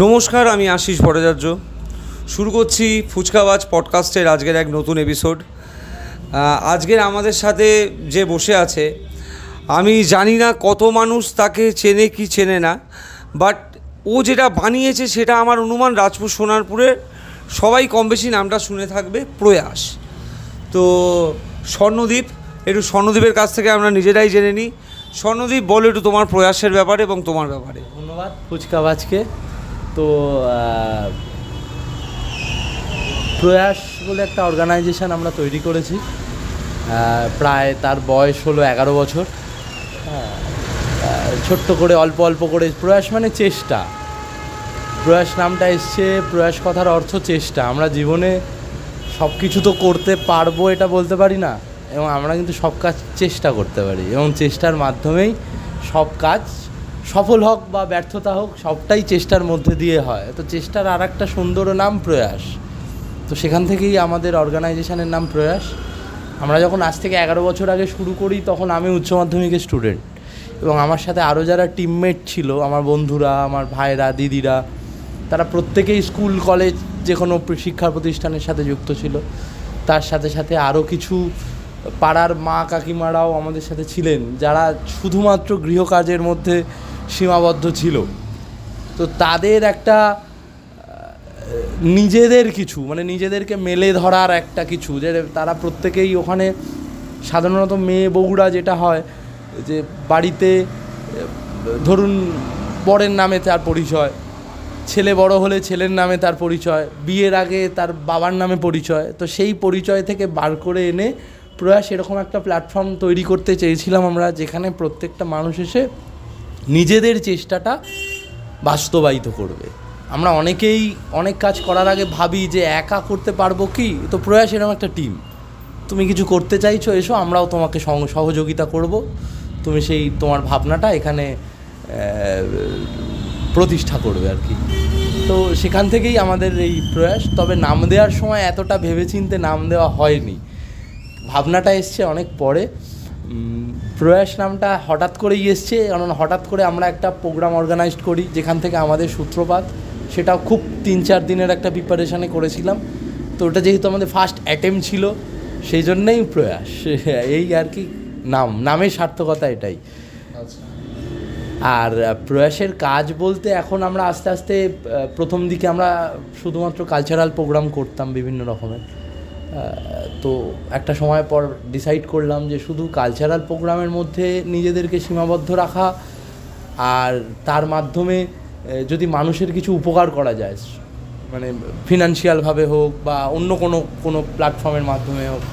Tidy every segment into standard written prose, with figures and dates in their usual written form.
নমস্কার, আমি আশিস ভট্টাচার্য। শুরু করছি ফুচকাবাজ পডকাস্টের আজকের এক নতুন এপিসোড। আজকের আমাদের সাথে যে বসে আছে, আমি জানি না কত মানুষ তাকে চেনে কি চেনে না, বাট ও যেটা বানিয়েছে সেটা আমার অনুমান রাজপুর সোনারপুরের সবাই কম বেশি নামটা শুনে থাকবে, প্রয়াস। তো স্বর্ণদ্বীপ, একটু স্বর্ণদ্বীপের কাছ থেকে আমরা নিজেরাই জেনে নিই। স্বর্ণদ্বীপ, বলো একটু তোমার প্রয়াসের ব্যাপারে এবং তোমার ব্যাপারে। ধন্যবাদ ফুচকাবাজকে। তো প্রয়াস বলে একটা অর্গানাইজেশন আমরা তৈরি করেছি, প্রায় তার বয়স হলো 11 বছর। ছোট্ট করে অল্প অল্প করে, প্রয়াস মানে চেষ্টা। প্রয়াস নামটা এসছে, প্রয়াস কথার অর্থ চেষ্টা। আমরা জীবনে সব কিছু তো করতে পারবো এটা বলতে পারি না, এবং আমরা কিন্তু সব কাজ চেষ্টা করতে পারি, এবং চেষ্টার মাধ্যমেই সব কাজ সফল হোক বা ব্যর্থতা হোক, সবটাই চেষ্টার মধ্যে দিয়ে হয়। তো চেষ্টার আর একটা সুন্দর নাম প্রয়াস। তো সেখান থেকেই আমাদের অর্গানাইজেশনের নাম প্রয়াস। আমরা যখন আজ থেকে 11 বছর আগে শুরু করি, তখন আমি উচ্চ মাধ্যমিকের স্টুডেন্ট, এবং আমার সাথে আরও যারা টিমমেট ছিল, আমার বন্ধুরা, আমার ভাইরা, দিদিরা, তারা প্রত্যেকেই স্কুল কলেজ যে কোনো শিক্ষা প্রতিষ্ঠানের সাথে যুক্ত ছিল। তার সাথে সাথে আরও কিছু পাড়ার মা কাকিমারাও আমাদের সাথে ছিলেন, যারা শুধুমাত্র গৃহকাজের মধ্যে সীমাবদ্ধ ছিল। তো তাদের একটা নিজেদের কিছু, মানে নিজেদেরকে মেলে ধরার একটা কিছু, যে তারা প্রত্যেকেই ওখানে, সাধারণত মেয়ে বউরা যেটা হয় যে বাড়িতে ধরুন বরের নামে তার পরিচয়, ছেলে বড় হলে ছেলের নামে তার পরিচয়, বিয়ের আগে তার বাবার নামে পরিচয়। তো সেই পরিচয় থেকে বার করে এনে প্রয়াস এরকম একটা প্ল্যাটফর্ম তৈরি করতে চেয়েছিলাম আমরা, যেখানে প্রত্যেকটা মানুষ এসে নিজেদের চেষ্টাটা বাস্তবায়িত করবে। আমরা অনেকেই অনেক কাজ করার আগে ভাবি যে একা করতে পারবো কি, তো প্রয়াস এরকম একটা টিম। তুমি কিছু করতে চাইছো, এসো, আমরাও তোমাকে সহযোগিতা করব, তুমি সেই তোমার ভাবনাটা এখানে প্রতিষ্ঠা করবে আর কি। তো সেখান থেকেই আমাদের এই প্রয়াস। তবে নাম দেওয়ার সময় এতটা ভেবেচিন্তে নাম দেওয়া হয়নি, ভাবনাটা এসছে অনেক পরে। প্রয়াস নামটা হঠাৎ করেই এসছে, কারণ হঠাৎ করে আমরা একটা প্রোগ্রাম অর্গানাইজ করি, যেখান থেকে আমাদের সূত্রপাত। সেটাও খুব 3-4 দিনের একটা প্রিপারেশানে করেছিলাম। তো ওটা যেহেতু আমাদের ফার্স্ট অ্যাটেম্প্ট ছিল, সেই জন্যেই প্রয়াস, এই আর কি। নামের সার্থকতা এটাই। আর প্রয়াসের কাজ বলতে এখন আমরা আস্তে আস্তে, প্রথম দিকে আমরা শুধুমাত্র কালচারাল প্রোগ্রাম করতাম বিভিন্ন রকমের। তো একটা সময় পর ডিসাইড করলাম যে শুধু কালচারাল প্রোগ্রামের মধ্যে নিজেদেরকে সীমাবদ্ধ রাখা, আর তার মাধ্যমে যদি মানুষের কিছু উপকার করা যায়, মানে ফিনান্সিয়ালভাবে হোক বা অন্য কোনো প্ল্যাটফর্মের মাধ্যমে হোক,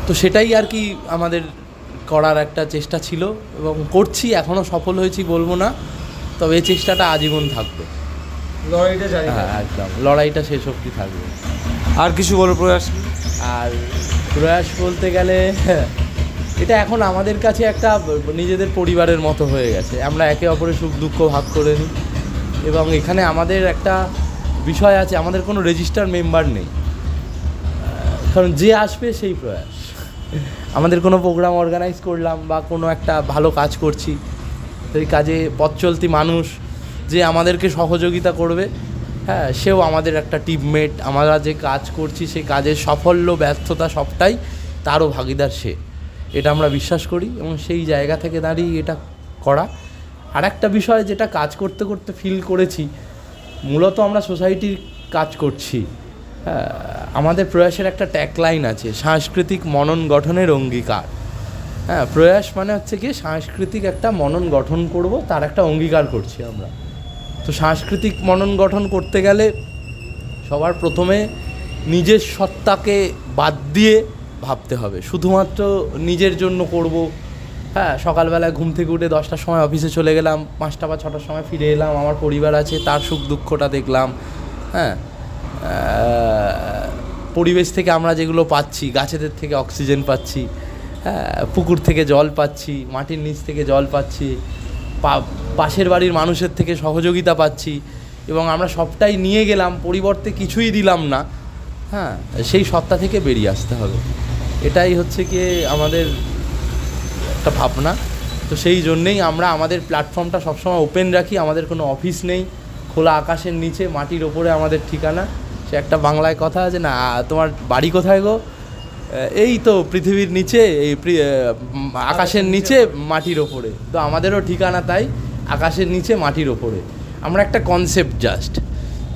তো সেটাই আর কি আমাদের করার একটা চেষ্টা ছিল, এবং করছি। এখনও সফল হয়েছি বলবো না, তবে এই চেষ্টাটা আজীবন থাকবে। লড়াইটা জানি, হ্যাঁ একদম, লড়াইটা শেষ অবধি থাকবে। আর কিছু বলো প্রয়াস। আর প্রয়াস বলতে গেলে এটা এখন আমাদের কাছে একটা নিজেদের পরিবারের মতো হয়ে গেছে। আমরা একে অপরের সুখ দুঃখ ভাগ করে নিই, এবং এখানে আমাদের একটা বিষয় আছে, আমাদের কোনো রেজিস্টার মেম্বার নেই, কারণ যে আসবে সেই প্রয়াস। আমাদের কোনো প্রোগ্রাম অর্গানাইজ করলাম বা কোনো একটা ভালো কাজ করছি, সেই কাজে পথ চলতি মানুষ যে আমাদেরকে সহযোগিতা করবে, হ্যাঁ, সেও আমাদের একটা টিমমেট। আমরা যে কাজ করছি সেই কাজের সাফল্য ব্যর্থতা সবটাই তারও ভাগিদার সে, এটা আমরা বিশ্বাস করি, এবং সেই জায়গা থেকে দাঁড়িয়ে এটা করা। আর একটা বিষয় যেটা কাজ করতে করতে ফিল করেছি, মূলত আমরা সোসাইটির কাজ করছি। আমাদের প্রয়াসের একটা ট্যাগলাইন আছে, সাংস্কৃতিক মনন গঠনের অঙ্গীকার। হ্যাঁ, প্রয়াস মানে হচ্ছে কি সাংস্কৃতিক একটা মনন গঠন করব, তার একটা অঙ্গীকার করছি আমরা। তো সাংস্কৃতিক মনন গঠন করতে গেলে সবার প্রথমে নিজের সত্তাকে বাদ দিয়ে ভাবতে হবে। শুধুমাত্র নিজের জন্য করব, হ্যাঁ, সকালবেলায় ঘুম থেকে উঠে 10টার সময় অফিসে চলে গেলাম, 5টা বা 6টার সময় ফিরে এলাম, আমার পরিবার আছে, তার সুখ দুঃখটা দেখলাম। হ্যাঁ, পরিবেশ থেকে আমরা যেগুলো পাচ্ছি, গাছেদের থেকে অক্সিজেন পাচ্ছি, হ্যাঁ, পুকুর থেকে জল পাচ্ছি, মাটির নিচ থেকে জল পাচ্ছি, পাশের বাড়ির মানুষের থেকে সহযোগিতা পাচ্ছি, এবং আমরা সবটাই নিয়ে গেলাম, পরিবর্তে কিছুই দিলাম না, হ্যাঁ, সেই সত্তা থেকে বেরিয়ে আসতে হবে, এটাই হচ্ছে কি আমাদের একটা ভাবনা। তো সেই জন্যেই আমরা আমাদের প্ল্যাটফর্মটা সবসময় ওপেন রাখি। আমাদের কোনো অফিস নেই, খোলা আকাশের নিচে মাটির ওপরে আমাদের ঠিকানা। সে একটা বাংলায় কথা আছে না, তোমার বাড়ি কোথায় গো, এই তো পৃথিবীর নিচে, এই আকাশের নিচে মাটির ওপরে। তো আমাদেরও ঠিকানা তাই, আকাশের নিচে মাটির ওপরে। আমরা একটা কনসেপ্ট জাস্ট,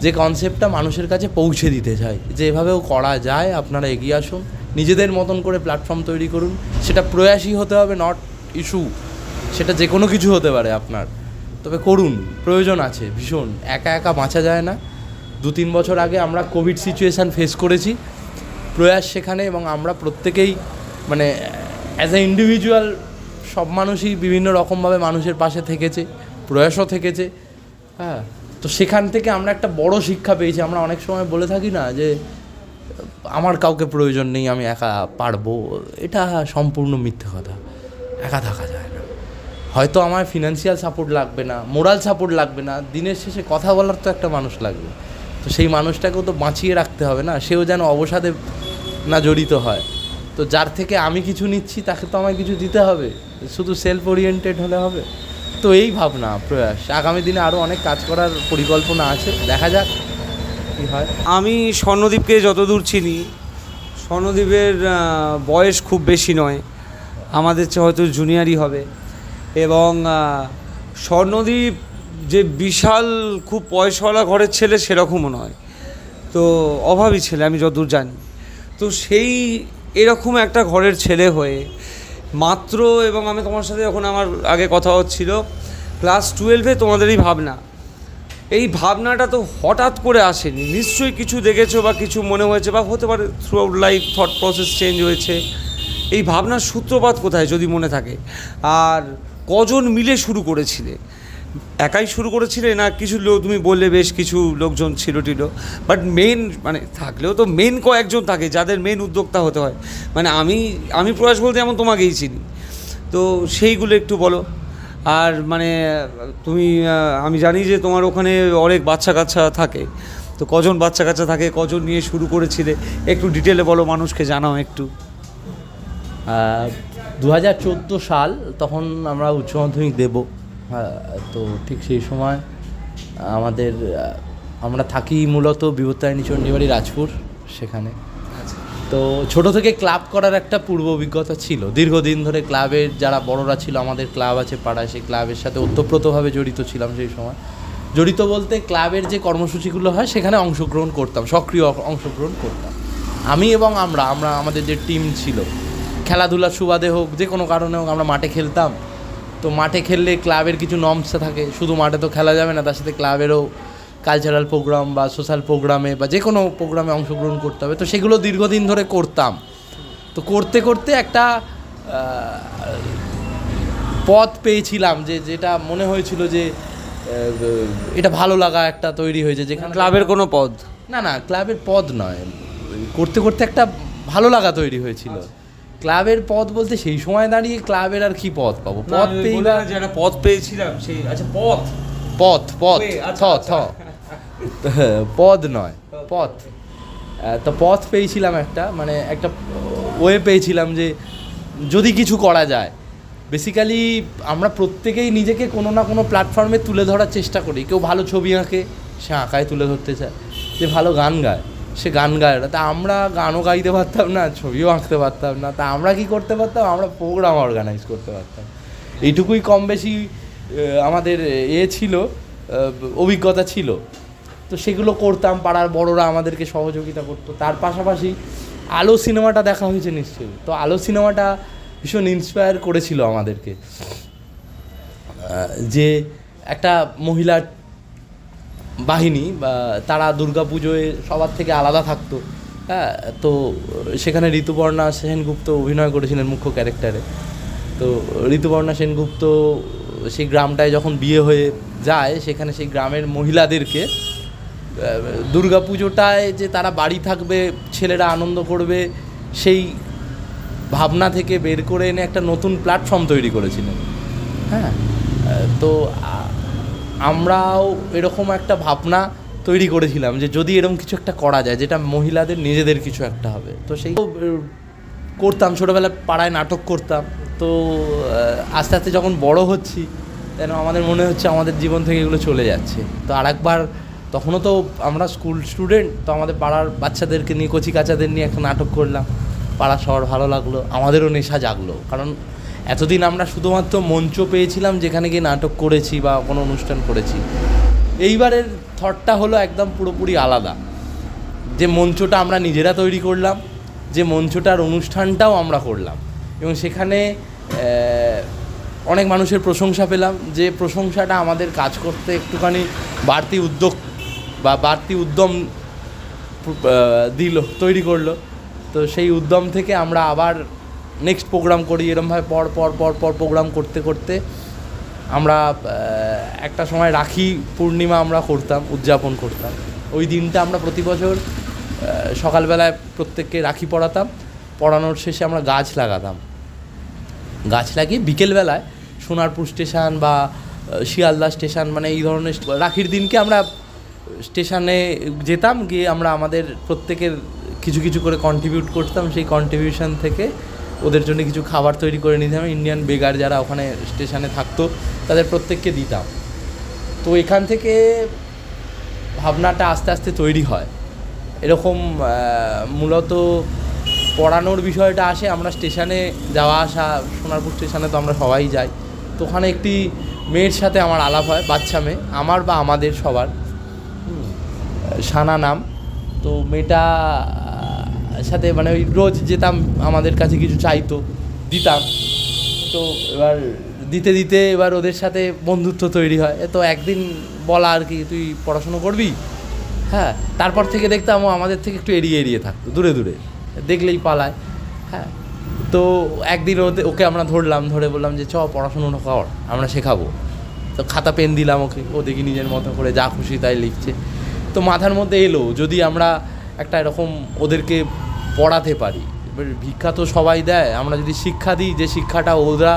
যে কনসেপ্টটা মানুষের কাছে পৌঁছে দিতে চাই, যে এভাবেও করা যায়, আপনারা এগিয়ে আসুন, নিজেদের মতন করে প্ল্যাটফর্ম তৈরি করুন। সেটা প্রয়াসী হতে হবে, নট ইস্যু। সেটা যে কোনো কিছু হতে পারে আপনার, তবে করুন, প্রয়োজন আছে ভীষণ। একা একা বাঁচা যায় না। 2-3 বছর আগে আমরা কোভিড সিচুয়েশান ফেস করেছি, প্রয়াস সেখানে, এবং আমরা প্রত্যেকেই মানে অ্যাজ এ ইন্ডিভিজুয়াল সব মানুষই বিভিন্ন রকমভাবে মানুষের পাশে থেকেছে, প্রয়াসও থেকেছে। হ্যাঁ, তো সেখান থেকে আমরা একটা বড় শিক্ষা পেয়েছি। আমরা অনেক সময় বলে থাকি না যে আমার কাউকে প্রয়োজন নেই, আমি একা পারবো। এটা সম্পূর্ণ মিথ্যে কথা। একা থাকা যায় না। হয়তো আমার ফিনান্সিয়াল সাপোর্ট লাগবে না, মোরাল সাপোর্ট লাগবে না, দিনের শেষে কথা বলার তো একটা মানুষ লাগবে। তো সেই মানুষটাকেও তো বাঁচিয়ে রাখতে হবে না, সেও যেন অবসাদে না জড়িত হয়। তো যার থেকে আমি কিছু নিচ্ছি তাকে তো আমায় কিছু দিতে হবে, শুধু সেলফ ওরিয়েন্টেড হলে হবে। তো এই ভাবনা, প্রয়াস। আগামী দিনে আরও অনেক কাজ করার পরিকল্পনা আছে, দেখা যাক কী হয়। আমি স্বর্ণদীপকে যতদূর চিনি, স্বর্ণদীপের বয়স খুব বেশি নয়, আমাদের চেয়ে হয়তো জুনিয়রই হবে। এবং স্বর্ণদীপ যে বিশাল খুব পয়সাওয়ালা ঘরের ছেলে সেরকমও নয়, তো অভাবী ছেলে আমি যতদূর জানি। তো সেই এরকম একটা ঘরের ছেলে হয়ে মাত্র, এবং আমি তোমার সাথে যখন আমার আগে কথা হচ্ছিল, ক্লাস 12-এ তোমাদের এই ভাবনাটা তো হঠাৎ করে আসেনি, নিশ্চয়ই কিছু দেখেছো বা কিছু মনে হয়েছে, বা হতে পারে through out life thought process change হয়েছে। এই ভাবনার সূত্রপাত কোথায় যদি মনে থাকে, আর কজন মিলে শুরু করেছিলে? একাই শুরু করেছিলে না কিছু লোক, তুমি বললে বেশ কিছু লোকজন ছিল, বাট মেন মানে থাকলেও তো মেন কয়েকজন থাকে যাদের মেন উদ্যোক্তা হতে হয়। মানে আমি প্রয়াস বলতে যেমন তোমাকেই চিনি, তো সেইগুলো একটু বলো। আর মানে তুমি, আমি জানি যে তোমার ওখানে অনেক বাচ্চা কাচ্চা থাকে, তো কজন বাচ্চা কাচ্চা থাকে, কজন নিয়ে শুরু করেছিলে, একটু ডিটেলে বলো, মানুষকে জানাও একটু। 2014 সাল, তখন আমরা উচ্চ মাধ্যমিক দেব। হ্যাঁ, তো ঠিক সেই সময় আমরা থাকি মূলত বিপত্তারিণী চণ্ডীবাড়ি, রাজপুর, সেখানে। তো ছোট থেকে ক্লাব করার একটা পূর্ব অভিজ্ঞতা ছিল, দীর্ঘদিন ধরে ক্লাবের যারা বড়রা ছিল, আমাদের ক্লাব আছে পাড়ায়, সেই ক্লাবের সাথে ওতপ্রোতভাবে জড়িত ছিলাম সেই সময়। জড়িত বলতে ক্লাবের যে কর্মসূচিগুলো হয় সেখানে অংশগ্রহণ করতাম, সক্রিয় অংশগ্রহণ করতাম আমি, এবং আমাদের যে টিম ছিল, খেলাধুলার সুবাদে হোক, যে কোনো কারণে হোক, আমরা মাঠে খেলতাম। তো মাঠে খেললে ক্লাবের কিছু নর্মস থাকে, শুধু মাঠে তো খেলা যাবে না, তার সাথে ক্লাবেরও কালচারাল প্রোগ্রাম বা সোশ্যাল প্রোগ্রামে বা যে কোনো প্রোগ্রামে অংশগ্রহণ করতে হবে। তো সেগুলো দীর্ঘদিন ধরে করতাম। তো করতে করতে একটা পথ পেয়েছিলাম, যেটা মনে হয়েছিল যে এটা ভালো লাগা একটা তৈরি হয়েছে, যেখানে ক্লাবের কোনো পদ না, ক্লাবের পদ নয়, করতে করতে একটা ভালো লাগা তৈরি হয়েছিল। ক্লাবের পদ বলতে সেই সময় দাঁড়িয়ে ক্লাবের আর কি পদ পাবো, পদ পেয়ে যেটা পদ পেয়েছিলাম সেই, আচ্ছা পদ পদ নয়, পথ। তো পথ পেয়েছিলাম একটা, মানে একটা ওয়ে পেয়েছিলাম যে যদি কিছু করা যায়। বেসিক্যালি আমরা প্রত্যেকেই নিজেকে কোনো না কোনো প্ল্যাটফর্মে তুলে ধরার চেষ্টা করি। কেউ ভালো ছবি আঁকে, সে আঁকায় তুলে ধরতে চায়। যে ভালো গান গায়, সে গান গায় না। তা আমরা গানও গাইতে পারতাম না, ছবিও আঁকতে পারতাম না। তা আমরা কি করতে পারতাম, আমরা প্রোগ্রাম অর্গানাইজ করতে পারতাম। এইটুকুই কম বেশি আমাদের ছিল, অভিজ্ঞতা ছিল। তো সেগুলো করতাম, পাড়ার বড়রা আমাদেরকে সহযোগিতা করতো। তার পাশাপাশি আলো সিনেমাটা দেখা হয়েছে নিশ্চয়ই। তো আলো সিনেমাটা ভীষণ ইন্সপায়ার করেছিল আমাদেরকে, যে একটা মহিলার বাহিনী বা তারা দুর্গাপুজোয় সবার থেকে আলাদা থাকতো। হ্যাঁ, তো সেখানে ঋতুপর্ণা সেনগুপ্ত অভিনয় করেছিলেন মুখ্য ক্যারেক্টারে। তো ঋতুপর্ণা সেনগুপ্ত সেই গ্রামটায় যখন বিয়ে হয়ে যায়, সেখানে সেই গ্রামের মহিলাদেরকে দুর্গাপুজোটায় যে তারা বাড়ি থাকবে, ছেলেরা আনন্দ করবে, সেই ভাবনা থেকে বের করে এনে একটা নতুন প্ল্যাটফর্ম তৈরি করেছিলেন। হ্যাঁ, তো আমরাও এরকম একটা ভাবনা তৈরি করেছিলাম যে যদি এরকম কিছু একটা করা যায় যেটা মহিলাদের নিজেদের কিছু একটা হবে। তো সেই করতাম, ছোটোবেলায় পাড়ায় নাটক করতাম। তো আস্তে আস্তে যখন বড় হচ্ছি যেন আমাদের মনে হচ্ছে আমাদের জীবন থেকে এগুলো চলে যাচ্ছে। তো আরেকবার, তখনও তো আমরা স্কুল স্টুডেন্ট, তো আমাদের পাড়ার বাচ্চাদেরকে নিয়ে, কচি কাচাদের নিয়ে একটা নাটক করলাম। পাড়া শহর ভালো লাগলো, আমাদেরও নেশা জাগলো। কারণ এতদিন আমরা শুধুমাত্র মঞ্চ পেয়েছিলাম যেখানে গিয়ে নাটক করেছি বা কোনো অনুষ্ঠান করেছি। এইবারের থটটা হলো একদম পুরোপুরি আলাদা, যে মঞ্চটা আমরা নিজেরা তৈরি করলাম, যে মঞ্চটার অনুষ্ঠানটাও আমরা করলাম এবং সেখানে অনেক মানুষের প্রশংসা পেলাম, যে প্রশংসাটা আমাদের কাজ করতে একটুখানি বাড়তি উদ্যোগ বা বাড়তি উদ্যম দিল, তৈরি করলো। তো সেই উদ্যম থেকে আমরা আবার নেক্সট প্রোগ্রাম করি। এরমভাবে পর পর পর পর প্রোগ্রাম করতে করতে আমরা একটা সময় রাখি পূর্ণিমা আমরা করতাম, উদযাপন করতাম। ওই দিনটা আমরা প্রতি বছর সকালবেলায় প্রত্যেককে রাখি পরাতাম, পরানোর শেষে আমরা গাছ লাগাতাম। গাছ লাগিয়ে বিকেলবেলায় সোনারপুর স্টেশন বা শিয়ালদা স্টেশন, মানে এই ধরনের রাখির দিনকে আমরা স্টেশনে যেতাম, গিয়ে আমরা আমাদের প্রত্যেকের কিছু কিছু করে কন্ট্রিবিউট করতাম। সেই কন্ট্রিবিউশন থেকে ওদের জন্য কিছু খাবার তৈরি করে নিতাম। ইন্ডিয়ান বেগার যারা ওখানে স্টেশনে থাকতো তাদের প্রত্যেককে দিতাম। তো এখান থেকে ভাবনাটা আস্তে আস্তে তৈরি হয়। এরকম মূলত পড়ানোর বিষয়টা আসে, আমরা স্টেশনে যাওয়া আসা, সোনারপুর স্টেশনে তো আমরা সবাই যাই। তো ওখানে একটি মেয়ের সাথে আমার আলাপ হয়, বাচ্চা মেয়ে, আমার বা আমাদের সবার, সানা নাম। তো মেয়েটা সাথে মানে ওই রোজ যেতাম, আমাদের কাছে কিছু চাইতো, দিতাম। তো এবার দিতে দিতে এবার ওদের সাথে বন্ধুত্ব তৈরি হয়। তো একদিন বলা আর কি, তুই পড়াশুনো করবি? হ্যাঁ। তারপর থেকে দেখতাম ও আমাদের থেকে একটু এড়িয়ে এড়িয়ে থাকতো, দূরে দূরে, দেখলেই পালায়। হ্যাঁ। তো একদিন ওকে আমরা ধরলাম, ধরে বললাম যে চ পড়াশুনো কর, আমরা শেখাবো। তো খাতা পেন দিলাম ওকে, ও দেখি নিজের মতো করে যা খুশি তাই লিখছে। তো মাথার মধ্যে এলো যদি আমরা একটা এরকম ওদেরকে পড়াতে পারি। এবার ভিক্ষা তো সবাই দেয়, আমরা যদি শিক্ষা দিই, যে শিক্ষাটা ওরা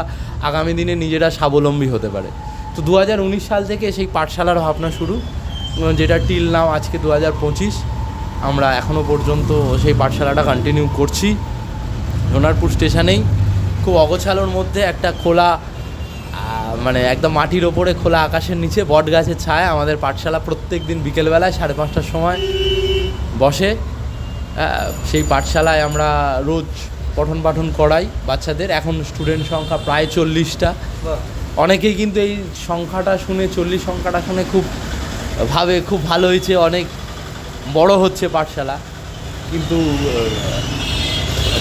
আগামী দিনে নিজেরা স্বাবলম্বী হতে পারে। তো 2019 সাল থেকে সেই পাঠশালার ভাবনা শুরু, যেটা টিল নাও আজকে 2025, আমরা এখনও পর্যন্ত সেই পাঠশালাটা কন্টিনিউ করছি। সোনারপুর স্টেশনেই খুব অগোছালোর মধ্যে একটা খোলা, মানে একদম মাটির ওপরে খোলা আকাশের নিচে বট গাছের ছায়া আমাদের পাঠশালা প্রত্যেক দিন বিকেলবেলায় 5:30টার সময় বসে। সেই পাঠশালায় আমরা রোজ পঠন পাঠন করাই বাচ্চাদের। এখন স্টুডেন্ট সংখ্যা প্রায় 40টা। অনেকেই কিন্তু এই সংখ্যাটা শুনে, 40 সংখ্যাটা শুনে খুব ভাবে খুব ভালো হয়েছে, অনেক বড় হচ্ছে পাঠশালা। কিন্তু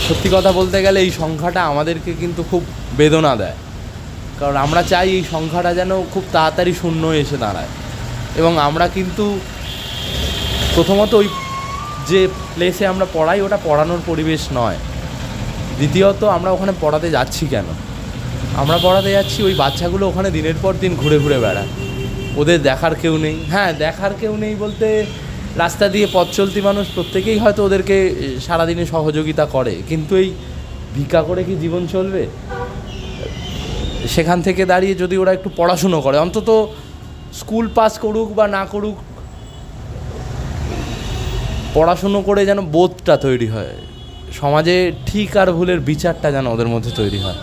সত্যি কথা বলতে গেলে এই সংখ্যাটা আমাদেরকে কিন্তু খুব বেদনা দেয়, কারণ আমরা চাই এই সংখ্যাটা যেন খুব তাড়াতাড়ি শূন্য এসে দাঁড়ায়। এবং আমরা কিন্তু প্রথমত ওই যে প্লেসে আমরা পড়াই ওটা পড়ানোর পরিবেশ নয়। দ্বিতীয়ত আমরা ওখানে পড়াতে যাচ্ছি কেন? আমরা পড়াতে যাচ্ছি ওই বাচ্চাগুলো ওখানে দিনের পর দিন ঘুরে ঘুরে বেড়ায়, ওদের দেখার কেউ নেই। হ্যাঁ, দেখার কেউ নেই বলতে রাস্তা দিয়ে পথ চলতি মানুষ প্রত্যেকেই হয়তো ওদেরকে সারাদিনে সহযোগিতা করে, কিন্তু এই ভিক্ষা করে কি জীবন চলবে? সেখান থেকে দাঁড়িয়ে যদি ওরা একটু পড়াশুনো করে, অন্তত স্কুল পাস করুক বা না করুক, পড়াশুনো করে যেন বোধটা তৈরি হয়, সমাজে ঠিক আর ভুলের বিচারটা যেন ওদের মধ্যে তৈরি হয়।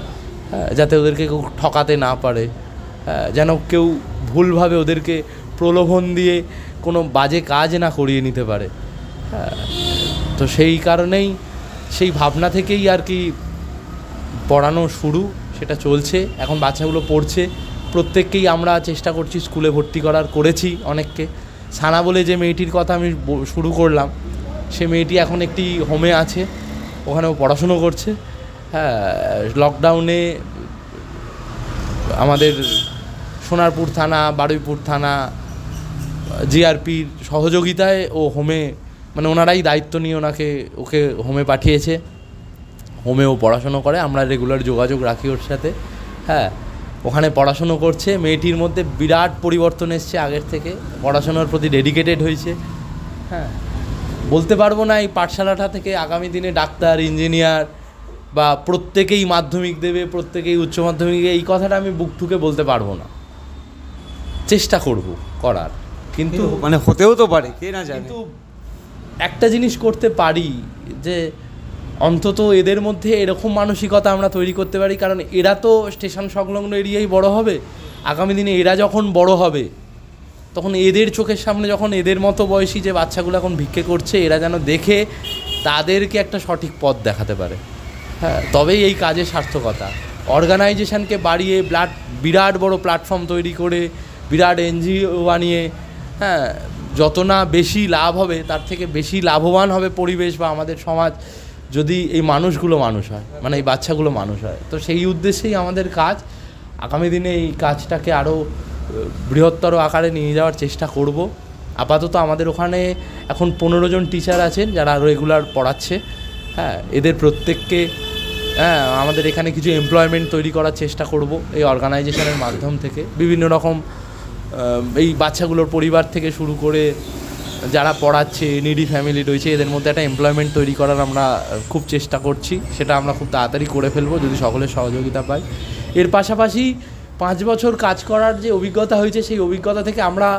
হ্যাঁ, যাতে ওদেরকে কেউ ঠকাতে না পারে, যেন কেউ ভুলভাবে ওদেরকে প্রলোভন দিয়ে কোনো বাজে কাজ না করিয়ে নিতে পারে। হ্যাঁ, তো সেই কারণেই, সেই ভাবনা থেকেই আর কি পড়ানো শুরু, সেটা চলছে। এখন বাচ্চাগুলো পড়ছে, প্রত্যেককেই আমরা চেষ্টা করছি স্কুলে ভর্তি করেছি অনেককে। সানা বলে যে মেয়েটির কথা আমি শুরু করলাম, সে মেয়েটি এখন একটি হোমে আছে, ওখানেও পড়াশুনো করছে। হ্যাঁ, লকডাউনে আমাদের সোনারপুর থানা, বারুইপুর থানা, জিআরপির সহযোগিতায় ও হোমে, মানে ওনারাই দায়িত্ব নিয়ে ওকে হোমে পাঠিয়েছে। হোমেও পড়াশুনো করে, আমরা রেগুলার যোগাযোগ রাখি ওর সাথে। হ্যাঁ, ওখানে পড়াশুনো করছে। মেয়েটির মধ্যে বিরাট পরিবর্তন এসছে আগের থেকে, পড়াশোনার প্রতি ডেডিকেটেড হয়েছে। হ্যাঁ, বলতে পারবো না এই পাঠশালাটা থেকে আগামী দিনে ডাক্তার, ইঞ্জিনিয়ার বা প্রত্যেকেই মাধ্যমিক দেবে, প্রত্যেকেই উচ্চ মাধ্যমিক, এই কথাটা আমি বুক ঠুকে বলতে পারবো না। চেষ্টা করব করার, কিন্তু মানে হতেও তো পারে, কে না জানে। কিন্তু একটা জিনিস করতে পারি যে অন্তত এদের মধ্যে এরকম মানসিকতা আমরা তৈরি করতে পারি, কারণ এরা তো স্টেশন সংলগ্ন এরিয়ায় বড় হবে, আগামী দিনে এরা যখন বড় হবে তখন এদের চোখের সামনে যখন এদের মতো বয়সী যে বাচ্চাগুলো এখন ভিক্ষে করছে, এরা যেন দেখে তাদেরকে একটা সঠিক পথ দেখাতে পারে। হ্যাঁ, তবেই এই কাজের সার্থকতা। অর্গানাইজেশনকে বাড়িয়ে বিরাট বড় প্ল্যাটফর্ম তৈরি করে, বিরাট এনজিও বানিয়ে, হ্যাঁ, যত না বেশি লাভ হবে তার থেকে বেশি লাভবান হবে পরিবেশ বা আমাদের সমাজ, যদি এই মানুষগুলো মানুষ হয়, মানে এই বাচ্চাগুলো মানুষ হয়। তো সেই উদ্দেশ্যেই আমাদের কাজ। আগামী দিনে এই কাজটাকে আরও বৃহত্তর আকারে নিয়ে যাওয়ার চেষ্টা করব। আপাতত আমাদের ওখানে এখন 15 জন টিচার আছেন যারা রেগুলার পড়াচ্ছে। হ্যাঁ, এদের প্রত্যেককে আমাদের এখানে কিছু এমপ্লয়মেন্ট তৈরি করার চেষ্টা করব এই অর্গানাইজেশনের মাধ্যম থেকে। বিভিন্ন রকম এই বাচ্চাগুলোর পরিবার থেকে শুরু করে যারা পড়াচ্ছে, নিডি ফ্যামিলি রয়েছে, এদের মধ্যে একটা এমপ্লয়মেন্ট তৈরি করার আমরা খুব চেষ্টা করছি। সেটা আমরা খুব তাড়াতাড়ি করে ফেলবো যদি সকলের সহযোগিতা পাই। এর পাশাপাশি 5 বছর কাজ করার যে অভিজ্ঞতা হয়েছে, সেই অভিজ্ঞতা থেকে আমরা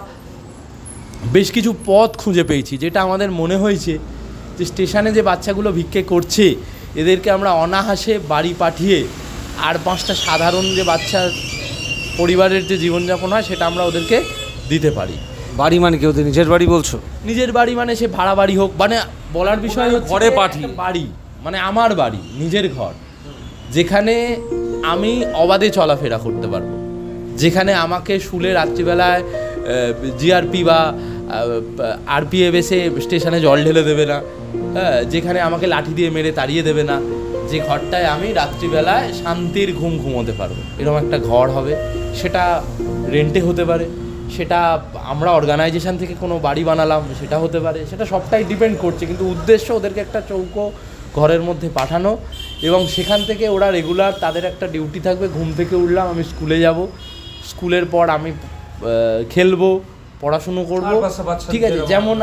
বেশ কিছু পথ খুঁজে পেয়েছি, যেটা আমাদের মনে হয়েছে যে স্টেশনে যে বাচ্চাগুলো ভিক্ষে করছে এদেরকে আমরা অনায়াসে বাড়ি পাঠিয়ে আর 5টা সাধারণ যে বাচ্চার পরিবারের যে জীবনযাপন হয় সেটা আমরা ওদেরকে দিতে পারি। বাড়ি মানে কি ওদের নিজের বাড়ি বলছো? নিজের বাড়ি মানে সে ভাড়া বাড়ি হোক, মানে বলার বিষয় হচ্ছে ঘরে পাঠিয়ে বাড়ি মানে আমার বাড়ি, নিজের ঘর, যেখানে আমি অবাধে চলাফেরা করতে পারবো, যেখানে আমাকে শুলে রাত্রিবেলায় জিআরপি বা আরপিএফ এসে স্টেশনে জল ঢেলে দেবে না, হ্যাঁ, যেখানে আমাকে লাঠি দিয়ে মেরে তাড়িয়ে দেবে না, যে ঘরটায় আমি রাত্রিবেলায় শান্তির ঘুম ঘুমোতে পারবো, এরকম একটা ঘর হবে। সেটা রেন্টে হতে পারে, সেটা আমরা অর্গানাইজেশন থেকে কোনো বাড়ি বানালাম সেটা হতে পারে, সেটা সবটাই ডিপেন্ড করছে। কিন্তু উদ্দেশ্য ওদেরকে একটা চৌকো ঘরের মধ্যে পাঠানো, এবং সেখান থেকে ওরা রেগুলার তাদের একটা ডিউটি থাকবে। ঘুম থেকে উঠলাম, আমি স্কুলে যাব, স্কুলের পর আমি খেলবো, পড়াশুনো করবো, ঠিক আছে। যেমন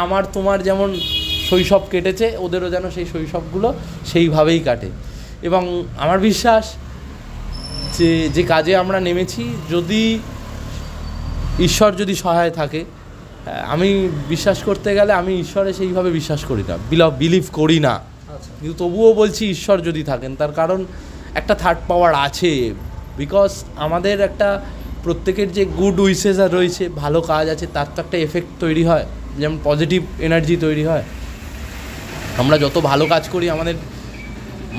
আমার তোমার যেমন শৈশব কেটেছে, ওদেরও যেন সেই শৈশবগুলো সেইভাবেই কাটে। এবং আমার বিশ্বাস যে কাজে আমরা নেমেছি, যদি ঈশ্বর যদি সহায় থাকে, আমি বিশ্বাস করতে গেলে আমি ঈশ্বরে সেইভাবে বিশ্বাস করি না, বিলিভ করি না, কিন্তু তবুও বলছি ঈশ্বর যদি থাকেন, তার কারণ একটা থার্ড পাওয়ার আছে। বিকজ আমাদের একটা প্রত্যেকের যে গুড উইসেস আর রয়েছে, ভালো কাজ আছে, তার তো একটা এফেক্ট তৈরি হয়, যেমন পজিটিভ এনার্জি তৈরি হয়। আমরা যত ভালো কাজ করি আমাদের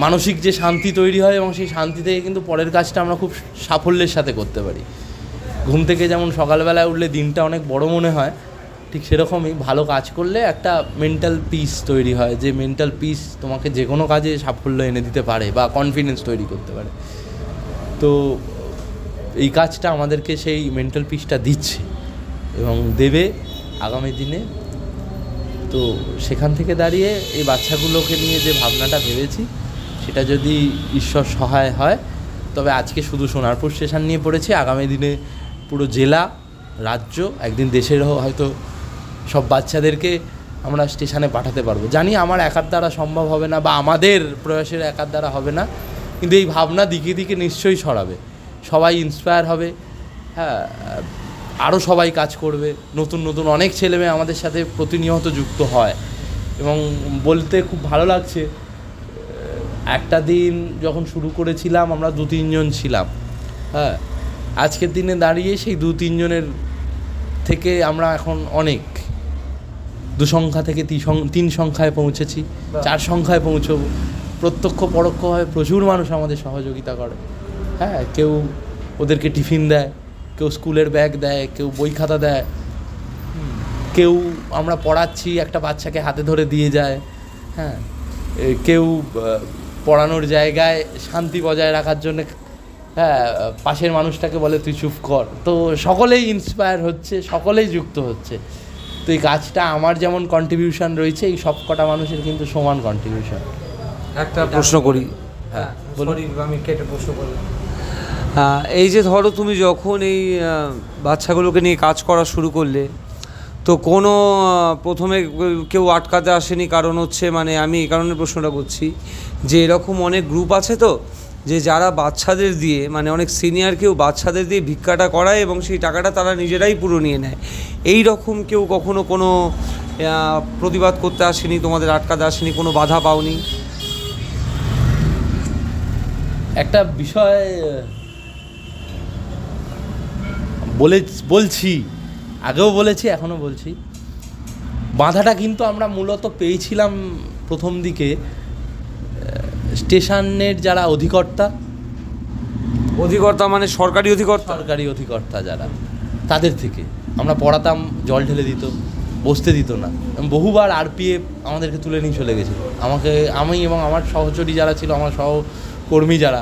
মানসিক যে শান্তি তৈরি হয়, এবং সেই শান্তি থেকে কিন্তু পরের কাজটা আমরা খুব সাফল্যের সাথে করতে পারি। ঘুম থেকে যেমন সকালবেলায় উঠলে দিনটা অনেক বড় মনে হয়, ঠিক সেরকমই ভালো কাজ করলে একটা মেন্টাল পিস তৈরি হয়, যে মেন্টাল পিস তোমাকে যে কোনো কাজে সাফল্য এনে দিতে পারে বা কনফিডেন্স তৈরি করতে পারে। তো এই কাজটা আমাদেরকে সেই মেন্টাল পিসটা দিচ্ছে এবং দেবে আগামী দিনে। তো সেখান থেকে দাঁড়িয়ে এই বাচ্চাগুলোকে নিয়ে যে ভাবনাটা ভেবেছি, সেটা যদি ঈশ্বর সহায় হয়, তবে আজকে শুধু সোনারপুর স্টেশন নিয়ে পড়েছি, আগামী দিনে পুরো জেলা, রাজ্য, একদিন দেশের হয়তো সব বাচ্চাদেরকে আমরা স্টেশনে পাঠাতে পারবো। জানি আমার একার দ্বারা সম্ভব হবে না, বা আমাদের প্রয়াসের একার দ্বারা হবে না, কিন্তু এই ভাবনা দিকে দিকে নিশ্চয়ই ছড়াবে, সবাই ইন্সপায়ার হবে। হ্যাঁ, আরও সবাই কাজ করবে, নতুন নতুন অনেক ছেলেমেয়ে আমাদের সাথে প্রতিনিয়ত যুক্ত হয়, এবং বলতে খুব ভালো লাগছে, একটা দিন যখন শুরু করেছিলাম আমরা 2-3 জন ছিলাম। হ্যাঁ, আজকের দিনে দাঁড়িয়ে সেই 2-3 জনের থেকে আমরা এখন অনেক 2 সংখ্যা থেকে 3 সংখ্যায় পৌঁছেছি, 4 সংখ্যায় পৌঁছবো। প্রত্যক্ষ পরোক্ষভাবে প্রচুর মানুষ আমাদের সহযোগিতা করে। হ্যাঁ, কেউ ওদেরকে টিফিন দেয়, কেউ স্কুলের ব্যাগ দেয়, কেউ বই খাতা দেয়, কেউ আমরা পড়াচ্ছি একটা বাচ্চাকে হাতে ধরে দিয়ে যায়। হ্যাঁ, কেউ পড়ানোর জায়গায় শান্তি বজায় রাখার জন্য, হ্যাঁ, পাশের মানুষটাকে বলে তুই চুপ কর। তো সকলেই ইন্সপায়ার হচ্ছে, সকলেই যুক্ত হচ্ছে। তো এই কাজটা আমার যেমন কন্ট্রিবিউশন রয়েছে, এই সব কটা মানুষের কিন্তু সমান কন্ট্রিবিউশন। একটা প্রশ্ন করি, হ্যাঁ, আমি কেটে প্রশ্ন করি। এই যে ধরো তুমি যখন এই বাচ্চাগুলোকে নিয়ে কাজ করা শুরু করলে, তো কোনো প্রথমে কেউ আটকাতে আসেনি? কারণ হচ্ছে, মানে আমি এই কারণে প্রশ্নটা করছি যে এরকম অনেক গ্রুপ আছে, তো যে যারা বাচ্চাদের দিয়ে মানে অনেক সিনিয়র কেউ বাচ্চাদের দিয়ে ভিক্ষাটা করায় এবং সেই টাকাটা তারা নিজেরাই পুরো নিয়ে নেয়, এই রকম কেউ কখনো কোনো প্রতিবাদ করতে আসেনি, তোমাদের আটকাতে আসেনি, কোনো বাধা পাওনি? একটা বিষয় বলছি, আগেও বলেছি, এখনও বলছি, বাধাটা কিন্তু আমরা মূলত পেয়েছিলাম প্রথম দিকে স্টেশনের যারা অধিকর্তা মানে সরকারি অধিকর্তা যারা, তাদের থেকে। আমরা পড়াতাম, জল ঢেলে দিত, বসতে দিত না, বহুবার আরপিএফ আমাদেরকে তুলে নিয়ে চলে গেছিল। আমি এবং আমার সহচরী যারা ছিল, আমার সহকর্মী যারা,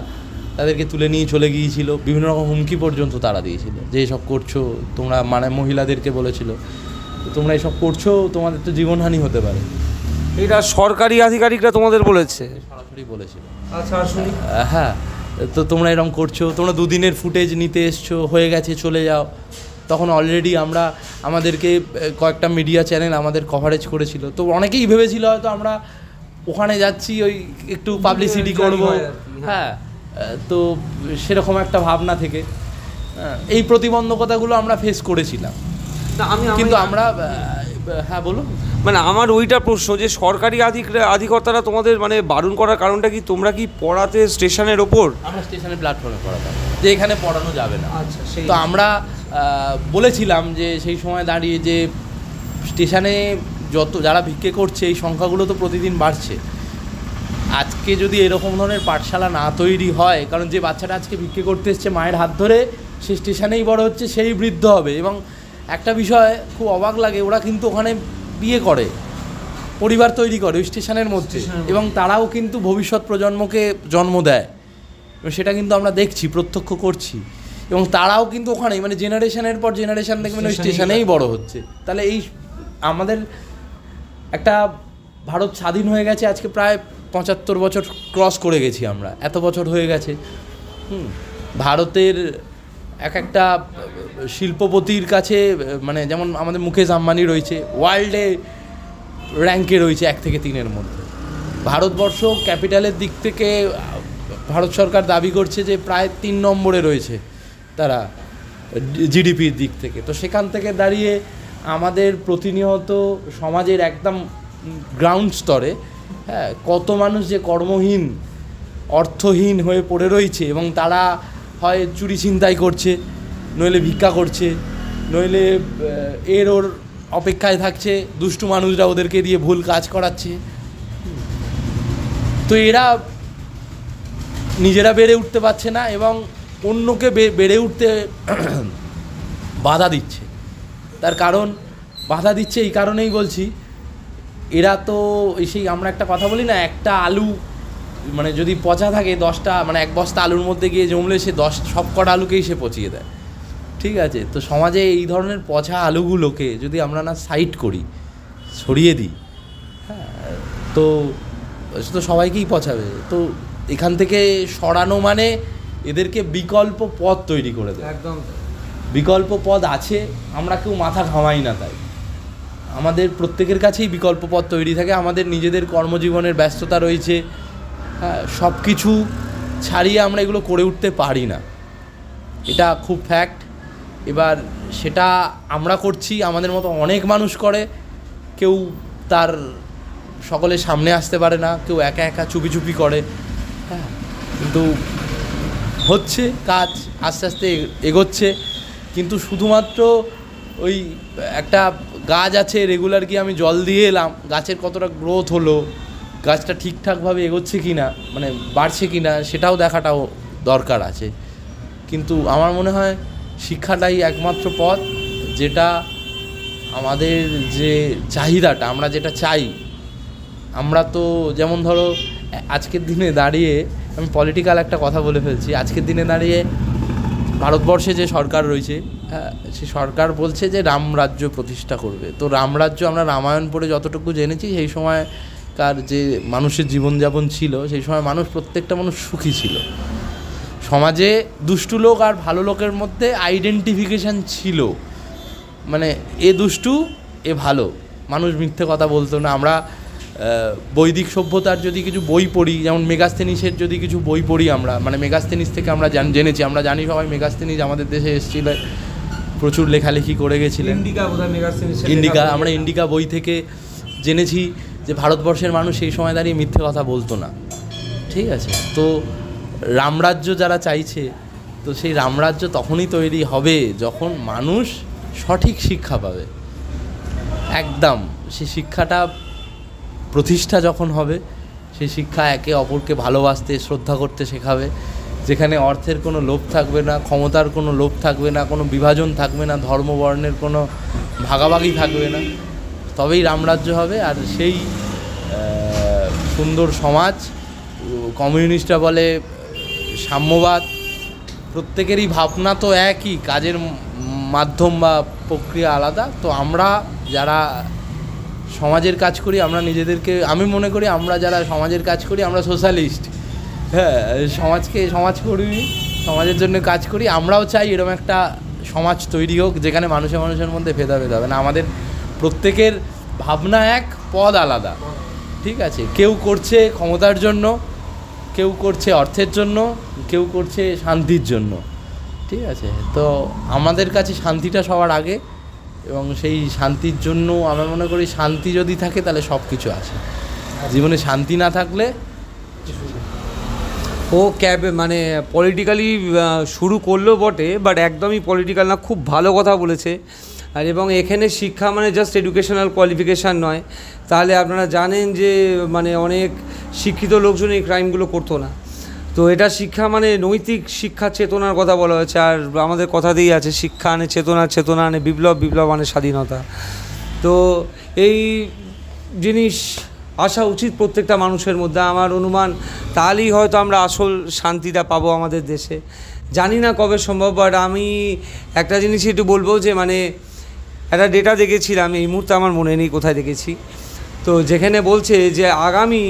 তাদেরকে তুলে নিয়ে চলে গিয়েছিল, বিভিন্ন রকম হুমকি পর্যন্ত তারা দিয়েছিল যে এসব করছো তোমরা, মানে মহিলাদেরকে বলেছিল তোমরা এসব করছো, তোমাদের তো জীবনহানি হতে পারে। এটা সরকারি আধিকারিকরা তোমাদের বলেছে? সরাসরি বলেছিল। আচ্ছা, শুনি। হ্যাঁ, তো তোমরা এরকম করছো, তোমরা দুদিনের ফুটেজ নিতে এসছো, হয়ে গেছে, চলে যাও। তখন অলরেডি আমাদেরকে কয়েকটা মিডিয়া চ্যানেল আমাদের কভারেজ করেছিল, তো অনেকেই ভেবেছিল হয়তো আমরা ওখানে যাচ্ছি ওই একটু পাবলিসিটি করব। হ্যাঁ, তো সেরকম একটা ভাবনা থেকে এই প্রতিবন্ধকতাগুলো আমরা ফেস করেছিলাম, কিন্তু আমরা হ্যাঁ বলুন। মানে আমার ওইটা প্রশ্ন যে সরকারি আধিকর্তারা তোমাদের মানে বারণ করার কারণটা কি? তোমরা কি পড়াতে স্টেশনের ওপর? আমরা স্টেশনের প্ল্যাটফর্মে পড়াতাম যে এখানে পড়ানো যাবে না। আচ্ছা, তো আমরা বলেছিলাম যে সেই সময় দাঁড়িয়ে যে স্টেশনে যারা ভিক্ষে করছে এই সংখ্যাগুলো তো প্রতিদিন বাড়ছে। আজকে যদি এরকম ধরনের পাঠশালা না তৈরি হয়, কারণ যে বাচ্চাটা আজকে ভিক্ষে করতে এসছে মায়ের হাত ধরে, সে স্টেশনেই বড় হচ্ছে, সেই বৃদ্ধ হবে। এবং একটা বিষয় খুব অবাক লাগে, ওরা কিন্তু ওখানে বিয়ে করে, পরিবার তৈরি করে ওই স্টেশনের মধ্যে, এবং তারাও কিন্তু ভবিষ্যৎ প্রজন্মকে জন্ম দেয়, এবং সেটা কিন্তু আমরা দেখছি, প্রত্যক্ষ করছি। এবং তারাও কিন্তু ওখানেই, মানে জেনারেশনের পর জেনারেশন দেখবেন ওই স্টেশনেই বড় হচ্ছে। তাহলে এই আমাদের একটা ভারত স্বাধীন হয়ে গেছে আজকে প্রায় 75 বছর ক্রস করে গেছি আমরা, এত বছর হয়ে গেছে। ভারতের একটা শিল্পপতির কাছে, মানে যেমন আমাদের মুকেশ আম্বানি রয়েছে, ওয়ার্ল্ডে র্যাঙ্কে রয়েছে 1 থেকে 3-এর মধ্যে। ভারতবর্ষ ক্যাপিটালের দিক থেকে ভারত সরকার দাবি করছে যে প্রায় 3 নম্বরে রয়েছে তারা জিডিপির দিক থেকে। তো সেখান থেকে দাঁড়িয়ে আমাদের প্রতিনিয়ত সমাজের একদম গ্রাউন্ড স্তরে হ্যাঁ কত মানুষ যে কর্মহীন, অর্থহীন হয়ে পড়ে রয়েছে, এবং তারা হয় চুরি ছিনতাই করছে, নইলে ভিক্ষা করছে, নইলে ওর অপেক্ষায় থাকছে, দুষ্টু মানুষরা ওদেরকে দিয়ে ভুল কাজ করাচ্ছে। তো এরা নিজেরা বেড়ে উঠতে পারছে না এবং অন্যকে বেড়ে উঠতে বাধা দিচ্ছে। তার কারণ বাধা দিচ্ছে এই কারণেই বলছি, এরা তো সেই আমরা একটা কথা বলি না, একটা আলু মানে যদি পচা থাকে 10টা, মানে 1 বস্তা আলুর মধ্যে গিয়ে জমলে সে সব কটা আলুকেই সে পচিয়ে দেয়। ঠিক আছে, তো সমাজে এই ধরনের পচা আলুগুলোকে যদি আমরা না সাইড করি, ছড়িয়ে দিই, হ্যাঁ, তো সে তো সবাইকেই পচাবে। তো এখান থেকে সরানো মানে এদেরকে বিকল্প পথ তৈরি করে দেয়। একদম বিকল্প পথ আছে, আমরা কেউ মাথা ঘামাই না, তাই আমাদের প্রত্যেকের কাছেই বিকল্প পথ তৈরি থাকে। আমাদের নিজেদের কর্মজীবনের ব্যস্ততা রয়েছে, হ্যাঁ, সব কিছু ছাড়িয়ে আমরা এগুলো করে উঠতে পারি না, এটা খুব ফ্যাক্ট। এবার সেটা আমরা করছি, আমাদের মতো অনেক মানুষ করে, কেউ তার সকলের সামনে আসতে পারে না, কেউ একা একা চুপি চুপি করে, হ্যাঁ, কিন্তু হচ্ছে কাজ, আস্তে আস্তে এগোচ্ছে। কিন্তু শুধুমাত্র ওই একটা গাছ আছে, রেগুলার কি আমি জল দিয়ে এলাম, গাছের কতটা গ্রোথ হলো, গাছটা ঠিকঠাকভাবে এগোচ্ছে কি না, মানে বাড়ছে কি না, সেটাও দেখাটাও দরকার আছে। কিন্তু আমার মনে হয় শিক্ষাটাই একমাত্র পথ, যেটা আমাদের যে চাহিদাটা, আমরা যেটা চাই, আমরা তো যেমন ধরো আজকের দিনে দাঁড়িয়ে, আমি পলিটিক্যাল একটা কথা বলে ফেলছি, আজকের দিনে দাঁড়িয়ে ভারতবর্ষে যে সরকার রয়েছে, হ্যাঁ, সে সরকার বলছে যে রামরাজ্য প্রতিষ্ঠা করবে। তো রামরাজ্য আমরা রামায়ণ পড়ে যতটুকু জেনেছি, সেই সময়কার যে মানুষের জীবনযাপন ছিল, সেই সময় প্রত্যেকটা মানুষ সুখী ছিল। সমাজে দুষ্টু লোক আর ভালো লোকের মধ্যে আইডেন্টিফিকেশান ছিল, মানে এ দুষ্টু এ ভালো, মানুষ মিথ্যে কথা বলতো না। আমরা বৈদিক সভ্যতার যদি কিছু বই পড়ি, যেমন মেগাস্থেনিসের যদি কিছু বই পড়ি আমরা, মানে মেগাস্থেনিস থেকে আমরা জেনেছি, আমরা জানি সবাই মেগাস্থেনিস আমাদের দেশে এসেছিল, প্রচুর লেখালেখি করে গেছিলেন। ইন্ডিকা, আমরা ইন্ডিকা বই থেকে জেনেছি যে ভারতবর্ষের মানুষ সেই সময় দাঁড়িয়ে মিথ্যে কথা বলতো না, ঠিক আছে। তো রামরাজ্য যারা চাইছে, তো সেই রামরাজ্য তখনই তৈরি হবে যখন মানুষ সঠিক শিক্ষা পাবে, একদম সেই শিক্ষাটা প্রতিষ্ঠা যখন হবে, সেই শিক্ষা একে অপরকে ভালোবাসতে শ্রদ্ধা করতে শেখাবে, যেখানে অর্থের কোনো লোভ থাকবে না, ক্ষমতার কোনো লোভ থাকবে না, কোনো বিভাজন থাকবে না, ধর্মবর্ণের কোনো ভাগাভাগি থাকবে না, তবেই রামরাজ্য হবে। আর সেই সুন্দর সমাজ, কমিউনিস্টরা বলে সাম্যবাদ, প্রত্যেকেরই ভাবনা তো একই, কাজের মাধ্যম বা প্রক্রিয়া আলাদা। তো আমরা যারা সমাজের কাজ করি, আমরা নিজেদেরকে, আমি মনে করি আমরা যারা সমাজের কাজ করি আমরা সোশ্যালিস্ট, হ্যাঁ, সমাজকর্মী, সমাজের জন্য কাজ করি। আমরাও চাই এরকম একটা সমাজ তৈরি হোক যেখানে মানুষের মধ্যে ভেদাভেদ হবে না, আমাদের প্রত্যেকের ভাবনা এক, পদ আলাদা, ঠিক আছে। কেউ করছে ক্ষমতার জন্য, কেউ করছে অর্থের জন্য, কেউ করছে শান্তির জন্য, ঠিক আছে। তো আমাদের কাছে শান্তিটা সবার আগে, এবং সেই শান্তির জন্য আমরা মনে করি শান্তি যদি থাকে তাহলে সব কিছু আছে, জীবনে শান্তি না থাকলে ও মানে পলিটিক্যালি শুরু করলো বটে, বাট একদমই পলিটিক্যাল না, খুব ভালো কথা বলেছে। আর এবং এখানে শিক্ষা মানে জাস্ট এডুকেশনাল কোয়ালিফিকেশান নয়, তাহলে আপনারা জানেন যে মানে অনেক শিক্ষিত লোকজন এই ক্রাইমগুলো করতো না। তো এটা শিক্ষা মানে নৈতিক শিক্ষা, চেতনার কথা বলা হয়েছে। আর আমাদের কথাতেই আছে, শিক্ষা আনে চেতনা, চেতনা আনে বিপ্লব, বিপ্লব আনে স্বাধীনতা। তো এই জিনিস আসা উচিত প্রত্যেকটা মানুষের মধ্যে, আমার অনুমান। তাহলেই হয়তো আমরা আসল শান্তিটা পাবো আমাদের দেশে। জানি না কবে সম্ভব, বাট আমি একটা জিনিস একটু বলবো যে মানে একটা ডেটা দেখেছিলাম, এই মুহূর্তে আমার মনে নেই কোথায় দেখেছি, তো যেখানে বলছে যে আগামী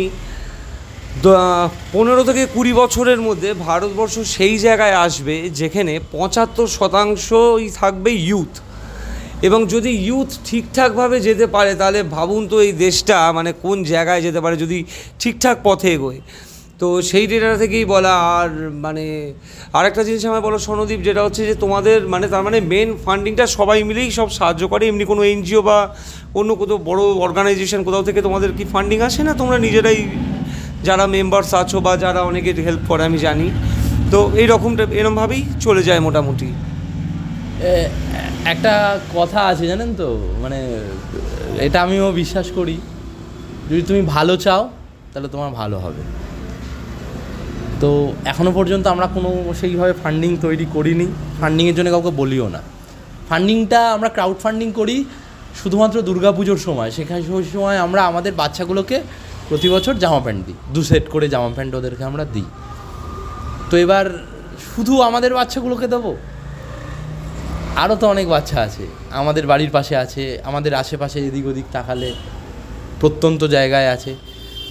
15 থেকে 20 বছরের মধ্যে ভারতবর্ষ সেই জায়গায় আসবে যেখানে 75%ই থাকবে ইউথ। এবং যদি ইউথ ঠিকঠাকভাবে যেতে পারে, তাহলে ভাবুন তো এই দেশটা মানে কোন জায়গায় যেতে পারে যদি ঠিকঠাক পথে এগোয়। তো সেই ডেটা থেকেই বলা। আর মানে আরেকটা জিনিস আমার বলো সনদীপ, যেটা হচ্ছে যে তোমাদের মানে তার মানে মেন ফান্ডিংটা সবাই মিলেই সব সাহায্য করে, এমনি কোনো এনজিও বা অন্য কোথাও বড় অর্গানাইজেশন কোথাও থেকে তোমাদের কি ফান্ডিং আসে না? তোমরা নিজেরাই যারা মেম্বার্স আছো বা যারা অনেকে হেল্প করে আমি জানি, তো এরকমভাবেই চলে যায় মোটামুটি। একটা কথা আছে জানেন তো, মানে এটা আমিও বিশ্বাস করি, যদি তুমি ভালো চাও তাহলে তোমার ভালো হবে। তো এখনও পর্যন্ত আমরা কোনো সেইভাবে ফান্ডিং তৈরি করিনি, ফান্ডিংয়ের জন্য কাউকে বলিও না। ফান্ডিংটা আমরা ক্রাউড ফান্ডিং করি শুধুমাত্র দুর্গাপুজোর সময়, সেখানে সময় আমরা আমাদের বাচ্চাগুলোকে প্রতি বছর জামা প্যান্ট দিই, 2 সেট করে জামা প্যান্ট ওদেরকে আমরা দিই। তো এবার শুধু আমাদের বাচ্চাগুলোকে দেবো? আরও তো অনেক বাচ্চা আছে, আমাদের বাড়ির পাশে আছে, আমাদের আশেপাশে এদিক ওদিক তাকালে প্রত্যন্ত জায়গায় আছে।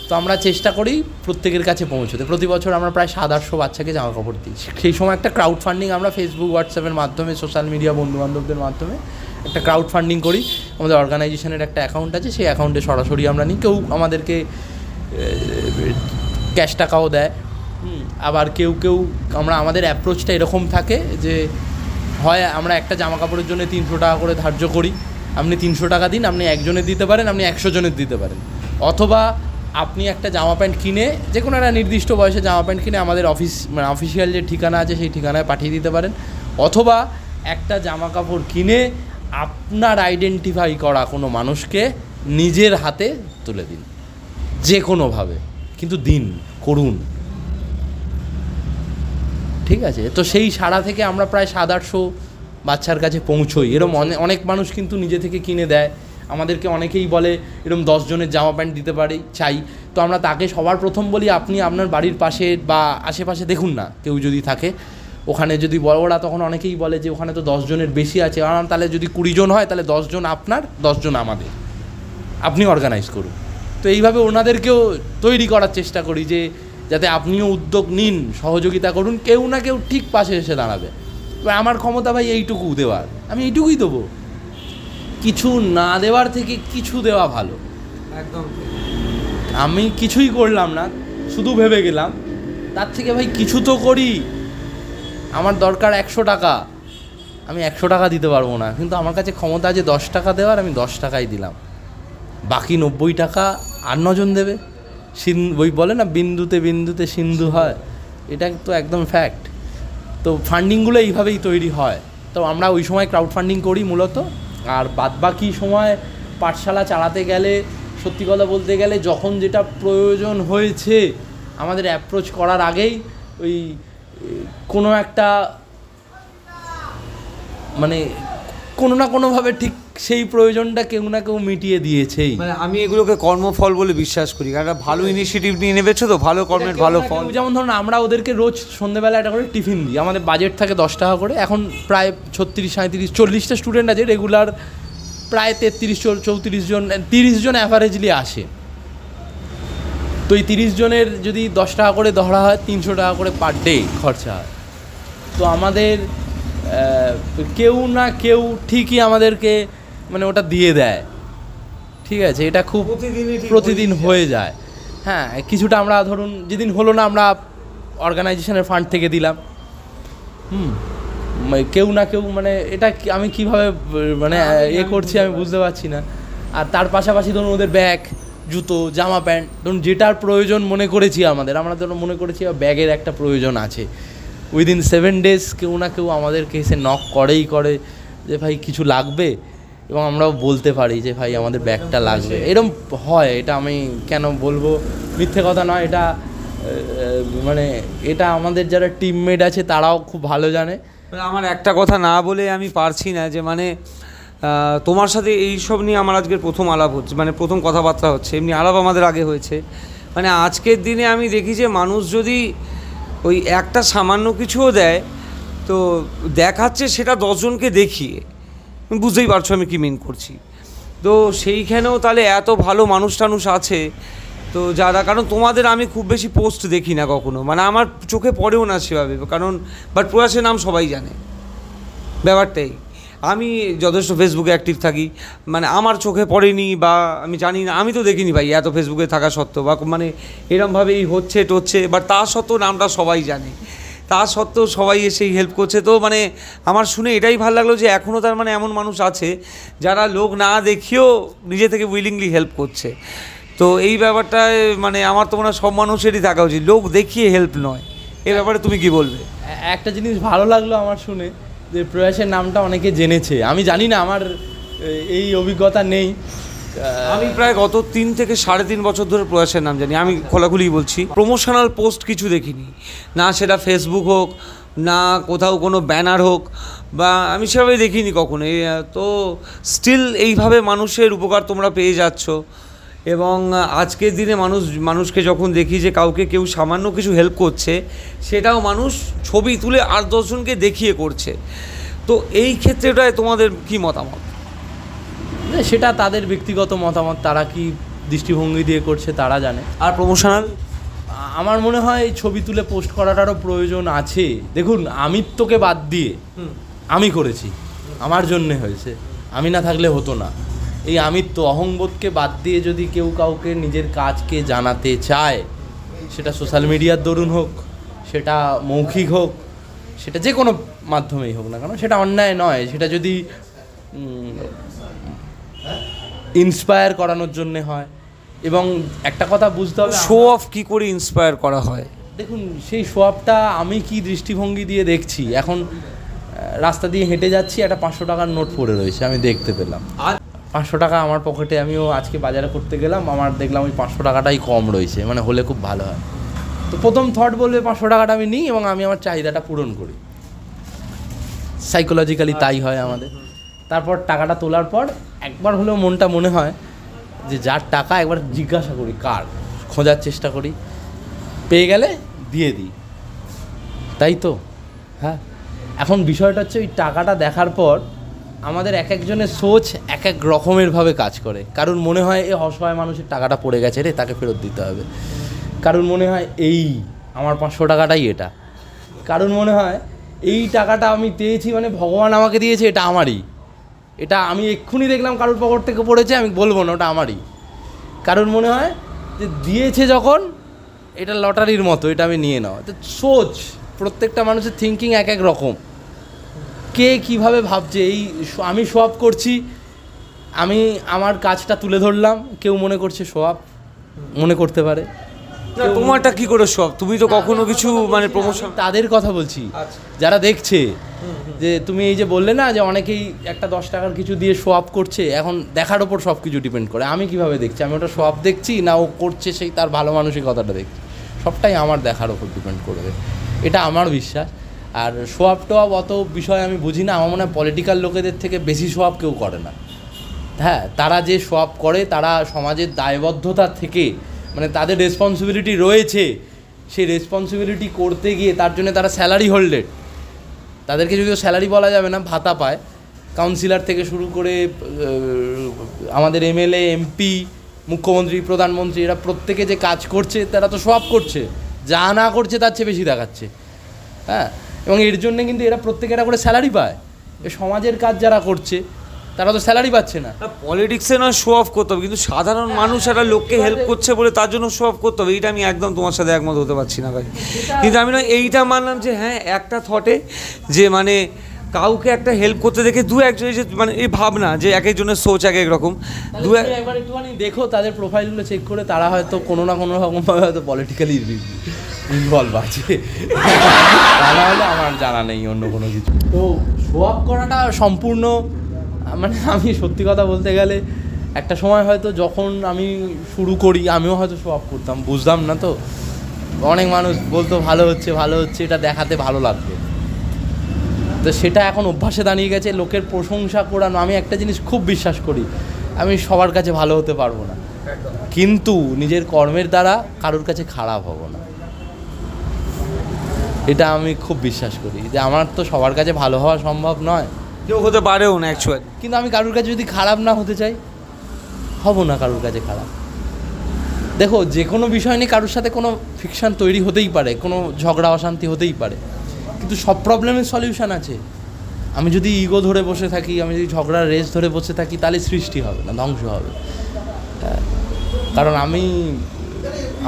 তো আমরা চেষ্টা করি প্রত্যেকের কাছে পৌঁছতে। প্রতি বছর আমরা প্রায় 700-800 বাচ্চাকে জামা কাপড় দিই। সেই সময় একটা ক্রাউড ফান্ডিং আমরা ফেসবুক, হোয়াটসঅ্যাপের মাধ্যমে, সোশ্যাল মিডিয়া, বন্ধুবান্ধবদের মাধ্যমে একটা ক্রাউড ফান্ডিং করি। আমাদের অর্গানাইজেশনের একটা অ্যাকাউন্ট আছে, সেই অ্যাকাউন্টে সরাসরি আমরা নিই। কেউ আমাদেরকে ক্যাশ টাকাও দেয়, আবার কেউ আমাদের অ্যাপ্রোচটা এরকম থাকে যে হয় আমরা একটা জামা কাপড়ের জন্য 300 টাকা করে ধার্য করি, আপনি 300 টাকা দিন, আপনি একজনের দিতে পারেন, আপনি 100 জনের দিতে পারেন। অথবা আপনি একটা জামা প্যান্ট কিনে, যে কোনো একটা নির্দিষ্ট বয়সে জামা প্যান্ট কিনে আমাদের অফিসিয়াল যে ঠিকানা আছে সেই ঠিকানায় পাঠিয়ে দিতে পারেন। অথবা একটা জামা কাপড় কিনে আপনার আইডেন্টিফাই করা কোনো মানুষকে নিজের হাতে তুলে দিন, যে কোনোভাবে, কিন্তু দিন, করুন, ঠিক আছে। তো সেই সাড়া থেকে আমরা প্রায় 700-800 বাচ্চার কাছে পৌঁছোই। এরকম অনেক মানুষ কিন্তু নিজে থেকে কিনে দেয়। আমাদেরকে অনেকেই বলে এরকম 10 জনের জামা প্যান্ট দিতে পারি, চাই। তো আমরা তাকে সবার প্রথম বলি, আপনি আপনার বাড়ির পাশে বা আশেপাশে দেখুন না, কেউ যদি থাকে ওখানে যদি ওরা তখন অনেকেই বলে যে ওখানে তো 10 জনের বেশি আছে, তাহলে যদি 20 জন হয় তাহলে 10 জন আপনার, 10 জন আমাদের, আপনি অর্গানাইজ করুন। তো এইভাবে ওনাদেরকেও তৈরি করার চেষ্টা করি যে যাতে আপনিও উদ্যোগ নিন, সহযোগিতা করুন, কেউ না কেউ ঠিক পাশে এসে দাঁড়াবে। এবার আমার ক্ষমতা ভাই এইটুকু দেওয়ার, আমি এইটুকুই দেবো। কিছু না দেওয়ার থেকে কিছু দেওয়া ভালো, একদম। আমি কিছুই করলাম না, শুধু ভেবে গেলাম তার থেকে ভাই কিছু তো করি। আমার দরকার 100 টাকা, আমি 100 টাকা দিতে পারবো না, কিন্তু আমার কাছে ক্ষমতা আছে 10 টাকা দেওয়ার, আমি 10 টাকাই দিলাম। বাকি 90 টাকা আর 9 জন দেবে। ওই বলে না, বিন্দুতে বিন্দুতে সিন্ধু হয়, এটা তো একদম ফ্যাক্ট। তো ফান্ডিংগুলো এইভাবেই তৈরি হয়। তো আমরা ওই সময় ক্রাউড ফান্ডিং করি মূলত। আর বাদবাকি সময় পাঠশালা চালাতে গেলে, সত্যি কথা বলতে গেলে, যখন যেটা প্রয়োজন হয়েছে আমাদের অ্যাপ্রোচ করার আগেই ওই কোনো একটা মানে কোনো না কোনোভাবে ঠিক সেই প্রয়োজনটা কেউ না কেউ মিটিয়ে দিয়েছেই। মানে আমি এগুলোকে কর্মফল বলে বিশ্বাস করি, কারণ ভালো ইনিশিয়েটিভ নিয়ে নেবেছো তো, ভালো কর্মের ভালো ফল। যেমন ধরুন আমরা ওদেরকে রোজ সন্ধ্যেবেলা একটা করে টিফিন দিই, আমাদের বাজেট থাকে 10 টাকা করে। এখন প্রায় 36, 37, 40টা স্টুডেন্ট আছে রেগুলার, প্রায় 33, 34 জন, 30 জন অ্যাভারেজলি আসে। তো এই 30 জনের যদি 10 টাকা করে ধরা হয়, 300 টাকা করে পার ডে খরচা হয়। তো আমাদের কেউ না কেউ ঠিকই আমাদেরকে মানে ওটা দিয়ে দেয়, ঠিক আছে? এটা খুব প্রতিদিন হয়ে যায়। হ্যাঁ, কিছুটা আমরা ধরুন যেদিন হলো না, আমরা অর্গানাইজেশনের ফান্ড থেকে দিলাম। কেউ না কেউ মানে এটা আমি কিভাবে মানে করছি আমি বুঝতে পারছি না। আর তার পাশাপাশি ধরুন ওদের ব্যাগ, জুতো, জামা প্যান্ট, ধরুন যেটার প্রয়োজন মনে করেছি আমরা ধরুন মনে করেছি ব্যাগের একটা প্রয়োজন আছে, উইদিন 7 days কেউ না কেউ আমাদেরকে এসে নক করেই করে যে ভাই কিছু লাগবে, এবং আমরাও বলতে পারি যে ভাই আমাদের ব্যাগটা লাগবে। এরকম হয়, এটা আমি কেন বলবো, মিথ্যে কথা নয়, এটা মানে এটা আমাদের যারা টিমমেট আছে তারাও খুব ভালো জানে। আমার একটা কথা না বলে আমি পারছি না, যে মানে তোমার সাথে এইসব নিয়ে আমার আজকের প্রথম আলাপ হচ্ছে, মানে প্রথম কথাবার্তা হচ্ছে। এমনি আলাপ আমাদের আগে হয়েছে। মানে আজকের দিনে আমি দেখি যে মানুষ যদি ওই একটা সামান্য কিছুও দেয়, তো দেখাচ্ছে সেটা 10 জনকে দেখিয়ে। বুঝতেই পারছো আমি কী মিন করছি। তো সেইখানেও তাহলে এত ভালো মানুষ টানুষ আছে তো যারা, কারণ তোমাদের আমি খুব বেশি পোস্ট দেখি না কখনো, মানে আমার চোখে পড়েও না সেভাবে, কারণ বাট প্রয়াসের নাম সবাই জানে, ব্যাপারটাই। আমি যথেষ্ট ফেসবুকে অ্যাক্টিভ থাকি, মানে আমার চোখে পড়েনি বা আমি জানি না, আমি তো দেখিনি ভাই এত ফেসবুকে থাকা সত্ত্বেও, বা মানে এরমভাবেই হচ্ছে টচ্ছে, বাট তা সত্ত্বেও নামটা সবাই জানে, তা সত্ত্বেও সবাই এসেই হেল্প করছে। তো মানে আমার শুনে এটাই ভালো লাগলো যে এখনও তার মানে এমন মানুষ আছে যারা লোক না দেখিয়েও নিজে থেকে উইলিংলি হেল্প করছে। তো এই ব্যাপারটায় মানে আমার তো মনে হয় সব মানুষেরই থাকা উচিত, লোক দেখিয়ে হেল্প নয়। এই ব্যাপারে তুমি কি বলবে? একটা জিনিস ভালো লাগলো আমার শুনে, যে প্রয়াসের নামটা অনেকে জেনেছে। আমি জানি না, আমার এই অভিজ্ঞতা নেই। আমি প্রায় গত 3 থেকে 3.5 বছর ধরে প্রয়াসের নাম জানি। আমি খোলাখুলিই বলছি, প্রমোশনাল পোস্ট কিছু দেখিনি, না সেটা ফেসবুক হোক, না কোথাও কোনো ব্যানার হোক, বা আমি সেভাবে দেখিনি কখনো। তো স্টিল এইভাবে মানুষের উপকার তোমরা পেয়ে যাচ্ছ। এবং আজকের দিনে মানুষকে যখন দেখি যে কাউকে কেউ সামান্য কিছু হেল্প করছে, সেটাও মানুষ ছবি তুলে 8-10 জনকে দেখিয়ে করছে। তো এই ক্ষেত্রেটায় তোমাদের কি মতামত? সেটা তাদের ব্যক্তিগত মতামত, তারা কি দৃষ্টিভঙ্গি দিয়ে করছে তারা জানে। আর প্রমোশনাল আমার মনে হয় ছবি তুলে পোস্ট করাটারও প্রয়োজন আছে। দেখুন, আমিত্বকে বাদ দিয়ে আমি করেছি, আমার জন্যে হয়েছে, আমি না থাকলে হতো না। এই আমিত্ব, অহংবোধকে বাদ দিয়ে যদি কেউ কাউকে নিজের কাজকে জানাতে চায়, সেটা সোশ্যাল মিডিয়ার দরুন হোক, সেটা মৌখিক হোক, সেটা যে কোনো মাধ্যমেই হোক না কেন, সেটা অন্যায় নয়। সেটা যদি ইন্সপায়ার করানোর জন্যে হয়, এবং একটা কথা বুঝতে হবে, শো অফ কী করে ইন্সপায়ার করা হয়। দেখুন, সেই শো অফটা আমি কি দৃষ্টিভঙ্গি দিয়ে দেখছি। এখন রাস্তা দিয়ে হেঁটে যাচ্ছি, একটা 500 টাকার নোট পড়ে রয়েছে, আমি দেখতে পেলাম। আর 500 টাকা আমার পকেটে, আমিও আজকে বাজারে করতে গেলাম, আমার দেখলাম ওই 500 টাকাটাই কম রয়েছে, মানে হলে খুব ভালো হয়। তো প্রথম থট বলবে 500 টাকাটা আমি নিই এবং আমি আমার চাহিদাটা পূরণ করি। সাইকোলজিক্যালি তাই হয় আমাদের। তারপর টাকাটা তোলার পর একবার হলেও মনটা মনে হয় যে যার টাকা, একবার জিজ্ঞাসা করি কার, খোঁজার চেষ্টা করি, পেয়ে গেলে দিয়ে দিই, তাই তো? হ্যাঁ। এখন বিষয়টা হচ্ছে, ওই টাকাটা দেখার পর আমাদের এক একজনের সোচ এক এক রকমেরভাবে কাজ করে। কারণ মনে হয় এই অসহায় মানুষের টাকাটা পড়ে গেছে রে, তাকে ফেরত দিতে হবে। কারণ মনে হয় এই আমার 500 টাকাটাই এটা। কারণ মনে হয় এই টাকাটা আমি পেয়েছি মানে ভগবান আমাকে দিয়েছে, এটা আমারই। এটা আমি এক্ষুনি দেখলাম কারোর পকেট থেকে পড়েছে, আমি বলবো না ওটা আমারই। কারণ মনে হয় যে দিয়েছে যখন এটা লটারির মতো, এটা আমি নিয়ে নাও। তো সোচ, প্রত্যেকটা মানুষের থিঙ্কিং এক এক রকম, কে কীভাবে ভাবছে। এই আমি শো আপ করছি, আমি আমার কাজটা তুলে ধরলাম, কেউ মনে করছে শো আপ, মনে করতে পারে। তোমারটা কি করে সব? তুমি তো কখনো কিছু মানে প্রমোশন, তাদের কথা বলছি যারা দেখছে, যে তুমি এই যে বললে না যে অনেকেই একটা 10 টাকার কিছু দিয়ে শো আপ করছে, এখন দেখার ওপর সব কিছু ডিপেন্ড করে। আমি কিভাবে দেখছি, আমি ওটা শো আপ দেখছি না ও করছে সেই তার ভালো মানসিকতাটা দেখছি, সবটাই আমার দেখার ওপর ডিপেন্ড করবে, এটা আমার বিশ্বাস। আর শো আপ টো আপ অত বিষয় আমি বুঝি না, আমার মনে হয় পলিটিক্যাল লোকেদের থেকে বেশি শো আপ কেউ করে না। হ্যাঁ, তারা যে শো আপ করে তারা সমাজের দায়বদ্ধতা থেকে, মানে তাদের রেসপন্সিবিলিটি রয়েছে, সেই রেসপন্সিবিলিটি করতে গিয়ে তার জন্য তারা স্যালারি হোল্ডেড, তাদেরকে যদিও স্যালারি বলা যাবে না, ভাতা পায়, কাউন্সিলর থেকে শুরু করে আমাদের এমএলএ, এমপি, মুখ্যমন্ত্রী, প্রধানমন্ত্রী, এরা প্রত্যেকে যে কাজ করছে তারা তো সব করছে, যা না করছে তার চেয়ে বেশি দেখাচ্ছে। হ্যাঁ, এবং এর জন্যে কিন্তু এরা প্রত্যেকে এরা করে স্যালারি পায়। এ সমাজের কাজ যারা করছে তারা তো স্যালারি পাচ্ছে না। পলিটিক্সে নয় শো অফ করতে হবে, কিন্তু সাধারণ মানুষ একটা লোককে হেল্প করছে বলে তার জন্য শো অফ করতে হবে, এইটা আমি একদম তোমার সাথে একমত হতে পারছি না ভাই। কিন্তু আমি না এইটা মানলাম যে হ্যাঁ, একটা থটে যে মানে কাউকে একটা হেল্প করতে দেখে দু একজন, যে মানে এই ভাবনা যে এক একজনের সোচ এক এক রকম, একবার একটুখানি দেখো তাদের প্রোফাইলগুলো চেক করে, তারা হয়তো কোনো না কোনো রকমভাবে হয়তো পলিটিক্যালি ইনভলভ আছে, তাহলে হলে আমার জানা নেই অন্য কোনো কিছু। তো শো আপ করাটা সম্পূর্ণ, মানে আমি সত্যি কথা বলতে গেলে একটা সময় হয়তো যখন আমি শুরু করি আমিও হয়তো শো আপ করতাম, বুঝতাম না তো। অনেক মানুষ বলতো ভালো হচ্ছে ভালো হচ্ছে, এটা দেখাতে ভালো লাগবে, তো সেটা এখন অভ্যাসে দাঁড়িয়ে গেছে লোকের প্রশংসা করানো। আমি একটা জিনিস খুব বিশ্বাস করি, আমি সবার কাছে ভালো হতে পারবো না, কিন্তু নিজের কর্মের দ্বারা কারোর কাছে খারাপ হব না, এটা আমি খুব বিশ্বাস করি। যে আমার তো সবার কাছে ভালো হওয়া সম্ভব নয়, কেউ হতে পারেও না অ্যাকচুয়ালি, কিন্তু আমি কারোর কাছে যদি খারাপ না হতে চাই, হব না কারোর কাছে খারাপ। দেখো, যে কোনো বিষয় নিয়ে কারোর সাথে কোনো ফিকশন তৈরি হতেই পারে, কোনো ঝগড়া অশান্তি হতেই পারে, কিন্তু সব প্রবলেমের সলিউশন আছে। আমি যদি ইগো ধরে বসে থাকি, আমি যদি ঝগড়ার রেস ধরে বসে থাকি, তাহলে সৃষ্টি হবে না, ধ্বংস হবে। কারণ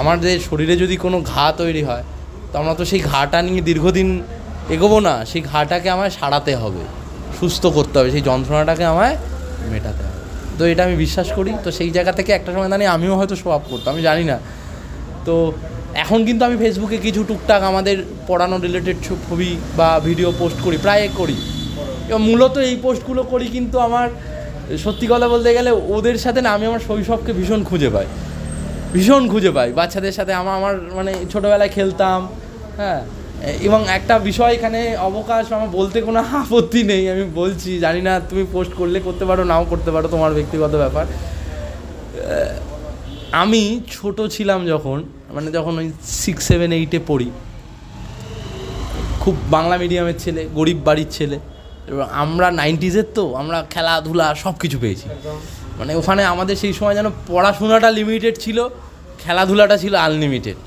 আমাদের শরীরে যদি কোনো ঘা তৈরি হয়, তো আমরা তো সেই ঘাটা নিয়ে দীর্ঘদিন এগোবো না, সেই ঘাটাকে আমায় সারাতে হবে, সুস্থ করতে হবে, সেই যন্ত্রণাটাকে আমায় মেটাতে হবে। তো এটা আমি বিশ্বাস করি। তো সেই জায়গা থেকে একটা সময় দাঁড়িয়ে আমিও হয়তো শো আপ করতাম, আমি জানি না। তো এখন কিন্তু আমি ফেসবুকে কিছু টুকটাক আমাদের পড়ানো রিলেটেড ছবি বা ভিডিও পোস্ট করি, প্রায় করি, এবং মূলত এই পোস্টগুলো করি কিন্তু আমার সত্যি কথা বলতে গেলে ওদের সাথে না, আমি আমার শৈশবকে ভীষণ খুঁজে পাই বাচ্চাদের সাথে। আমার মানে ছোটোবেলায় খেলতাম, হ্যাঁ। এবং একটা বিষয় এখানে অবকাশ, আমার বলতে কোনো আপত্তি নেই, আমি বলছি, জানি না তুমি পোস্ট করলে করতে পারো, নাও করতে পারো, তোমার ব্যক্তিগত ব্যাপার। আমি ছোট ছিলাম যখন, মানে যখন ওই 6, 7, 8-এ পড়ি, খুব বাংলা মিডিয়ামের ছেলে, গরিব বাড়ির ছেলে, এবং আমরা 90s-এর, তো আমরা খেলাধুলা সব কিছু পেয়েছি। মানে ওখানে আমাদের সেই সময় যেন পড়াশোনাটা লিমিটেড ছিল, খেলাধুলাটা ছিল আনলিমিটেড।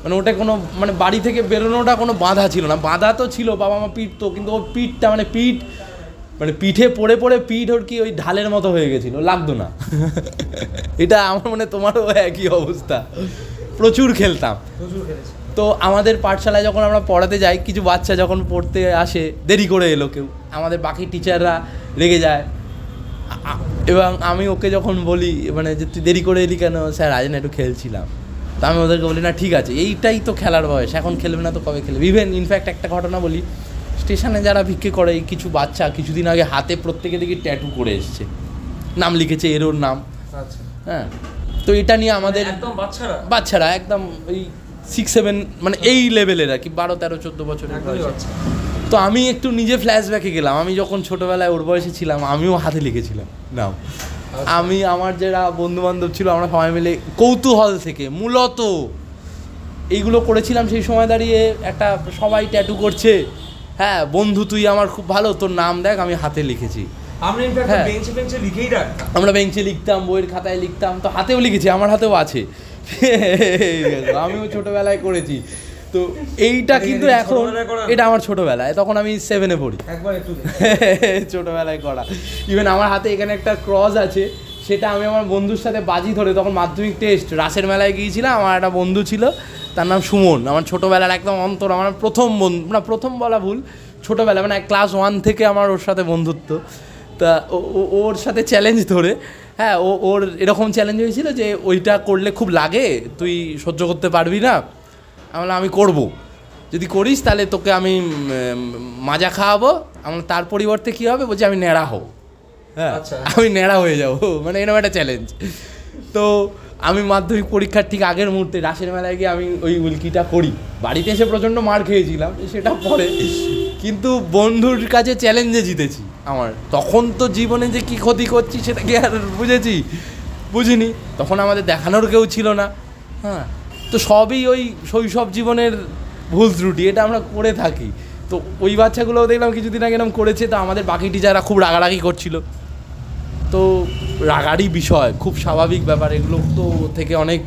মানে ওটা কোনো, মানে বাড়ি থেকে বেরোনোটা কোনো বাধা ছিল না। বাধা তো ছিল, বাবা মা পিটতো, কিন্তু ওর পিঠটা মানে পিঠে পড়ে পিঠ ওর কি ওই ঢালের মতো হয়ে গেছিলো, লাগতো না। এটা আমার মনে, তোমারও একই অবস্থা। প্রচুর খেলতাম। তো আমাদের পাঠশালায় যখন আমরা পড়াতে যাই, কিছু বাচ্চা যখন পড়তে আসে, দেরি করে এলো কেউ, আমাদের বাকি টিচাররা রেগে যায়, এবং আমি ওকে যখন বলি, মানে যে তুই দেরি করে এলি কেন, স্যার আজ না একটু খেলছিলাম। তো আমি ওদেরকে বলি, না ঠিক আছে, এইটাই তো খেলার বয়স, এখন খেলবে না তো কবে খেলবে। ইভেন ইনফ্যাক্ট একটা ঘটনা বলি, স্টেশনে যারা ভিক্ষে করে, এই কিছু বাচ্চা কিছুদিন আগে হাতে প্রত্যেকে দেখি ট্যাটু করে এসছে, নাম লিখেছে এর ওর নাম। হ্যাঁ, তো এটা নিয়ে আমাদের বাচ্চারা একদম ওই 6, 7, মানে এই লেভেলের আর কি, 12, 13, 14 বছরের বয়সে। তো আমি একটু নিজে ফ্ল্যাশব্যাকে গেলাম, আমি যখন ছোটোবেলায় ওর বয়সে ছিলাম, আমিও হাতে লিখেছিলাম নাম। আমি, আমার যারা বন্ধুবান্ধব ছিল, আমরা সবাই মিলে কৌতূহল থেকে মূলত এইগুলো করেছিলাম। সেই সময় দাঁড়িয়ে একটা সবাই ট্যাটু করছে, হ্যাঁ বন্ধু তুই আমার খুব ভালো, তোর নাম দেখ, আমি হাতে লিখেছি। আমরা বেঞ্চে লিখতাম, বইয়ের খাতায় লিখতাম, তো হাতেও লিখেছি, আমার হাতেও আছে, আমিও ছোটোবেলায় করেছি। তো এইটা কিন্তু এখন, এটা আমার ছোটোবেলায়, তখন আমি 7-এ পড়ি, ছোটোবেলায় করা। ইভেন আমার হাতে এখানে একটা ক্রস আছে, সেটা আমি আমার বন্ধুর সাথে বাজি ধরে, তখন মাধ্যমিক টেস্ট রাসের মেলায় গিয়েছিলাম, আমার একটা বন্ধু ছিল, তার নাম সুমন, আমার ছোটোবেলার একদম অন্তর, আমার প্রথম বন্ধু, না প্রথম বলা ভুল, ছোটোবেলা মানে ক্লাস 1 থেকে আমার ওর সাথে বন্ধুত্ব। তা ওর সাথে চ্যালেঞ্জ ধরে, হ্যাঁ ওর এরকম চ্যালেঞ্জ হয়েছিল যে ওইটা করলে খুব লাগে, তুই সহ্য করতে পারবি না। আমি বললাম আমি করবো, যদি করিস তাহলে তোকে আমি মাজা খাওয়াবো। আমার তার পরিবর্তে কী হবে, বলছি আমি ন্যাড়া হব, হ্যাঁ আমি ন্যাড়া হয়ে যাবো, মানে এরকম একটা চ্যালেঞ্জ। তো আমি মাধ্যমিক পরীক্ষার ঠিক আগের মুহূর্তে রাসের মেলায় গিয়ে আমি ওই উল্কিটা করি। বাড়িতে এসে প্রচণ্ড মার খেয়েছিলাম, সেটা পরে, কিন্তু বন্ধুর কাছে চ্যালেঞ্জে জিতেছি। আমার তখন তো জীবনে যে কী ক্ষতি করছি সেটা কি আর বুঝিনি, তখন আমাদের দেখানোর কেউ ছিল না। হ্যাঁ, তো সবই ওই শৈশব জীবনের ভুল ত্রুটি, এটা আমরা করে থাকি। তো ওই বাচ্চাগুলোও দেখলাম কিছুদিন আগে এরকম করেছে, তো আমাদের বাকি টিচাররা খুব রাগারাগি করছিল। তো রাগারই বিষয়, খুব স্বাভাবিক ব্যাপার, এগুলো তো থেকে অনেক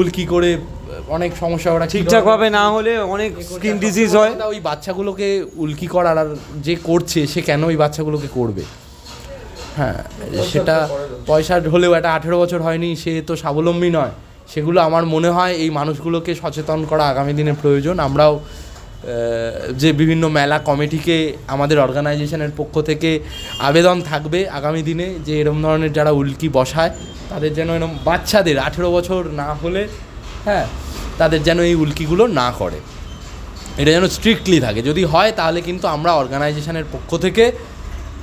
উল্কি করে অনেক সমস্যা, ওরা ঠিকঠাকভাবে না হলে অনেক স্কিন ডিজিজ হয়। ওই বাচ্চাগুলোকে উল্কি করার, আর যে করছে সে কেন ওই বাচ্চাগুলোকে করবে? হ্যাঁ, সেটা পয়সা হলেও একটা 18 বছর হয়নি, সে তো স্বাবলম্বী নয়। সেগুলো আমার মনে হয় এই মানুষগুলোকে সচেতন করা আগামী দিনে প্রয়োজন। আমরাও যে বিভিন্ন মেলা কমিটিকে আমাদের অর্গানাইজেশনের পক্ষ থেকে আবেদন থাকবে আগামী দিনে, যে এরকম ধরনের যারা উল্কি বসায় তাদের যেন এরকম বাচ্চাদের 18 বছর না হলে, হ্যাঁ তাদের যেন এই উল্কিগুলো না করে, এটা যেন স্ট্রিক্টলি থাকে। যদি হয় তাহলে কিন্তু আমরা অর্গানাইজেশনের পক্ষ থেকে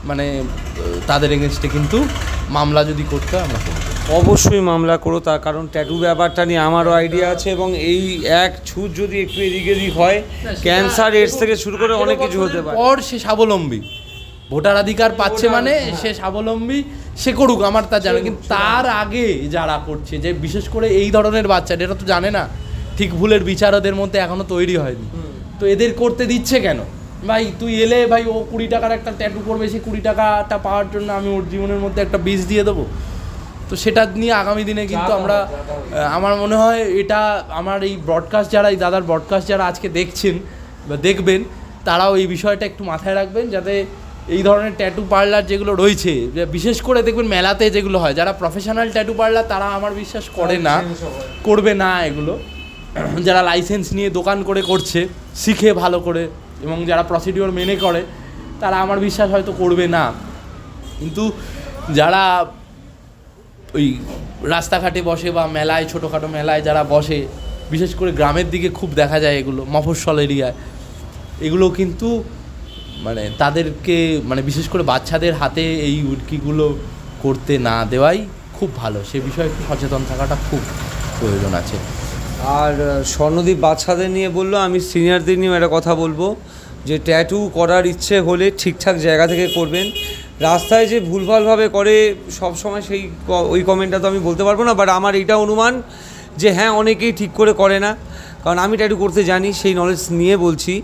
মানে তাদের এগেনস্টে কিন্তু মামলা যদি করতে হয় আমরা করব। অবশ্যই মামলা করো, তার কারণ ট্যাটু ব্যাপারটা নিয়ে আমারও আইডিয়া আছে, এবং এই এক ছুঁচ যদি একটু এদিক এদিক হয়, ক্যান্সার এডস থেকে শুরু করে অনেক কিছু হতে পারে। পর সে স্বাবলম্বী, ভোটাধিকার পাচ্ছে মানে সে স্বাবলম্বী, সে করুক, আমার তা জানে। কিন্তু তার আগে যারা করছে, যে বিশেষ করে এই ধরনের বাচ্চা, এটা তো জানে না, ঠিক ভুলের বিচার ওদের মধ্যে এখনো তৈরি হয়নি, তো এদের করতে দিচ্ছে কেন? ভাই তুই এলে, ভাই ও 20 টাকার একটা ট্যাটু করবে, সেই 20 টাকাটা পাওয়ার জন্য আমি ওর জীবনের মধ্যে একটা বীজ দিয়ে দেবো? তো সেটা নিয়ে আগামী দিনে কিন্তু আমরা, আমার মনে হয় এটা আমার এই ব্রডকাস্ট যারা, এই দাদার ব্রডকাস্ট যারা আজকে দেখছেন বা দেখবেন, তারাও এই বিষয়টা একটু মাথায় রাখবেন, যাতে এই ধরনের ট্যাটু পার্লার যেগুলো রয়েছে, বিশেষ করে দেখবেন মেলাতে যেগুলো হয়, যারা প্রফেশনাল ট্যাটু পার্লার তারা আমার বিশ্বাস করে না, করবে না এগুলো। যারা লাইসেন্স নিয়ে দোকান করে করছে, শিখে ভালো করে, এবং যারা প্রসিডিওর মেনে করে, তারা আমার বিশ্বাস হয়তো করবে না। কিন্তু যারা ওই রাস্তাঘাটে বসে বা মেলায়, ছোটোখাটো মেলায় যারা বসে, বিশেষ করে গ্রামের দিকে খুব দেখা যায় এগুলো, মফস্বল এরিয়ায়, এগুলো কিন্তু মানে তাদেরকে, মানে বিশেষ করে বাচ্চাদের হাতে এই উল্কিগুলো করতে না দেওয়াই খুব ভালো। সে বিষয়ে একটু সচেতন থাকাটা খুব প্রয়োজন আছে। আর স্বর্ণদীপ বাচ্চাদের নিয়ে বললো, আমি সিনিয়রদের নিয়েও একটা কথা বলবো, যে ট্যাটু করার ইচ্ছে হলে ঠিকঠাক জায়গা থেকে করবেন। রাস্তায় যে ভুলভালভাবে করে সব সময় সেই ওই কমেন্টটা তো আমি বলতে পারবো না, বাট আমার এইটা অনুমান যে হ্যাঁ অনেকেই ঠিক করে না, কারণ আমি ট্যাটু করতে জানি, সেই নলেজ নিয়ে বলছি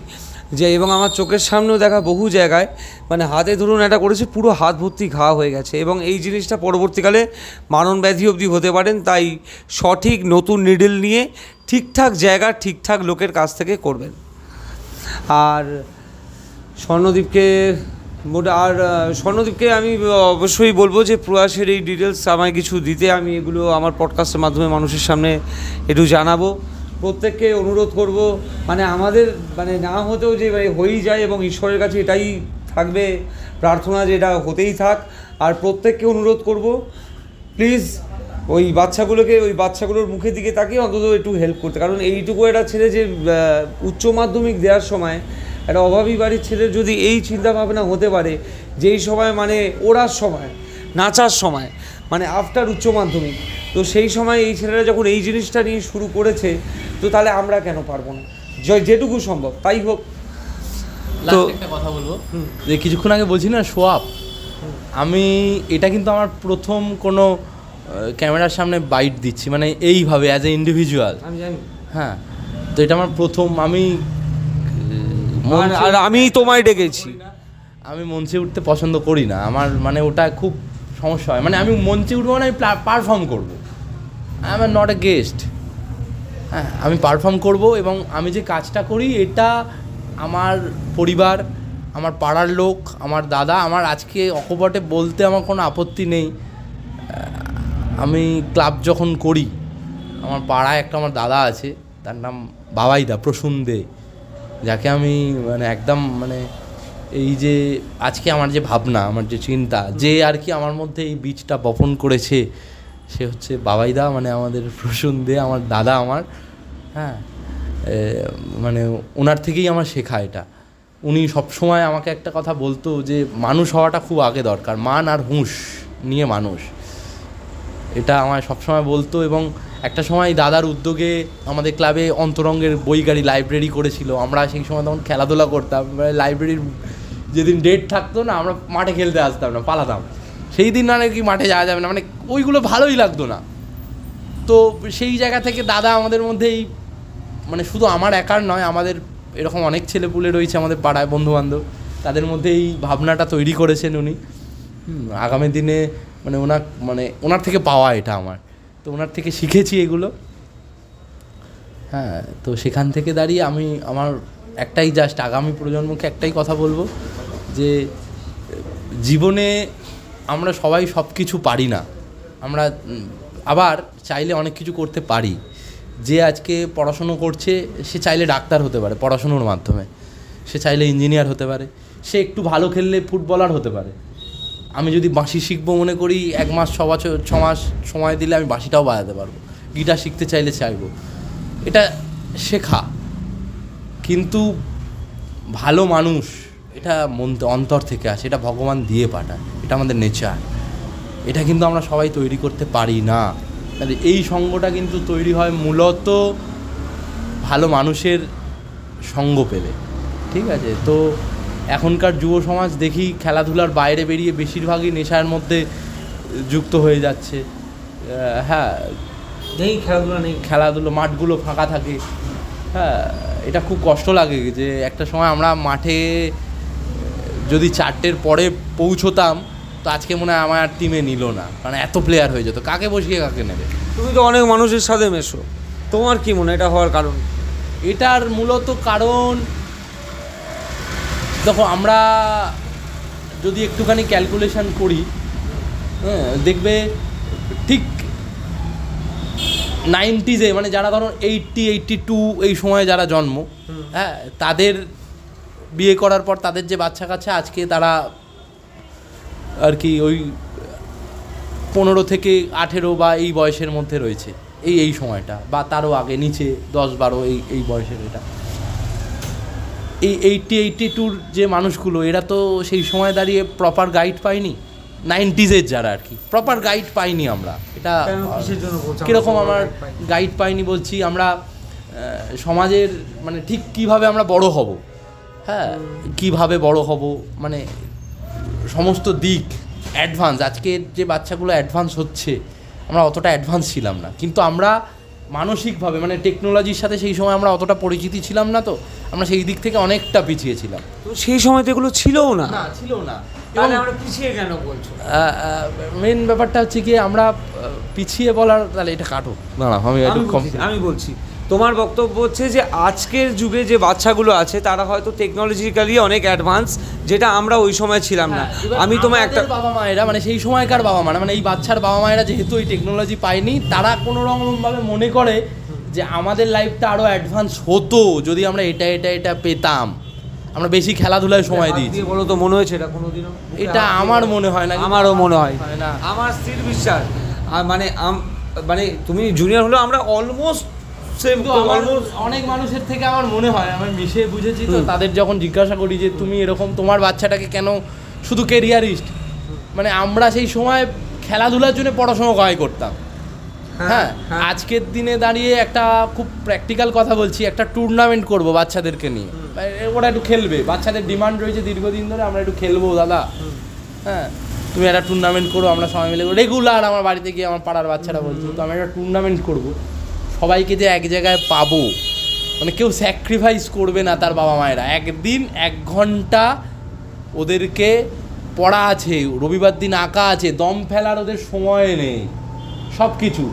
যে, এবং আমার চোখের সামনেও দেখা বহু জায়গায় মানে হাতে ধরুন একটা করেছে, পুরো হাত ভর্তি ঘা হয়ে গেছে, এবং এই জিনিসটা পরবর্তীকালে মারণ ব্যাধি অবধি হতে পারেন। তাই সঠিক নতুন নিডল নিয়ে ঠিকঠাক জায়গা, ঠিকঠাক লোকের কাছ থেকে করবেন। আর স্বর্ণদীপকে আমি অবশ্যই বলবো যে প্রয়াসের এই ডিটেলস আমায় কিছু দিতে, আমি এগুলো আমার পডকাস্টের মাধ্যমে মানুষের সামনে একটু জানাবো। প্রত্যেককে অনুরোধ করব, মানে আমাদের মানে না হতেও যে হয়েই যায়, এবং ঈশ্বরের কাছে এটাই থাকবে প্রার্থনা যে এটা হতেই থাক। আর প্রত্যেককে অনুরোধ করব, প্লিজ ওই বাচ্চাগুলোর মুখের দিকে তাকিয়ে অন্তত একটু হেল্প করতে, কারণ এইটুকু একটা ছেলে যে উচ্চ মাধ্যমিক দেওয়ার সময়, একটা অভাবী বাড়ির ছেলের যদি এই চিন্তাভাবনা হতে পারে, যেই সময় মানে ওড়ার সময়, নাচার সময়, মানে আফটার উচ্চ মাধ্যমিক, তো সেই সময় এই ছেলেরা যখন এই জিনিসটা নিয়ে শুরু করেছে, তো তাহলে আমরা কেন পারবো না? যেটুকু সম্ভব তাই হোক। তো একটা কথা বলবো, যে কিছুক্ষণ আগে বলছি না শো আপ, আমি এটা কিন্তু আমার প্রথম কোনো ক্যামেরার সামনে বাইট দিচ্ছি, মানে এইভাবে অ্যাজ এ ইন্ডিভিজুয়াল, আমি জানি, হ্যাঁ। তো এটা আমার প্রথম, আর আমি তোমায় ডেকেছি। আমি মঞ্চে উঠতে পছন্দ করি না, আমার মানে ওটা খুব সমস্যা হয়, মানে আমি মঞ্চে উঠবো মানে আমি পারফর্ম করবো, I am not a guest, হ্যাঁ আমি পারফর্ম করব। এবং আমি যে কাজটা করি এটা আমার পরিবার, আমার পাড়ার লোক, আমার দাদা, আমার আজকে অকপটে বলতে আমার কোনো আপত্তি নেই, আমি ক্লাব যখন করি আমার পাড়ায় একটা আমার দাদা আছে, তার নাম বাবাইদা, প্রসূন দে, যাকে আমি মানে একদম মানে এই যে আজকে আমার যে ভাবনা, আমার যে চিন্তা, যে আর কি আমার মধ্যে এই বীজটা বপন করেছে সে হচ্ছে বাবাইদা, মানে আমাদের প্রসূন দে, আমার দাদা আমার। হ্যাঁ, মানে ওনার থেকেই আমার শেখা এটা। উনি সবসময় আমাকে একটা কথা বলতো যে মানুষ হওয়াটা খুব আগে দরকার, মান আর হুঁশ নিয়ে মানুষ, এটা আমায় সবসময় বলতো। এবং একটা সময় দাদার উদ্যোগে আমাদের ক্লাবে অন্তরঙ্গের বই গাড়ি লাইব্রেরি করেছিল, আমরা সেই সময় তখন খেলাধুলা করতাম, লাইব্রেরির যেদিন ডেট থাকতো না আমরা মাঠে খেলতে আসতাম না, পালাতাম, সেই দিন না কি মাঠে যাওয়া যাবে না, মানে ওইগুলো ভালোই লাগতো না। তো সেই জায়গা থেকে দাদা আমাদের মধ্যে এই মানে শুধু আমার একার নয়, আমাদের এরকম অনেক ছেলেপুলে রয়েছে আমাদের পাড়ায়, বন্ধুবান্ধব, তাদের মধ্যে এই ভাবনাটা তৈরি করেছেন উনি। আগামী দিনে মানে ওনার থেকে পাওয়া এটা আমার, তো ওনার থেকে শিখেছি এগুলো। হ্যাঁ, তো সেখান থেকে দাঁড়িয়ে আমি আমার একটাই জাস্ট আগামী প্রজন্মকে একটাই কথা বলবো যে জীবনে আমরা সবাই সব কিছু পারি না, আমরা আবার চাইলে অনেক কিছু করতে পারি। যে আজকে পড়াশুনো করছে সে চাইলে ডাক্তার হতে পারে পড়াশুনোর মাধ্যমে, সে চাইলে ইঞ্জিনিয়ার হতে পারে, সে একটু ভালো খেললে ফুটবলার হতে পারে। আমি যদি বাঁশি শিখবো মনে করি 1 মাস 6 মাস সময় দিলে আমি বাঁশিটাও বাজাতে পারবো, গিটার শিখতে চাইলে চাইবো, এটা শেখা। কিন্তু ভালো মানুষ এটা অন্তর থেকে আসে, এটা ভগবান দিয়ে পাঠায়, এটা আমাদের নেচার, এটা কিন্তু আমরা সবাই তৈরি করতে পারি না। এই সঙ্গটা কিন্তু তৈরি হয় মূলত ভালো মানুষের সঙ্গ পেলে, ঠিক আছে? তো এখনকার যুব সমাজ দেখি খেলাধুলার বাইরে বেরিয়ে বেশিরভাগই নেশার মধ্যে যুক্ত হয়ে যাচ্ছে। হ্যাঁ, খেলাধুলো মাঠগুলো ফাঁকা থাকে। হ্যাঁ, এটা খুব কষ্ট লাগে যে একটা সময় আমরা মাঠে যদি 4টের পরে পৌঁছতাম তো আজকে মনে হয় আমার টিমে নিল না, কারণ এত প্লেয়ার হয়ে যেত, কাকে বসিয়ে কাকে নেবে। তুমি তো অনেক মানুষের সাথে মেশো, তোমার কি মনে এটা হওয়ার কারণ? এটার মূলত কারণ দেখো, আমরা যদি একটুখানি ক্যালকুলেশন করি, হ্যাঁ, দেখবে ঠিক 90s মানে যারা ধরো 80, 82 এই সময় যারা জন্ম, হ্যাঁ, তাদের বিয়ে করার পর তাদের যে বাচ্চা কাচ্চা আজকে তারা আর কি ওই 15 থেকে 18 বা এই বয়সের মধ্যে রয়েছে, এই সময়টা, বা তারও আগে নিচে 10-12 এই বয়সের। এটা এই 80, 82 যে মানুষগুলো, এরা তো সেই সময় দাঁড়িয়ে প্রপার গাইড পায়নি। 90s যারা আর কি প্রপার গাইড পাইনি আমরা। এটা কীরকম আমার গাইড পাইনি বলছি, আমরা সমাজের মানে ঠিক কীভাবে আমরা বড় হব, হ্যাঁ, কীভাবে বড় হব, মানে সমস্ত দিক অ্যাডভান্স। আজকে যে বাচ্চাগুলো অ্যাডভান্স হচ্ছে, আমরা অতটা অ্যাডভান্স ছিলাম না, কিন্তু আমরা মানসিকভাবে মানে টেকনোলজির সাথে সেই সময় আমরা অতটা পরিচিতি ছিলাম না, তো আমরা সেই দিক থেকে অনেকটা পিছিয়ে ছিলাম। তো সেই সময় তো এগুলো ছিলও না। ছিল না। তাহলে আমরা পিছিয়ে কেন বলছো? মেন ব্যাপারটা হচ্ছে কি, আমরা পিছিয়ে বলার, তাহলে এটা কাটো, দাঁড়াও আমি বলছি, তোমার বক্তব্য হচ্ছে যে আজকের যুগে যে বাচ্চাগুলো আছে তারা হয়তো টেকনোলজিক্যালি অনেক অ্যাডভান্স, যেটা আমরা ওই সময় ছিলাম না। আমি তোমার একটা বাবা মায়েরা মানে সেই সময়কার বাবা মায়েরা মানে এই বাচ্চার বাবা মায়েরা যেহেতু এই টেকনোলজি পায়নি, তারা কোনো রকমভাবে মনে করে যে আমাদের লাইফটা আরও অ্যাডভান্স হতো যদি আমরা এটা পেতাম, আমরা বেশি খেলাধুলায় সময় দিয়েছি। বলো তো, মনে হয়েছে এটা কোনোদিনও? এটা আমার মনে হয় না। আমারও মনে হয় না, আমার স্থির বিশ্বাস। মানে তুমি জুনিয়র হলেও আমরা অলমোস্ট সেম। অনেক মানুষের থেকে আমার মনে হয়, আমি মিশে বুঝেছি তো, তাদের যখন জিজ্ঞাসা করি যে তুমি এরকম তোমার বাচ্চাটাকে কেন শুধু কেরিয়ারিস্ট, মানে আমরা সেই সময় খেলাধুলার জন্য পড়াশোনা করতাম। হ্যাঁ, আজকের দিনে দাঁড়িয়ে একটা খুব প্র্যাকটিক্যাল কথা বলছি, একটা টুর্নামেন্ট করব বাচ্চাদেরকে নিয়ে, ওরা একটু খেলবে, বাচ্চাদের ডিমান্ড রয়েছে দীর্ঘদিন ধরে আমরা একটু খেলবো দাদা, হ্যাঁ তুমি একটা টুর্নামেন্ট করো, আমরা সবাই মিলে রেগুলার আমার বাড়িতে গিয়ে আমার পাড়ার বাচ্চারা বলছে তো আমি একটা টুর্নামেন্ট করবো, সবাইকে যে এক জায়গায় পাবো, মানে কেউ স্যাক্রিফাইস করবে না তার বাবা মায়েরা, একদিন 1 ঘন্টা ওদেরকে পড়া আছে, রবিবার দিন আঁকা আছে, দম ফেলার ওদের সময় নেই, সব কিছু।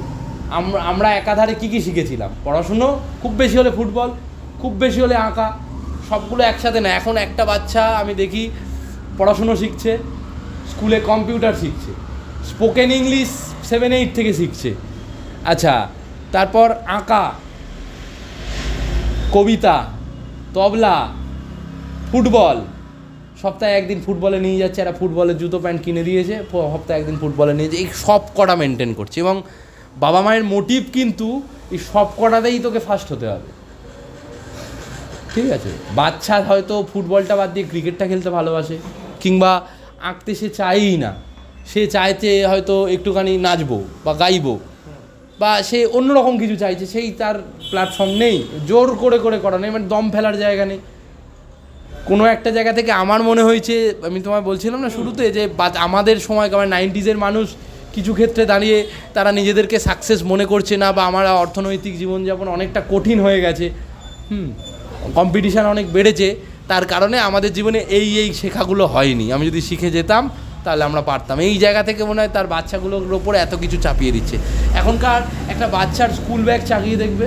আমরা একাধারে কী শিখেছিলাম, পড়াশুনো, খুব বেশি হলে ফুটবল, খুব বেশি হলে আঁকা, সবগুলো একসাথে না। এখন একটা বাচ্চা আমি দেখি পড়াশুনো শিখছে, স্কুলে কম্পিউটার শিখছে, স্পোকেন ইংলিশ 7-8 থেকে শিখছে, আচ্ছা, তারপর আঁকা, কবিতা, তবলা, ফুটবল, সপ্তাহে একদিন ফুটবলে নিয়ে যাচ্ছে, একটা ফুটবলের জুতো প্যান্ট কিনে দিয়েছে, সপ্তাহে একদিন ফুটবলে নিয়ে যাচ্ছে, এই সব কটা মেনটেন করছে। এবং বাবা মায়ের মোটিভ কিন্তু এই সব কটাতেই তোকে ফার্স্ট হতে হবে, ঠিক আছে। বাচ্চা হয়তো ফুটবলটা বাদ দিয়ে ক্রিকেটটা খেলতে ভালোবাসে, কিংবা আঁকতে সে চায়ই না, সে চাইছে হয়তো একটুখানি নাচবো বা গাইবো, বা সে অন্যরকম কিছু চাইছে, সেই তার প্ল্যাটফর্ম নেই, জোর করে করা নেই, মানে দম ফেলার জায়গা নেই। কোনো একটা জায়গা থেকে আমার মনে হয়েছে, আমি তোমায় বলছিলাম না শুরুতে, যে আমাদের সময় 90s মানুষ কিছু ক্ষেত্রে দাঁড়িয়ে তারা নিজেদেরকে সাকসেস মনে করছে না, বা আমার অর্থনৈতিক জীবনযাপন অনেকটা কঠিন হয়ে গেছে, কম্পিটিশান অনেক বেড়েছে, তার কারণে আমাদের জীবনে এই শেখাগুলো হয়নি। আমি যদি শিখে যেতাম তাহলে আমরা পারতাম। এই জায়গা থেকে মনে হয় তার বাচ্চাগুলোর ওপরে এত কিছু চাপিয়ে দিচ্ছে। এখনকার একটা বাচ্চার স্কুল ব্যাগ চাগিয়ে দেখবে,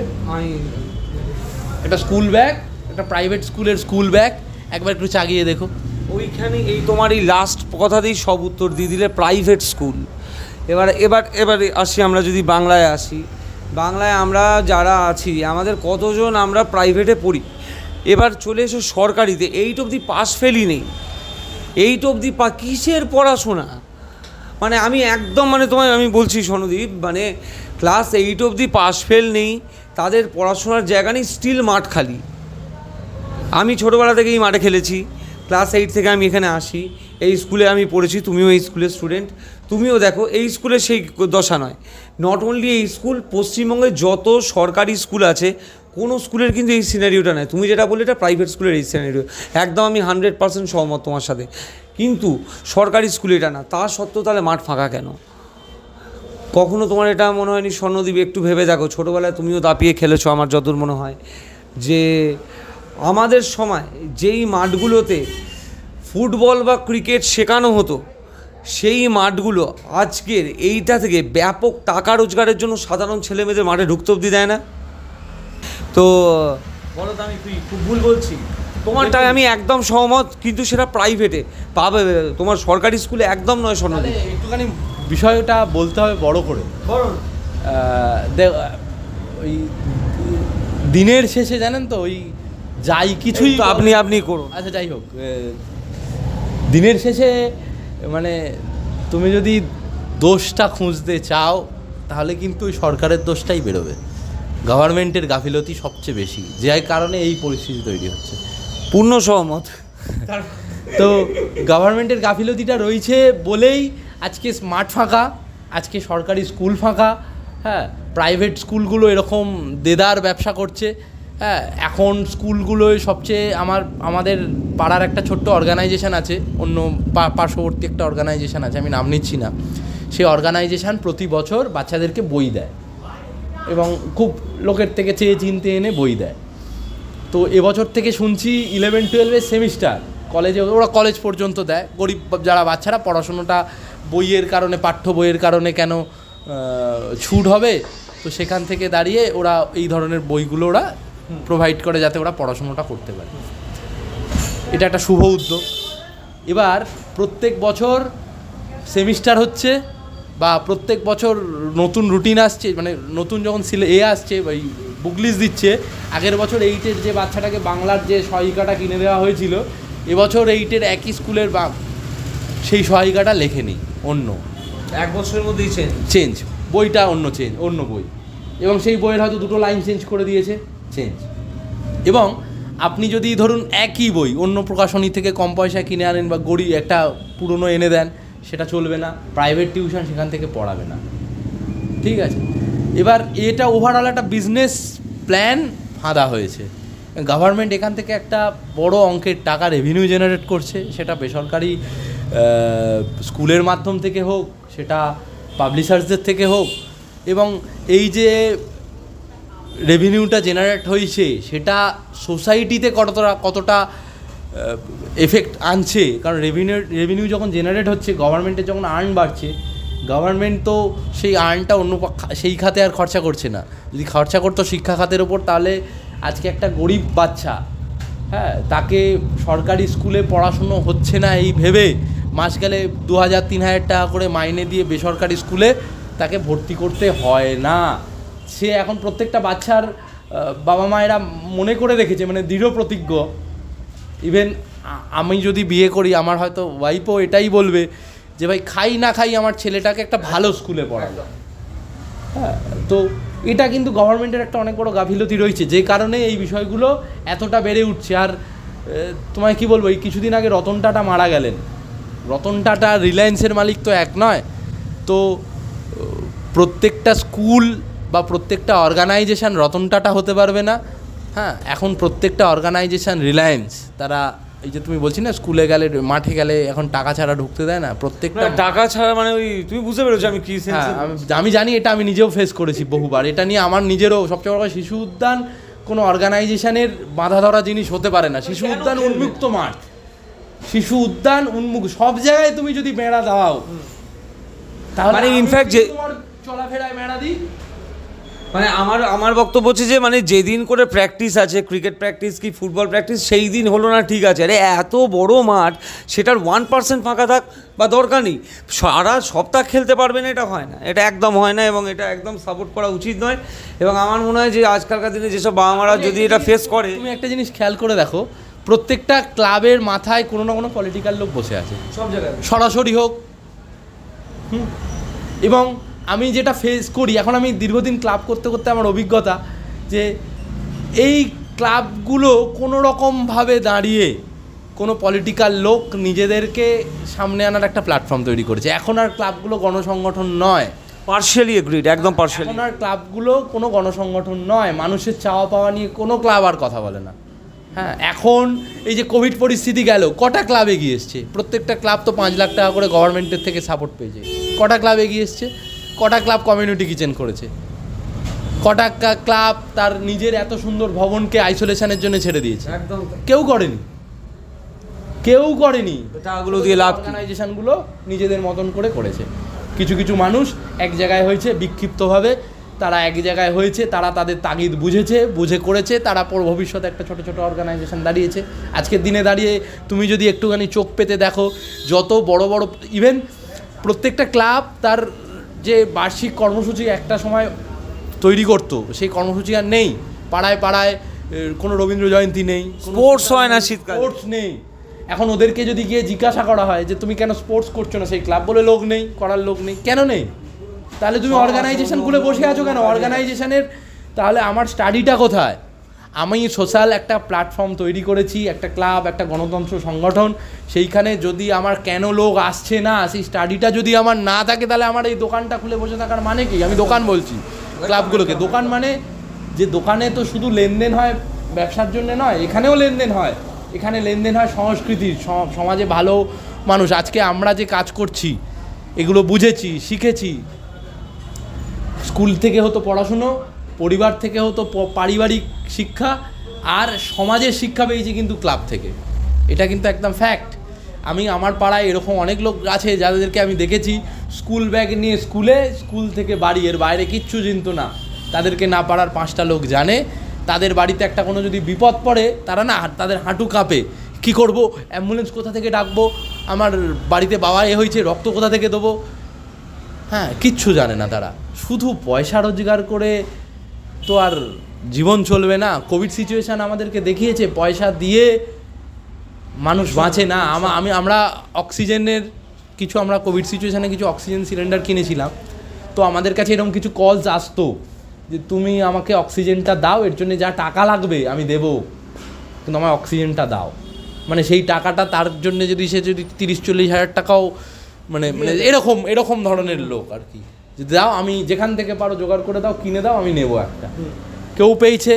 একটা স্কুল ব্যাগ, একটা প্রাইভেট স্কুলের স্কুল ব্যাগ একবার একটু চাগিয়ে দেখো, ওইখানে এই তোমার এই লাস্ট কথাতেই সব উত্তর দিয়ে দিলে, প্রাইভেট স্কুল। এবার আসি, আমরা যদি বাংলায় আসি, বাংলায় আমরা যারা আছি আমাদের কতজন আমরা প্রাইভেটে পড়ি। এবার চলে এসো সরকারিতে, 8 অবধি পাস ফেলই নেই, 8 অবধি কিসের পড়াশোনা, মানে আমি একদম তোমায় আমি বলছি সনদীপ, ক্লাস 8 অবধি পাস ফেল নেই, তাদের পড়াশোনার জায়গা নেই, স্টিল মাঠ খালি। আমি ছোটোবেলা থেকেই মাঠে খেলেছি, ক্লাস 8 থেকে আমি এখানে আসি, এই স্কুলে আমি পড়েছি, তুমিও এই স্কুলের স্টুডেন্ট, তুমিও দেখো এই স্কুলে সেই দশা নয়। নট অনলি এই স্কুল, পশ্চিমবঙ্গে যত সরকারি স্কুল আছে কোনো স্কুলের কিন্তু এই সিনারিওটা নেই। তুমি যেটা বললে এটা প্রাইভেট স্কুলের এই সিনারিও, একদম আমি 100% সহমত তোমার সাথে, কিন্তু সরকারি স্কুলে এটা না। তা সত্ত্বেও তাহলে মাঠ ফাঁকা কেন? কখনো তোমার এটা মনে হয়নি স্বর্ণদ্বীপ, একটু ভেবে দেখো, ছোটোবেলায় তুমিও দাপিয়ে খেলেছো, আমার যতদূর মনে হয়, যে আমাদের সময় যেই মাঠগুলোতে ফুটবল বা ক্রিকেট শেখানো হতো, সেই মাঠগুলো আজকের এইটা থেকে ব্যাপক টাকা রোজগারের জন্য সাধারণ ছেলেমেয়েদের মাঠে ঢুকতে অবধি দেয় না। তো বলো তো আমি খুব ভুল বলছি? তোমারটাই আমি একদম সহমত, কিন্তু সেটা প্রাইভেটে পাবে, তোমার সরকারি স্কুলে একদম নয়। স্বর্ণদ্বীপ, একটুখানি বিষয়টা বলতে হবে বড় করে। ওই দিনের শেষে জানেন তো, ওই যাই কিছুই আপনি করুন, আচ্ছা যাই হোক, দিনের শেষে তুমি যদি দোষটা খুঁজতে চাও তাহলে কিন্তু ওই সরকারের দোষটাই বেরোবে। গভর্নমেন্টের গাফিলতি সবচেয়ে বেশি, যে কারণে এই পরিস্থিতি তৈরি হচ্ছে। পূর্ণ সহমত। তো গভর্নমেন্টের গাফিলতিটা রয়েছে বলেই আজকে মাঠ ফাঁকা, আজকে সরকারি স্কুল ফাঁকা, হ্যাঁ, প্রাইভেট স্কুলগুলো এরকম দেদার ব্যবসা করছে। হ্যাঁ, এখন স্কুলগুলোয় সবচেয়ে আমাদের পাড়ার একটা ছোট্ট অর্গানাইজেশান আছে, অন্য পার্শ্ববর্তী একটা অর্গানাইজেশান আছে, আমি নাম নিচ্ছি না, সেই অর্গানাইজেশান প্রতি বছর বাচ্চাদেরকে বই দেয় এবং খুব লোকের থেকে চেয়ে চিনতে এনে বই দেয়। তো এবছর থেকে শুনছি 11-12 সেমিস্টার কলেজে, ওরা কলেজ পর্যন্ত দেয়, গরিব যারা বাচ্চারা পড়াশুনোটা বইয়ের কারণে, পাঠ্য বইয়ের কারণে কেন ছুট হবে, তো সেখান থেকে দাঁড়িয়ে ওরা এই ধরনের বইগুলো ওরা প্রোভাইড করে যাতে ওরা পড়াশুনোটা করতে পারে। এটা একটা শুভ উদ্যোগ। এবার প্রত্যেক বছর সেমিস্টার হচ্ছে বা প্রত্যেক বছর নতুন রুটিন আসছে, নতুন যখন আসছে, ওই বুক লিস্ট দিচ্ছে, আগের বছর 8-এর যে বাচ্চাটাকে বাংলার যে সহায়িকাটা কিনে দেওয়া হয়েছিল, এবছর 8-এর একই স্কুলের সেই সহায়িকাটা লেখেনি, অন্য 1 বছরের মধ্যেই চেঞ্জ, বইটা অন্য বই, এবং সেই বইয়ের হয়তো 2টো লাইন চেঞ্জ করে দিয়েছে, চেঞ্জ। এবং আপনি যদি ধরুন একই বই অন্য প্রকাশনী থেকে কম পয়সায় কিনে আনেন বা গড়ি একটা পুরনো এনে দেন, সেটা চলবে না, প্রাইভেট টিউশন সেখান থেকে পড়াবে না, ঠিক আছে। এবার এটা ওভারঅল একটা বিজনেস প্ল্যান ফাঁদা হয়েছে। গভর্নমেন্ট এখান থেকে একটা বড় অঙ্কের টাকা রেভিনিউ জেনারেট করছে, সেটা বেসরকারি স্কুলের মাধ্যম থেকে হোক, সেটা পাবলিশার্সদের থেকে হোক, এবং এই যে রেভিনিউটা জেনারেট হয়েছে সেটা সোসাইটিতে কতটা এফেক্ট আনছে। কারণ রেভিনিউ যখন জেনারেট হচ্ছে, গভর্নমেন্টের যখন আর্ন বাড়ছে, গভর্নমেন্ট তো সেই আর্নটা অন্য সেই খাতে আর খরচা করছে না। যদি খরচা করতো শিক্ষা খাতের ওপর, তাহলে আজকে একটা গরিব বাচ্চা হ্যাঁ, তাকে সরকারি স্কুলে পড়াশুনো হচ্ছে না এই ভেবে মাস গেলে 2,000-3,000 টাকা করে মাইনে দিয়ে বেসরকারি স্কুলে তাকে ভর্তি করতে হয় না। সে এখন প্রত্যেকটা বাচ্চার বাবা মায়েরা মনে করে রেখেছে, মানে দৃঢ় প্রতিজ্ঞ। ইভেন আমি যদি বিয়ে করি, আমার হয়তো ওয়াইফও এটাই বলবে যে ভাই খাই না খাই আমার ছেলেটাকে একটা ভালো স্কুলে পড়াবো। হ্যাঁ, তো এটা কিন্তু গভর্নমেন্টের একটা অনেক বড় গাফিলতি রয়েছে, যে কারণে এই বিষয়গুলো এতটা বেড়ে উঠছে। আর তোমায় কি বলবো, এই কিছুদিন আগে রতন টাটা মারা গেলেন। রতন টাটা রিলায়েন্সের মালিক তো এক নয়, তো প্রত্যেকটা স্কুল বা প্রত্যেকটা অর্গানাইজেশান রতন টাটা হতে পারবে না। হ্যাঁ, এখন প্রত্যেকটা অর্গানাইজেশান রিলায়েন্স, তারা এই যে তুমি বলছি না স্কুলে গেলে মাঠে গেলে এখন টাকা ছাড়া ঢুকতে দেয় না, প্রত্যেকটা টাকা ছাড়া মানে ওই তুমি বুঝতে পেরেছো আমি কি? হ্যাঁ, আমি জানি, এটা আমি নিজেও ফেস করেছি বহুবার। এটা নিয়ে আমার নিজেরও সবচেয়ে বড় কথা, শিশু উদ্যান কোনো অর্গানাইজেশনের বাঁধা ধরা জিনিস হতে পারে না। শিশু উদ্যান উন্মুক্ত মাঠ, শিশু উদ্যান উন্মুক্ত, সব জায়গায় তুমি যদি বেড়া দাও তাহলে মানে ইনফ্যাক্ট যে তোমার চলাফেরায় বেড়া দিই। মানে আমার বক্তব্য হচ্ছে যে মানে যেদিন করে প্র্যাকটিস আছে, ক্রিকেট প্র্যাকটিস কি ফুটবল প্র্যাকটিস, সেই দিন হলো না ঠিক আছে, আরে এত বড় মাঠ সেটার 1% ফাঁকা থাক বা দরকার নেই, সারা সপ্তাহ খেলতে পারবেন, এটা হয় না, এটা একদম হয় না, এবং এটা একদম সাপোর্ট করা উচিত নয়। এবং আমার মনে হয় যে আজকালকার দিনে যেসব বাবা মারা যদি এটা ফেস করে, তুমি একটা জিনিস খেয়াল করে দেখো, প্রত্যেকটা ক্লাবের মাথায় কোনো না কোনো পলিটিক্যাল লোক বসে আছে, সব জায়গায় সরাসরি হোক। এবং আমি যেটা ফেস করি, এখন আমি দীর্ঘদিন ক্লাব করতে করতে আমার অভিজ্ঞতা যে এই ক্লাবগুলো কোনো রকমভাবে দাঁড়িয়ে কোনো পলিটিক্যাল লোক নিজেদেরকে সামনে আনার একটা প্ল্যাটফর্ম তৈরি করেছে। এখন আর ক্লাবগুলো গণসংগঠন নয়। পার্শিয়ালি এগ্রিড, একদম পার্শিয়ালি। এখন আর ক্লাবগুলো কোনো গণসংগঠন নয়, মানুষের চাওয়া পাওয়া নিয়ে কোনো ক্লাব আর কথা বলে না। হ্যাঁ, এখন এই যে কোভিড পরিস্থিতি গেল, কটা ক্লাব এগিয়ে এসছে? প্রত্যেকটা ক্লাব তো 5 লাখ টাকা করে গভর্নমেন্টের থেকে সাপোর্ট পেয়েছে। কটা ক্লাব এগিয়ে এসছে? কটা ক্লাব কমিউনিটি কিচেন করেছে? কটা ক্লাব তার নিজের এত সুন্দর ভবনকে আইসোলেশনের জন্য ছেড়ে দিয়েছে? একদম কেউ করেনি, কেউ করেনি। টাকাগুলো দিয়ে লাভ কি? অর্গানাইজেশনগুলো নিজেদের মতন করে করেছে। কিছু কিছু মানুষ এক জায়গায় হয়েছে বিক্ষিপ্তভাবে, তারা এক জায়গায় হয়েছে, তারা তাদের তাগিদ বুঝে করেছে, তারা ভবিষ্যতে একটা ছোট ছোট অর্গানাইজেশন দাঁড়িয়েছে। আজকের দিনে দাঁড়িয়ে তুমি যদি একটুখানি চোখ পেতে দেখো, যত বড় বড় ইভেন প্রত্যেকটা ক্লাব তার যে বার্ষিক কর্মসূচি একটা সময় তৈরি করতো, সেই কর্মসূচি আর নেই। পাড়ায় পাড়ায় কোনো রবীন্দ্র জয়ন্তী নেই, স্পোর্টস হয় না, শীতকাল স্পোর্টস নেই। এখন ওদেরকে যদি গিয়ে জিজ্ঞাসা করা হয় যে তুমি কেন স্পোর্টস করছো না, সেই ক্লাব বলে লোক নেই, করার লোক নেই। কেন নেই? তাহলে তুমি অর্গানাইজেশন খুলে বসে আছো কেন? অর্গানাইজেশনের তাহলে আমার স্টাডিটা কোথায়? আমি সোশ্যাল একটা প্ল্যাটফর্ম তৈরি করেছি, একটা ক্লাব, একটা গণতন্ত্র সংগঠন, সেইখানে যদি আমার কেন লোক আসছে না, সেই স্টাডিটা যদি আমার না থাকে, তাহলে আমার এই দোকানটা খুলে বসে থাকার মানে কি? আমি দোকান বলছি ক্লাবগুলোকে। দোকান মানে যে দোকানে তো শুধু লেনদেন হয় ব্যবসার জন্য নয়, এখানেও লেনদেন হয়। এখানে লেনদেন হয় সংস্কৃতির, সমাজে ভালো মানুষ। আজকে আমরা যে কাজ করছি এগুলো বুঝেছি, শিখেছি। স্কুল থেকে হতো পড়াশুনো, পরিবার থেকে হতো পারিবারিক শিক্ষা, আর সমাজের শিক্ষা পেয়েছি কিন্তু ক্লাব থেকে। এটা কিন্তু একদম ফ্যাক্ট। আমি আমার পাড়ায় এরকম অনেক লোক আছে যাদেরকে আমি দেখেছি স্কুল ব্যাগ নিয়ে স্কুলে, স্কুল থেকে বাড়ি, এর বাইরে কিচ্ছু চিনত না। তাদেরকে না পাড়ার 5টা লোক জানে। তাদের বাড়িতে একটা কোনো যদি বিপদ পড়ে, তারা না তাদের হাঁটু কাঁপে, কি করব, অ্যাম্বুলেন্স কোথা থেকে ডাকবো, আমার বাড়িতে বাবা হয়েছে, রক্ত কোথা থেকে দেবো। হ্যাঁ, কিচ্ছু জানে না তারা। শুধু পয়সা রোজগার করে তো আর জীবন চলবে না। কোভিড সিচুয়েশান আমাদেরকে দেখিয়েছে পয়সা দিয়ে মানুষ বাঁচে না। আমরা অক্সিজেনের কিছু, আমরা কোভিড সিচুয়েশানে কিছু অক্সিজেন সিলিন্ডার কিনেছিলাম। তো আমাদের কাছে এরকম কিছু কলস আসতো যে তুমি আমাকে অক্সিজেনটা দাও, এর জন্য যা টাকা লাগবে আমি দেবো, কিন্তু আমার অক্সিজেনটা দাও। মানে সেই টাকাটা তার জন্য যদি সে যদি 30-40 হাজার টাকাও মানে এরকম ধরনের লোক আর কি, যে দাও, আমি যেখান থেকে পারো জোগাড় করে দাও, কিনে দাও, আমি নেবো একটা। কেউ পেয়েছে,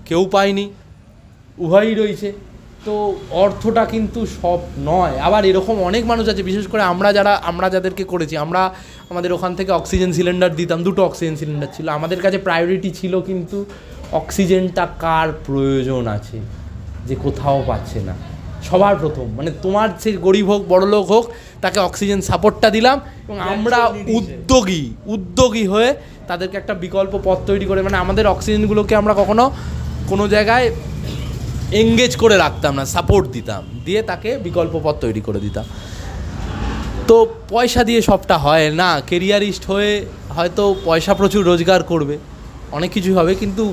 কেউ পায়নি, উভয়ই রয়েছে। তো অর্থটা কিন্তু সব নয়। আবার এরকম অনেক মানুষ আছে, বিশেষ করে আমরা যাদেরকে করেছি, আমাদের ওখান থেকে অক্সিজেন সিলিন্ডার দিতাম, 2টো অক্সিজেন সিলিন্ডার ছিল। আমাদের কাছে প্রায়োরিটি ছিল কিন্তু অক্সিজেনটা কার প্রয়োজন আছে, যে কোথাও পাচ্ছে না, সবার প্রথম। মানে তোমার সে গরিব হোক বড়লোক হোক, তাকে অক্সিজেন সাপোর্টটা দিলাম। এবং আমরা উদ্যোগী হয়ে তাদেরকে একটা বিকল্প পথ তৈরি করে, মানে আমাদের অক্সিজেনগুলোকে আমরা কখনো কোনো জায়গায় এঙ্গেজ করে রাখতাম না, সাপোর্ট দিতাম, দিয়ে তাকে বিকল্প পথ তৈরি করে দিতাম। তো পয়সা দিয়ে সবটা হয় না, কেরিয়ারিস্ট হয়ে হয়তো পয়সা প্রচুর রোজগার করবে, অনেক কিছুই হবে, কিন্তু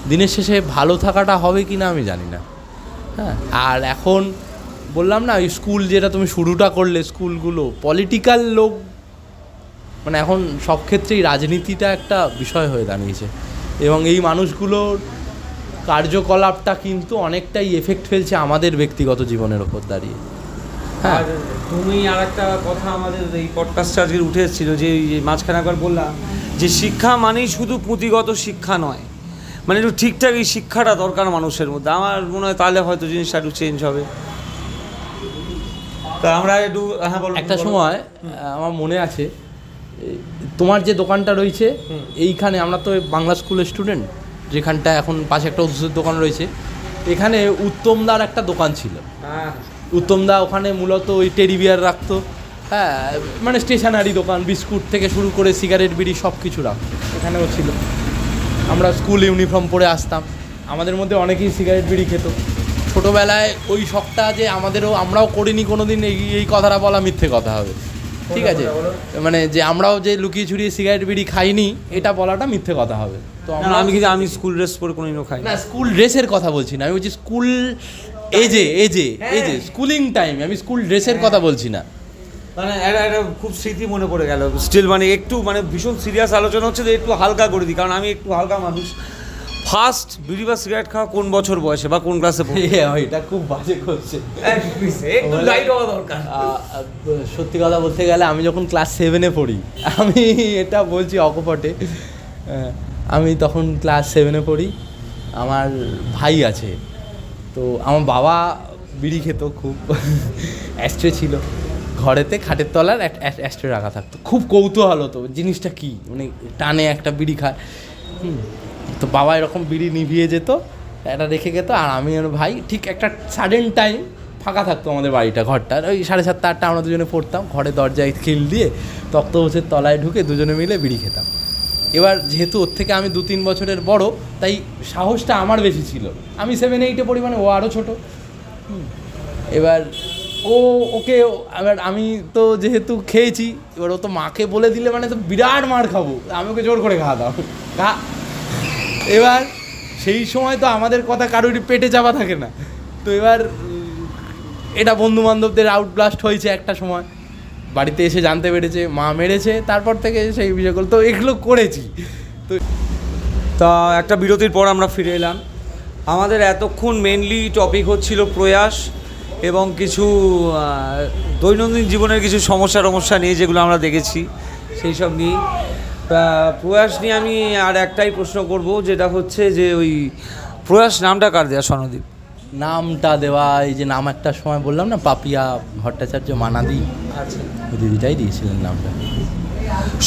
দিনের শেষে ভালো থাকাটা হবে কি না আমি জানি না। হ্যাঁ, আর এখন বললাম না ওই স্কুল যেটা তুমি শুরুটা করলে, স্কুলগুলো পলিটিক্যাল লোক, মানে এখন সব ক্ষেত্রেই রাজনীতিটা একটা বিষয় হয়ে দাঁড়িয়েছে, এবং এই মানুষগুলোর কার্যকলাপটা কিন্তু অনেকটাই এফেক্ট ফেলছে আমাদের ব্যক্তিগত জীবনের ওপর দাঁড়িয়ে। হ্যাঁ, আর তুমি আর একটা কথা আমাদের এই পডকাস্টে আজকে উঠে এসেছিল, যে মাঝখানে একবার বললাম যে শিক্ষা মানেই শুধু পুঁথিগত শিক্ষা নয়, মানে একটু ঠিকঠাক এই শিক্ষাটা দরকার মানুষের মধ্যে। আমার মনে হয় তাহলে হয়তো জিনিসটা একটু চেঞ্জ হবে। তা আমরা একটু একটা সময় আমার মনে আছে, তোমার যে দোকানটা রয়েছে এইখানে, আমরা তো বাংলা স্কুলের স্টুডেন্ট, যেখানটা এখন পাশে একটা ওষুধের দোকান রয়েছে, এখানে উত্তমদার একটা দোকান ছিল। উত্তমদা ওখানে মূলত ওই টেডি বিয়ার রাখতো, হ্যাঁ, মানে স্টেশনারি দোকান, বিস্কুট থেকে শুরু করে সিগারেট বিড়ি সব কিছু রাখতো, এখানেও ছিল। আমরা স্কুল ইউনিফর্ম পরে আসতাম, আমাদের মধ্যে অনেকেই সিগারেট বিড়ি খেত। ছোটোবেলায় ওই শখটা যে আমরাও করিনি কোনো দিন, এই কথাটা বলা মিথ্যে কথা হবে, ঠিক আছে, মানে যে আমরাও যে লুকিয়ে ছুড়িয়ে সিগারেট বিড়ি খাইনি এটা বলাটা মিথ্যে কথা হবে। তো আমি স্কুল ড্রেস পরে কোনোদিনও খাই না, স্কুল ড্রেসের কথা বলছি না, আমি বলছি স্কুল এজে স্কুলিং টাইম, আমি স্কুল ড্রেসের কথা বলছি না। মানে একটা খুব স্মৃতি মনে পড়ে গেল স্টিল, মানে একটু মানে ভীষণ সিরিয়াস আলোচনা হচ্ছে, যে একটু হালকা করে দিই, কারণ আমি একটু হালকা মানুষ। ফার্স্ট বিড়ি বা সিগারেট খাওয়া কোন বছর বয়সে বা কোন ক্লাসে পড়ে? এটা খুব বাজে করছে, একটু লাইট হওয়া দরকার। সত্যি কথা বলতে গেলে আমি যখন ক্লাস 7-এ পড়ি, আমি এটা বলছি অকপটে, আমি তখন ক্লাস 7-এ পড়ি, আমার ভাই আছে, তো আমার বাবা বিড়ি খেত খুব, অ্যাস্ট্রে ছিল ঘরেতে, খাটের তলার অ্যাস্ট্রে রাখা থাকতো, খুব কৌতূহল হতো জিনিসটা কি, মানে টানে একটা বিড়ি খায়। তো বাবা এরকম বিড়ি নিভিয়ে যেত, এটা রেখে যেত, আর আমি আর ভাই ঠিক একটা সাডেন টাইম ফাঁকা থাকতো আমাদের বাড়িটা, ঘরটা ওই 7:30 8টা আমরা দুজনে পড়তাম, ঘরে দরজায় খিল দিয়ে তক্তপোষের তলায় ঢুকে দুজনে মিলে বিড়ি খেতাম। এবার যেহেতু ওর থেকে আমি 2-3 বছরের বড়, তাই সাহসটা আমার বেশি ছিল, আমি 7-8-এ পড়ি, মানে ও আরও ছোটো। এবার এবার আমি তো যেহেতু খেয়েছি, এবার ও তো মাকে বলে দিলে মানে তো বিরাট মার খাবো, আমি ওকে জোর করে খাওয়া দাও খা। এবার সেই সময় তো আমাদের কথা কারোরই পেটে চাপা থাকে না, তো এবার এটা বন্ধুবান্ধবদের আউটব্লাস্ট হয়েছে একটা সময়, বাড়িতে এসে জানতে পেরেছে, মা মেরেছে, তারপর থেকে সেই বিষয়গুলো তো এগুলো করেছি। তো তা একটা বিরতির পর আমরা ফিরে এলাম। আমাদের এতক্ষণ মেনলি টপিক হচ্ছিল প্রয়াস এবং কিছু দৈনন্দিন জীবনের কিছু সমস্যা নিয়ে, যেগুলো আমরা দেখেছি সেই সব নিয়ে। প্রয়াস নিয়ে আমি আর একটাই প্রশ্ন করব, যেটা হচ্ছে যে ওই প্রয়াস নামটা কার দেয়া? স্বর্ণদীপ নামটা দেওয়া, এই যে নাম একটা সময় বললাম না, পাপিয়া ভট্টাচার্য মানাদি, আচ্ছা, ওই দিদিটাই দিয়েছিলেন নামটা।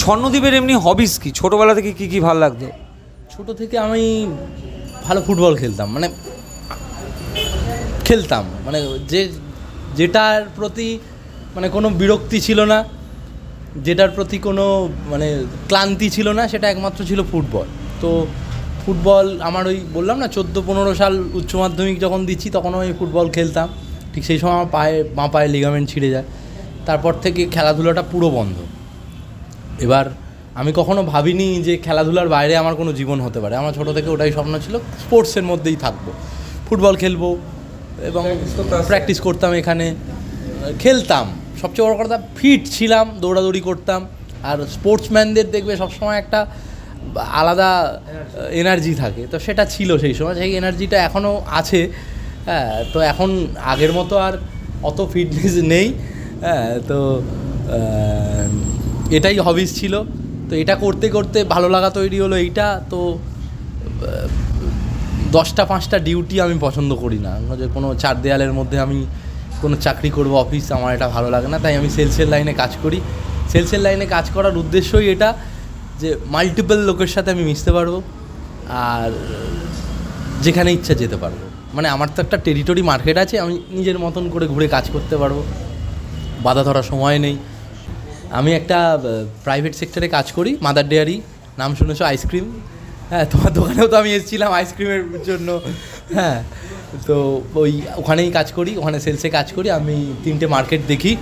স্বর্ণদীপের এমনি হবিস কি? ছোটোবেলা থেকে কী কী ভালো লাগতো? ছোটো থেকে আমি ভালো ফুটবল খেলতাম, মানে যেটার প্রতি মানে কোনো বিরক্তি ছিল না, যেটার প্রতি কোনো মানে ক্লান্তি ছিল না, সেটা একমাত্র ছিল ফুটবল। তো ফুটবল আমার ওই বললাম না 14-15 সাল উচ্চ মাধ্যমিক যখন দিচ্ছি, তখনও আমি ফুটবল খেলতাম। ঠিক সেই সময় আমার বাঁ পায়ে লিগামেন্ট ছিঁড়ে যায়, তারপর থেকে খেলাধুলাটা পুরো বন্ধ। এবার আমি কখনো ভাবিনি যে খেলাধুলার বাইরে আমার কোনো জীবন হতে পারে, আমার ছোটো থেকে ওটাই স্বপ্ন ছিল, স্পোর্টসের মধ্যেই থাকবো, ফুটবল খেলবো এবং প্র্যাকটিস করতাম, এখানে খেলতাম। সবচেয়ে বড় কথা, ফিট ছিলাম, দৌড়াদৌড়ি করতাম। আর স্পোর্টসম্যানদের দেখবে সবসময় একটা আলাদা এনার্জি থাকে, তো সেটা ছিল সেই সময়, সেই এনার্জিটা এখনও আছে। হ্যাঁ, তো এখন আগের মতো আর অত ফিটনেস নেই। হ্যাঁ, তো এটাই হবিস ছিল। তো এটা করতে করতে ভালো লাগা তৈরি হলো এইটা। তো 10টা 5টা ডিউটি আমি পছন্দ করি না, যে কোনো 4 দেয়ালের মধ্যে আমি কোনো চাকরি করব, অফিস, আমার এটা ভালো লাগে না। তাই আমি সেলসের লাইনে কাজ করি। সেলসের লাইনে কাজ করার উদ্দেশ্যই এটা, যে মাল্টিপল লোকের সাথে আমি মিশতে পারবো আর যেখানে ইচ্ছা যেতে পারবো। মানে আমার তো একটা টেরিটরি মার্কেট আছে, আমি নিজের মতন করে ঘুরে কাজ করতে পারবো, বাধা ধরার সময় নেই। আমি একটা প্রাইভেট সেক্টরে কাজ করি, মাদার ডেয়ারি, নাম শুনেছো, আইসক্রিম। হ্যাঁ, তোমার দোকানেও তো আমি এসেছিলাম আইসক্রিমের জন্য। হ্যাঁ, তো ওখানেই কাজ করি, ওখানে সেলসে কাজ করি। আমি 3টে মার্কেট দেখি,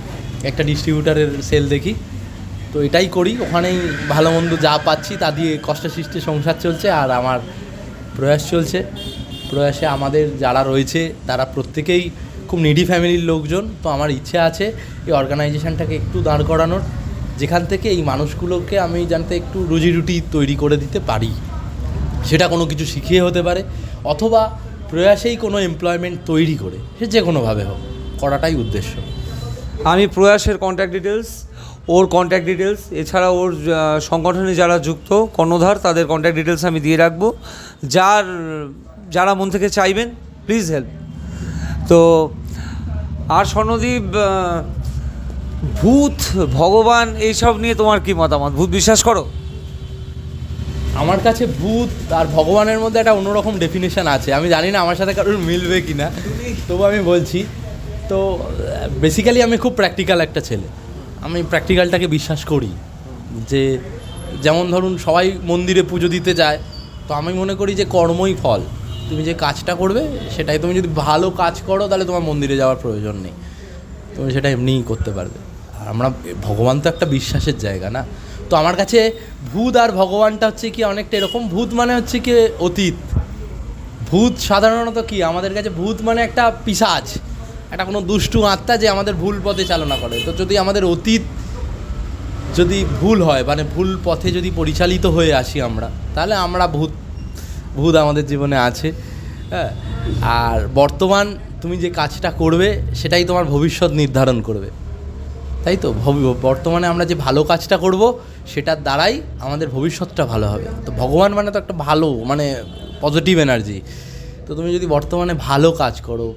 একটা ডিস্ট্রিবিউটারের সেল দেখি, তো এটাই করি। ওখানেই ভালো মন্দ যা পাচ্ছি তা দিয়ে কষ্টসৃষ্টে সংসার চলছে। আর আমার প্রয়াস চলছে। প্রয়াসে আমাদের যারা রয়েছে তারা প্রত্যেকেই খুব নিডি ফ্যামিলির লোকজন। তো আমার ইচ্ছে আছে এই অর্গানাইজেশনটাকে একটু দাঁড় করানোর, যেখান থেকে এই মানুষগুলোকে আমি জানতে একটু রুজি রুটি তৈরি করে দিতে পারি। সেটা কোনো কিছু শিখিয়ে হতে পারে, অথবা প্রয়াসেই কোনো এমপ্লয়মেন্ট তৈরি করে, সে যে কোনোভাবে হোক, করাটাই উদ্দেশ্য। আমি প্রয়াসের কন্ট্যাক্ট ডিটেলস, ওর কন্ট্যাক্ট ডিটেলস, এছাড়া ওর সংগঠনে যারা যুক্ত কর্ণধার তাদের কন্ট্যাক্ট ডিটেলস আমি দিয়ে রাখবো। যারা মন থেকে চাইবেন প্লিজ হেল্প। তো আর স্বর্ণদীপ, ভূত ভগবান এইসব নিয়ে তোমার কি মতামত? ভূত বিশ্বাস করো? আমার কাছে ভূত আর ভগবানের মধ্যে একটা অন্যরকম ডেফিনেশন আছে। আমি জানি না আমার সাথে কারোর মিলবে কি না, তবু আমি বলছি। তো বেসিক্যালি আমি খুব প্র্যাকটিক্যাল একটা ছেলে। আমি প্র্যাকটিক্যালটাকে বিশ্বাস করি। যে যেমন ধরুন সবাই মন্দিরে পুজো দিতে যায়, তো আমি মনে করি যে কর্মই ফল। তুমি যে কাজটা করবে সেটাই, তুমি যদি ভালো কাজ করো তাহলে তোমার মন্দিরে যাওয়ার প্রয়োজন নেই, তুমি সেটা এমনিই করতে পারবে। আর আমরা, ভগবান তো একটা বিশ্বাসের জায়গা না। তো আমার কাছে ভূত আর ভগবানটা হচ্ছে কি অনেকটা এরকম। ভূত মানে হচ্ছে কি অতীত। ভূত সাধারণত কি আমাদের কাছে, ভূত মানে একটা পিশাচ, একটা কোনো দুষ্টু আত্মা যে আমাদের ভুল পথে চালনা করে। তো যদি আমাদের অতীত যদি ভুল হয়, মানে ভুল পথে যদি পরিচালিত হয়ে আসি আমরা, তাহলে আমরা ভূত আমাদের জীবনে আছে। হ্যাঁ, আর বর্তমান তুমি যে কাজটা করবে সেটাই তোমার ভবিষ্যৎ নির্ধারণ করবে, তাই তো। বর্তমানে আমরা যে ভালো কাজটা করব সেটার দ্বারাই আমাদের ভবিষ্যৎটা ভালো হবে। তো ভগবান মানে তো একটা ভালো, মানে পজিটিভ এনার্জি। তো তুমি যদি বর্তমানে ভালো কাজ করো,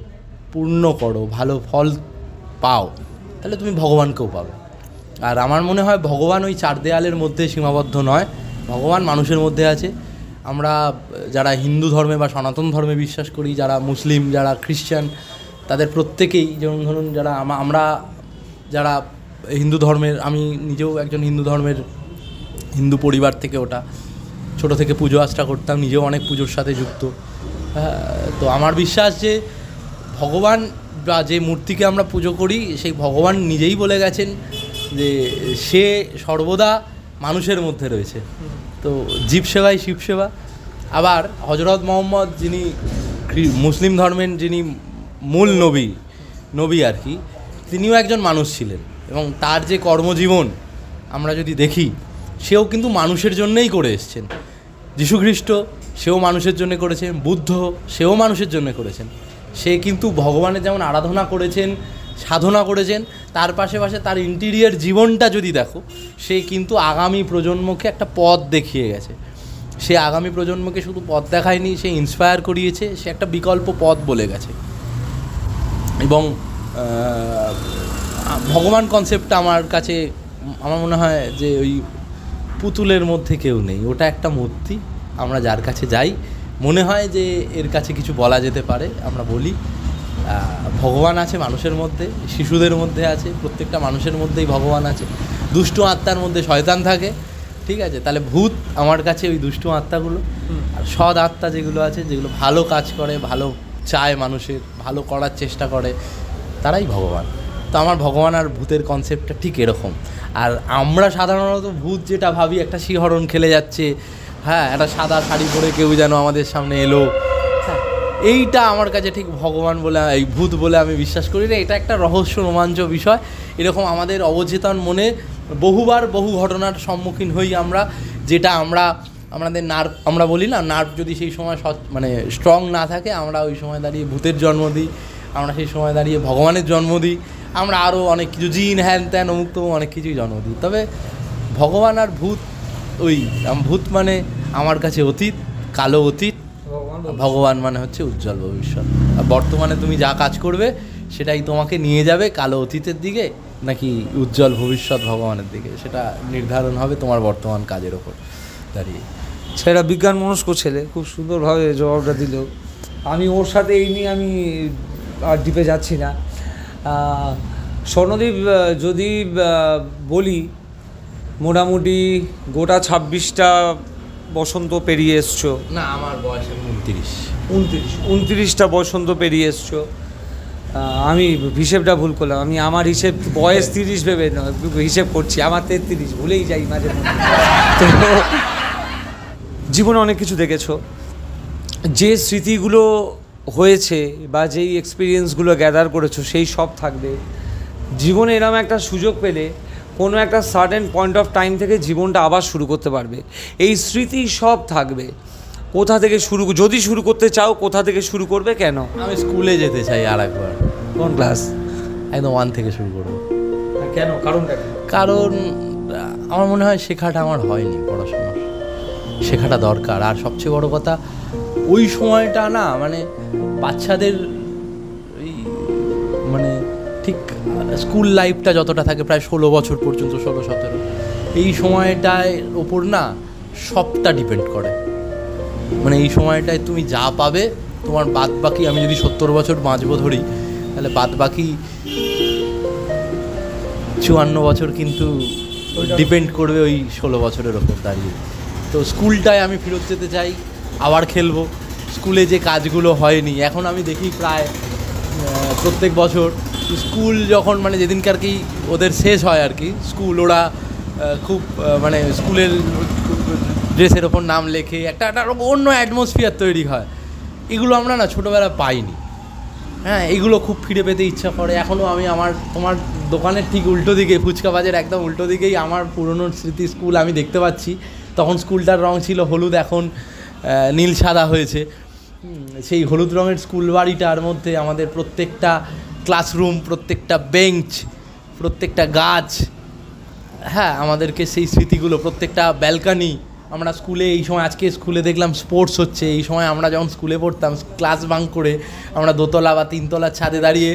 পূর্ণ করো, ভালো ফল পাও, তাহলে তুমি ভগবানকেও পাবে। আর আমার মনে হয় ভগবান ওই 4 দেয়ালের মধ্যে সীমাবদ্ধ নয়, ভগবান মানুষের মধ্যে আছে। আমরা যারা হিন্দু ধর্মে বা সনাতন ধর্মে বিশ্বাস করি, যারা মুসলিম, যারা খ্রিশ্চান, তাদের প্রত্যেকেই, যেমন ধরুন যারা আমরা যারা হিন্দু ধর্মের, আমি নিজেও একজন হিন্দু পরিবার থেকে ওটা, ছোট থেকে পুজো আর্চা করতাম, নিজেও অনেক পুজোর সাথে যুক্ত। তো আমার বিশ্বাস যে ভগবান বা যে মূর্তিকে আমরা পুজো করি, সেই ভগবান নিজেই বলে গেছেন যে সে সর্বদা মানুষের মধ্যে রয়েছে। তো জীব সেবাই শিব সেবা। আবার হজরত মোহাম্মদ, যিনি মুসলিম ধর্মের যিনি মূল নবী আর কি, তিনিও একজন মানুষ ছিলেন। এবং তার যে কর্মজীবন আমরা যদি দেখি, সেও কিন্তু মানুষের জন্যই করে এসছেন। যীশুখ্রিস্ট, সেও মানুষের জন্য করেছেন। বুদ্ধ, সেও মানুষের জন্য করেছেন। সে কিন্তু ভগবানের যেমন আরাধনা করেছেন, সাধনা করেছেন, তার পাশে তার ইন্টিরিয়ার জীবনটা যদি দেখো, সে কিন্তু আগামী প্রজন্মকে একটা পথ দেখিয়ে গেছে। সে আগামী প্রজন্মকে শুধু পথ দেখায়নি, সে ইন্সপায়ার করিয়েছে, সে একটা বিকল্প পথ বলে গেছে। এবং ভগবান কনসেপ্টটা আমার কাছে, আমার মনে হয় যে ওই পুতুলের মধ্যে কেউ নেই, ওটা একটা মূর্তি। আমরা যার কাছে যাই, মনে হয় যে এর কাছে কিছু বলা যেতে পারে, আমরা বলি। ভগবান আছে মানুষের মধ্যে, শিশুদের মধ্যে আছে, প্রত্যেকটা মানুষের মধ্যেই ভগবান আছে। দুষ্টু আত্মার মধ্যে শয়তান থাকে, ঠিক আছে। তাহলে ভূত আমার কাছে ওই দুষ্টু আত্মাগুলো, আর সৎ আত্মা যেগুলো আছে, যেগুলো ভালো কাজ করে, ভালো চায়, মানুষের ভালো করার চেষ্টা করে, তারাই ভগবান। তো আমার ভগবান আর ভূতের কনসেপ্টটা ঠিক এরকম। আর আমরা সাধারণত ভূত যেটা ভাবি, একটা শিহরণ খেলে যাচ্ছে, হ্যাঁ, একটা সাদা শাড়ি পরে কেউ যেন আমাদের সামনে এলো, হ্যাঁ, এইটা আমার কাছে ঠিক ভগবান বলে, এই ভূত বলে আমি বিশ্বাস করি না। এটা একটা রহস্য রোমাঞ্চ বিষয়। এরকম আমাদের অবচেতন মনে বহু ঘটনার সম্মুখীন হই আমরা, যেটা আমাদের নার্ভ, আমরা বলি না, নার্ভ যদি সেই সময় মানে স্ট্রং না থাকে, আমরা ওই সময় দাঁড়িয়ে ভূতের জন্ম দিই, আমরা সেই সময় দাঁড়িয়ে ভগবানের জন্ম দিই, আমরা আরও অনেক কিছু জিন হ্যান ত্যান অমুক তমুক অনেক কিছুই জন্ম দিই। তবে ভগবান আর ভূত, ভূত মানে আমার কাছে অতীত, কালো অতীত, ভগবান মানে হচ্ছে উজ্জ্বল ভবিষ্যৎ। আর বর্তমানে তুমি যা কাজ করবে সেটাই তোমাকে নিয়ে যাবে কালো অতীতের দিকে নাকি উজ্জ্বল ভবিষ্যৎ ভগবানের দিকে, সেটা নির্ধারণ হবে তোমার বর্তমান কাজের ওপর দাঁড়িয়ে। সেটা বিজ্ঞান মনস্ক ছেলে, খুব সুন্দরভাবে জবাবটা দিল। আমি ওর সাথে এই নিয়ে আমি আর ডিপে যাচ্ছি না। স্বর্ণদীপ, যদি বলি, মোটামুটি গোটা 26টা বসন্ত পেরিয়ে এসছো। না, আমার বয়স এখন 29। 29টা বসন্ত পেরিয়ে এসছো। আমি হিসেবটা ভুল করলাম, আমি আমার হিসেব বয়স 30 ভেবে নয় হিসেব করছি, আমার 33, ভুলেই যাই মাঝে মধ্যে। তো জীবনে অনেক কিছু দেখেছো, যে স্মৃতিগুলো হয়েছে বা যেই এক্সপিরিয়েন্সগুলো গ্যাদার করেছো সেই সব থাকবে। জীবনে এরকম একটা সুযোগ পেলে কোনো একটা সার্টেন পয়েন্ট অফ টাইম থেকে জীবনটা আবার শুরু করতে পারবে, এই স্মৃতি সব থাকবে। কোথা থেকে যদি শুরু করতে চাও, কোথা থেকে শুরু করবে, কেন? আমি স্কুলে যেতে চাই আর একবার। কোন ক্লাস? একদম 1 থেকে শুরু করবো। কেন, কারণটা? কারণ আমার মনে হয় শেখাটা আমার হয়নি, পড়াশোনা শেখাটা দরকার। আর সবচেয়ে বড় কথা, ওই সময়টা না মানে বাচ্চাদের ওই মানে ঠিক স্কুল লাইফটা যতটা থাকে প্রায় 16 বছর পর্যন্ত, 16-17, এই সময়টার ওপর না সবটা ডিপেন্ড করে। মানে এই সময়টায় তুমি যা পাবে, তোমার বাদ বাকি, আমি যদি 70 বছর বাঁচবো ধরি, তাহলে বাদ বাকি 54 বছর কিন্তু ডিপেন্ড করবে ওই 16 বছরের ওপর দাঁড়িয়ে। তো স্কুলটায় আমি ফেরত যেতে চাই, আবার খেলবো। স্কুলে যে কাজগুলো হয়নি, এখন আমি দেখি প্রায় প্রত্যেক বছর স্কুল যখন মানে যেদিনকার কি ওদের শেষ হয় আর কি স্কুল, ওরা খুব মানে স্কুলের ড্রেসের ওপর নাম লেখে, একটা অন্য অ্যাটমসফিয়ার তৈরি হয়। এগুলো আমরা না ছোটোবেলা পাইনি। হ্যাঁ, এগুলো খুব ফিরে পেতে ইচ্ছা করে। এখনও আমি তোমার দোকানের ঠিক উল্টো দিকে, ফুচকা বাজার একদম উল্টো দিকেই আমার পুরনো স্মৃতি স্কুল আমি দেখতে পাচ্ছি। তখন স্কুলটার রং ছিল হলুদ, এখন নীল সাদা হয়েছে। সেই হলুদ রঙের স্কুল বাড়িটার মধ্যে আমাদের প্রত্যেকটা ক্লাসরুম, প্রত্যেকটা বেঞ্চ, প্রত্যেকটা গাছ, হ্যাঁ আমাদেরকে সেই স্মৃতিগুলো, প্রত্যেকটা ব্যালকানি। আমরা স্কুলে এই সময়, আজকে স্কুলে দেখলাম স্পোর্টস হচ্ছে, এই সময় আমরা যখন স্কুলে পড়তাম ক্লাস বাঙ্ক করে আমরা 2তলা বা 3তলার ছাদে দাঁড়িয়ে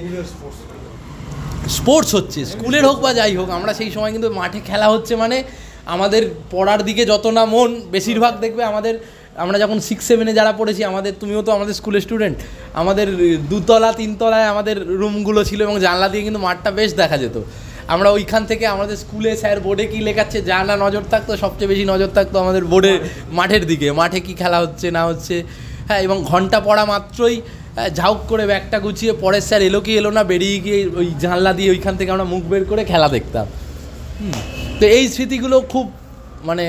স্পোর্টস হচ্ছে, স্কুলের হোক বা যাই হোক, আমরা সেই সময় কিন্তু মাঠে খেলা হচ্ছে। মানে আমাদের পড়ার দিকে যত না মন, বেশিরভাগ দেখবে আমরা যখন 6-7-এ যারা পড়েছি, তুমিও তো আমাদের স্কুলের স্টুডেন্ট, আমাদের 2তলা 3তলায় আমাদের রুমগুলো ছিল এবং জানলা দিয়ে কিন্তু মাঠটা বেশ দেখা যেত। আমরা ওইখান থেকে আমাদের স্কুলে স্যার বোর্ডে কী লেখাচ্ছে যা না নজর থাকতো, সবচেয়ে বেশি নজর থাকতো আমাদের বোর্ডের মাঠের দিকে, মাঠে কি খেলা হচ্ছে না হচ্ছে। হ্যাঁ, এবং ঘন্টা পড়া মাত্রই ঝাউক করে ব্যাগটা গুছিয়ে পরের স্যার এলো কি এলো না বেরিয়ে গিয়ে ওই জানলা দিয়ে ওইখান থেকে আমরা মুখ বের করে খেলা দেখতাম। তো এই স্মৃতিগুলো খুব মানে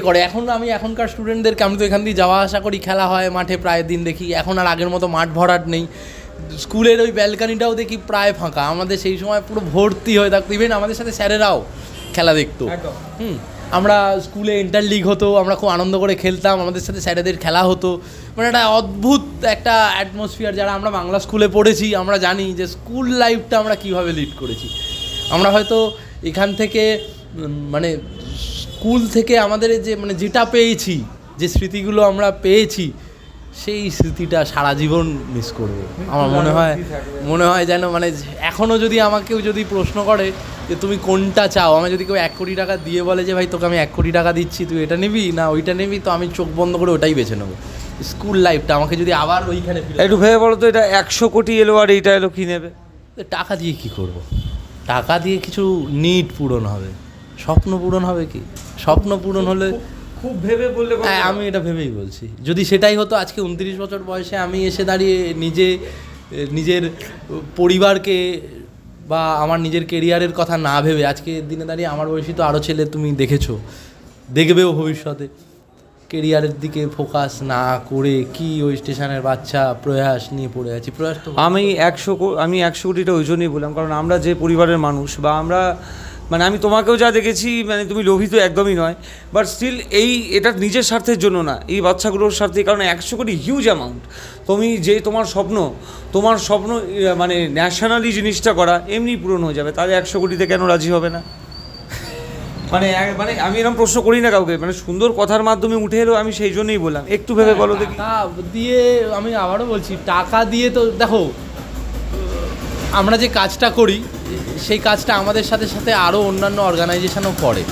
করে। আমি এখনকার স্টুডেন্টদেরকে, আমি তো এখান দিয়ে যাওয়া আসা করি, খেলা হয় মাঠে প্রায় দিন দেখি, এখন আর আগের মতো মাঠ ভরাট নেই। স্কুলের ওই ব্যালকানিটাও দেখি প্রায় ফাঁকা, আমাদের সেই সময় পুরো ভর্তি হয়ে থাকতো। ইভেন আমাদের সাথে স্যারেরাও খেলা দেখতো। আমরা স্কুলে ইন্টার লিগ হতো, আমরা খুব আনন্দ করে খেলতাম, আমাদের সাথে স্যারেদের খেলা হতো। মানে একটা অদ্ভুত একটা অ্যাটমসফিয়ার। যারা আমরা বাংলা স্কুলে পড়েছি আমরা জানি যে স্কুল লাইফটা আমরা কীভাবে লিড করেছি। আমরা হয়তো এখান থেকে মানে স্কুল থেকে আমাদের যে মানে যেটা পেয়েছি, যে স্মৃতিগুলো আমরা পেয়েছি, সেই স্মৃতিটা সারা জীবন মিস করবো। আমার মনে হয় যেন মানে এখনও যদি আমাকেও যদি প্রশ্ন করে যে তুমি কোনটা চাও, আমি যদি কেউ 1 কোটি টাকা দিয়ে বলে যে ভাই তোকে আমি 1 কোটি টাকা দিচ্ছি, তুই এটা নিবি না ওইটা নিবি, তো আমি চোখ বন্ধ করে ওটাই বেছে নেবো। স্কুল লাইফটা আমাকে যদি আবার ওইখানে একটু ভেবে বলো তো, এটা 100 কোটি এলো আর এইটা এলো, কী নেবে? টাকা দিয়ে কি করব? টাকা দিয়ে কিছু নিড পূরণ হবে, স্বপ্ন পূরণ হবে। কি স্বপ্ন পূরণ হলে খুব ভেবে বললে? হ্যাঁ, আমি এটা ভেবেই বলছি। যদি সেটাই হতো, আজকে 29 বছর বয়সে আমি এসে দাঁড়িয়ে নিজের পরিবারকে বা আমার নিজের কেরিয়ারের কথা না ভেবে, আজকে দিনে দাঁড়িয়ে আমার বয়সী তো আরও ছেলে তুমি দেখবেও ভবিষ্যতে, কেরিয়ারের দিকে ফোকাস না করে কি ওই স্টেশনের বাচ্চা প্রয়াস নিয়ে পড়ে আছি। প্রয়াস তো আমি 100 কোটিটা ওই জন্যই বললাম, কারণ আমরা যে পরিবারের মানুষ, বা আমরা মানে আমি তোমাকেও যা দেখেছি, মানে তুমি লোভিত একদমই নয়, বাট স্টিল এটা নিজের স্বার্থের জন্য না, এই বাচ্চাগুলোর স্বার্থে। কারণ 100 কোটি হিউজ অ্যামাউন্ট। তোমার স্বপ্ন মানে ন্যাশনালি জিনিসটা করা এমনি পূরণ হয়ে যাবে, তাহলে 100 কোটিতে কেন রাজি হবে না? মানে আমি এরকম প্রশ্ন করি না কাউকে, মানে সুন্দর কথার মাধ্যমে উঠে এলো, আমি সেই জন্যই বললাম। একটু ভেবে বলো দেখি। টাকা দিয়ে, আমি আবারও বলছি, টাকা দিয়ে তো দেখো, আমরা যে কাজটা করি সেই কাজটা আমাদের সাথে সাথে আরও অন্যান্য অর্গানাইজেশনও করে,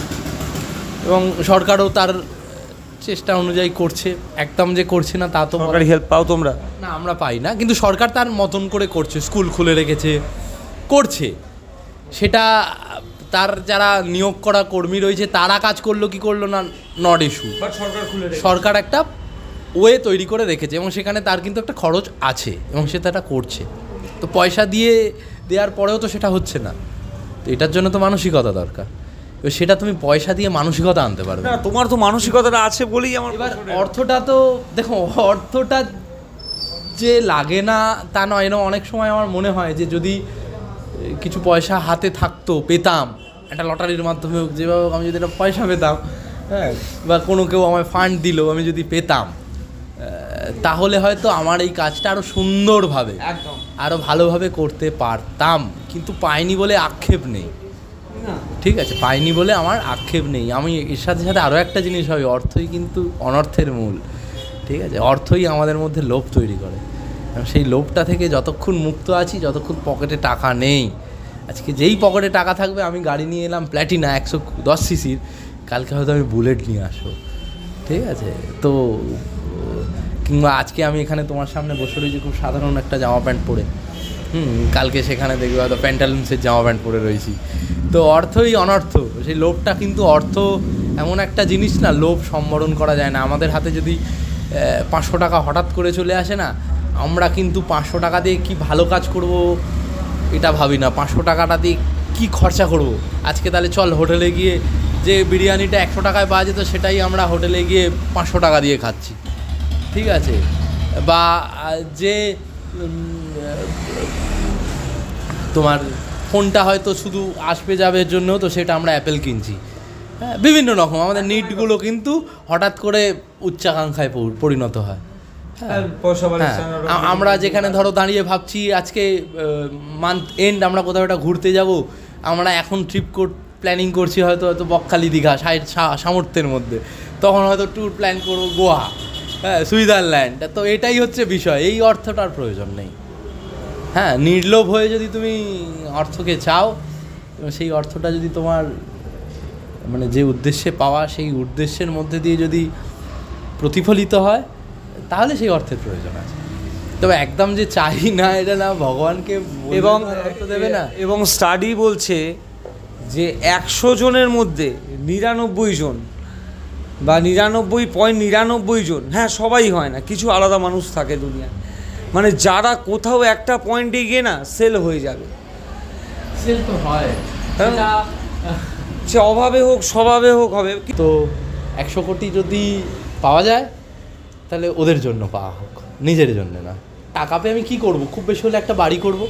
এবং সরকারও তার চেষ্টা অনুযায়ী করছে। একদম যে করছে না তা তো। সরকারি হেল্প পাও তোমরা? না, আমরা পাই না, কিন্তু সরকার তার মতন করে করছে, স্কুল খুলে রেখেছে, করছে। সেটা তার যারা নিয়োগ করা কর্মী রয়েছে তারা কাজ করলো কি করলো না, নট ইস্যু। সরকার একটা ওয়ে তৈরি করে রেখেছে এবং সেখানে তার কিন্তু একটা খরচ আছে এবং সে তাটা করছে। তো পয়সা দেওয়ার পরেও তো সেটা হচ্ছে না, তো এটার জন্য তো মানসিকতা দরকার। এবার সেটা তুমি পয়সা দিয়ে মানসিকতা আনতে পারবে না, তোমার তো মানসিকতাটা আছে বলেই আমার। এবার অর্থটা তো দেখো, অর্থটা যে লাগে না তা নয়। এরকম অনেক সময় আমার মনে হয় যে যদি কিছু পয়সা হাতে থাকতো, পেতাম একটা লটারির মাধ্যমে হোক, যেভাবে হোক, আমি যদি একটা পয়সা পেতাম, হ্যাঁ, বা কোনো কেউ আমায় ফান্ড দিল, আমি যদি পেতাম, তাহলে হয়তো আমার এই কাজটা আরও সুন্দরভাবে, আরও ভালোভাবে করতে পারতাম। কিন্তু পাইনি বলে আক্ষেপ নেই, ঠিক আছে, পাইনি বলে আমার আক্ষেপ নেই। আমি এর সাথে সাথে আরও একটা জিনিস হবে, অর্থই কিন্তু অনর্থের মূল, ঠিক আছে। অর্থই আমাদের মধ্যে লোভ তৈরি করে। সেই লোভটা থেকে যতক্ষণ মুক্ত আছি, যতক্ষণ পকেটে টাকা নেই, আজকে যেই পকেটে টাকা থাকবে, আমি গাড়ি নিয়ে এলাম প্ল্যাটিনা 110 সিসির, কালকে হয়তো আমি বুলেট নিয়ে আসবো, ঠিক আছে। তো কিংবা আজকে আমি এখানে তোমার সামনে বসে রয়েছি খুব সাধারণ একটা জামা প্যান্ট পরে, কালকে সেখানে দেখবে হয়তো প্যান্টালুন্সের জামা প্যান্ট পরে রয়েছি। তো অর্থই অনর্থ, সেই লোভটা কিন্তু, অর্থ এমন একটা জিনিস না, লোভ সম্বরণ করা যায় না। আমাদের হাতে যদি 500 টাকা হঠাৎ করে চলে আসে না, আমরা কিন্তু 500 টাকা দিয়ে কি ভালো কাজ করব এটা ভাবি না, 500 টাকাটা দিয়ে কী খরচা করব। আজকে তাহলে চল হোটেলে গিয়ে যে বিরিয়ানিটা 100 টাকায় পাওয়া যেত, সেটাই আমরা হোটেলে গিয়ে 500 টাকা দিয়ে খাচ্ছি, ঠিক আছে। বা যে তোমার ফোনটা হয়তো শুধু আসবে যাবের জন্য, তো সেটা আমরা অ্যাপেল কিনছি। হ্যাঁ, বিভিন্ন রকম আমাদের নিডগুলো কিন্তু হঠাৎ করে উচ্চাকাঙ্ক্ষায় পরিণত হয়। আমরা যেখানে ধরো দাঁড়িয়ে ভাবছি আজকে মান্থ এন্ড আমরা কোথাও একটা ঘুরতে যাব, আমরা এখন প্ল্যানিং করছি হয়তো বকখালি দীঘা সামর্থ্যের মধ্যে, তখন হয়তো ট্যুর প্ল্যান করবো গোয়া, হ্যাঁ, সুইজারল্যান্ড। তো এটাই হচ্ছে বিষয়, এই অর্থটার প্রয়োজন নেই। হ্যাঁ, নির্লোভ হয়ে যদি তুমি অর্থকে চাও, সেই অর্থটা যদি তোমার মানে যে উদ্দেশ্যে পাওয়া, সেই উদ্দেশ্যের মধ্যে দিয়ে যদি প্রতিফলিত হয়, তাহলে সেই অর্থের প্রয়োজন আছে। তবে একদম যে চাই না এটা না, ভগবানকে এবং অর্থ দেবে না। এবং স্টাডি বলছে যে 100 জনের মধ্যে 99 জন বা 99.99 জন, হ্যাঁ সবাই হয় না, কিছু আলাদা মানুষ থাকে দুনিয়ায়, মানে যারা কোথাও একটা পয়েন্টে গিয়ে না সেল হয়ে যাবে। সেল তো হয়, সে অভাবে হোক স্বভাবে হোক হবে। তো 100 কোটি যদি পাওয়া যায়, তাহলে ওদের জন্য পাওয়া হোক, নিজের জন্য না। টাকা পেয়ে আমি কী করব? খুব বেশি হলে একটা বাড়ি করব,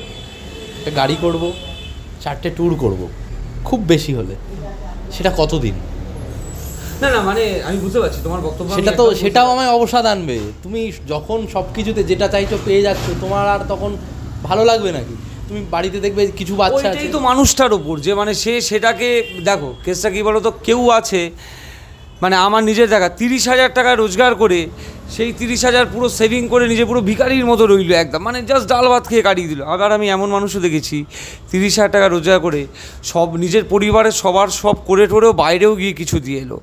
একটা গাড়ি করব, 4টে ট্যুর করব, খুব বেশি হলে। সেটা কতদিন? না না, মানে আমি বুঝতে পারছি তোমার বক্তব্য। সেটাও আমায় অবসাদ আনবে। তুমি যখন সব কিছুতে যেটা চাইছো পেয়ে যাচ্ছ, তোমার আর তখন ভালো লাগবে নাকি? তুমি বাড়িতে দেখবে কিছু বাচ্চা আছে, ওইটাই তো মানুষটার ওপর, যে মানে সে সেটাকে দেখো। কেসটা কী বলো তো, কেউ আছে মানে আমার নিজের দেখা 30,000 টাকা রোজগার করে সেই 30,000 পুরো সেভিং করে নিজে পুরো ভিখারির মতো রইল একদম, মানে জাস্ট ডাল ভাত খেয়ে কাটিয়ে দিল। আবার আমি এমন মানুষও দেখেছি 30,000 টাকা রোজগার করে সব নিজের পরিবারের সবার সব করে টোরেও বাইরেও গিয়ে কিছু দিয়ে এলো।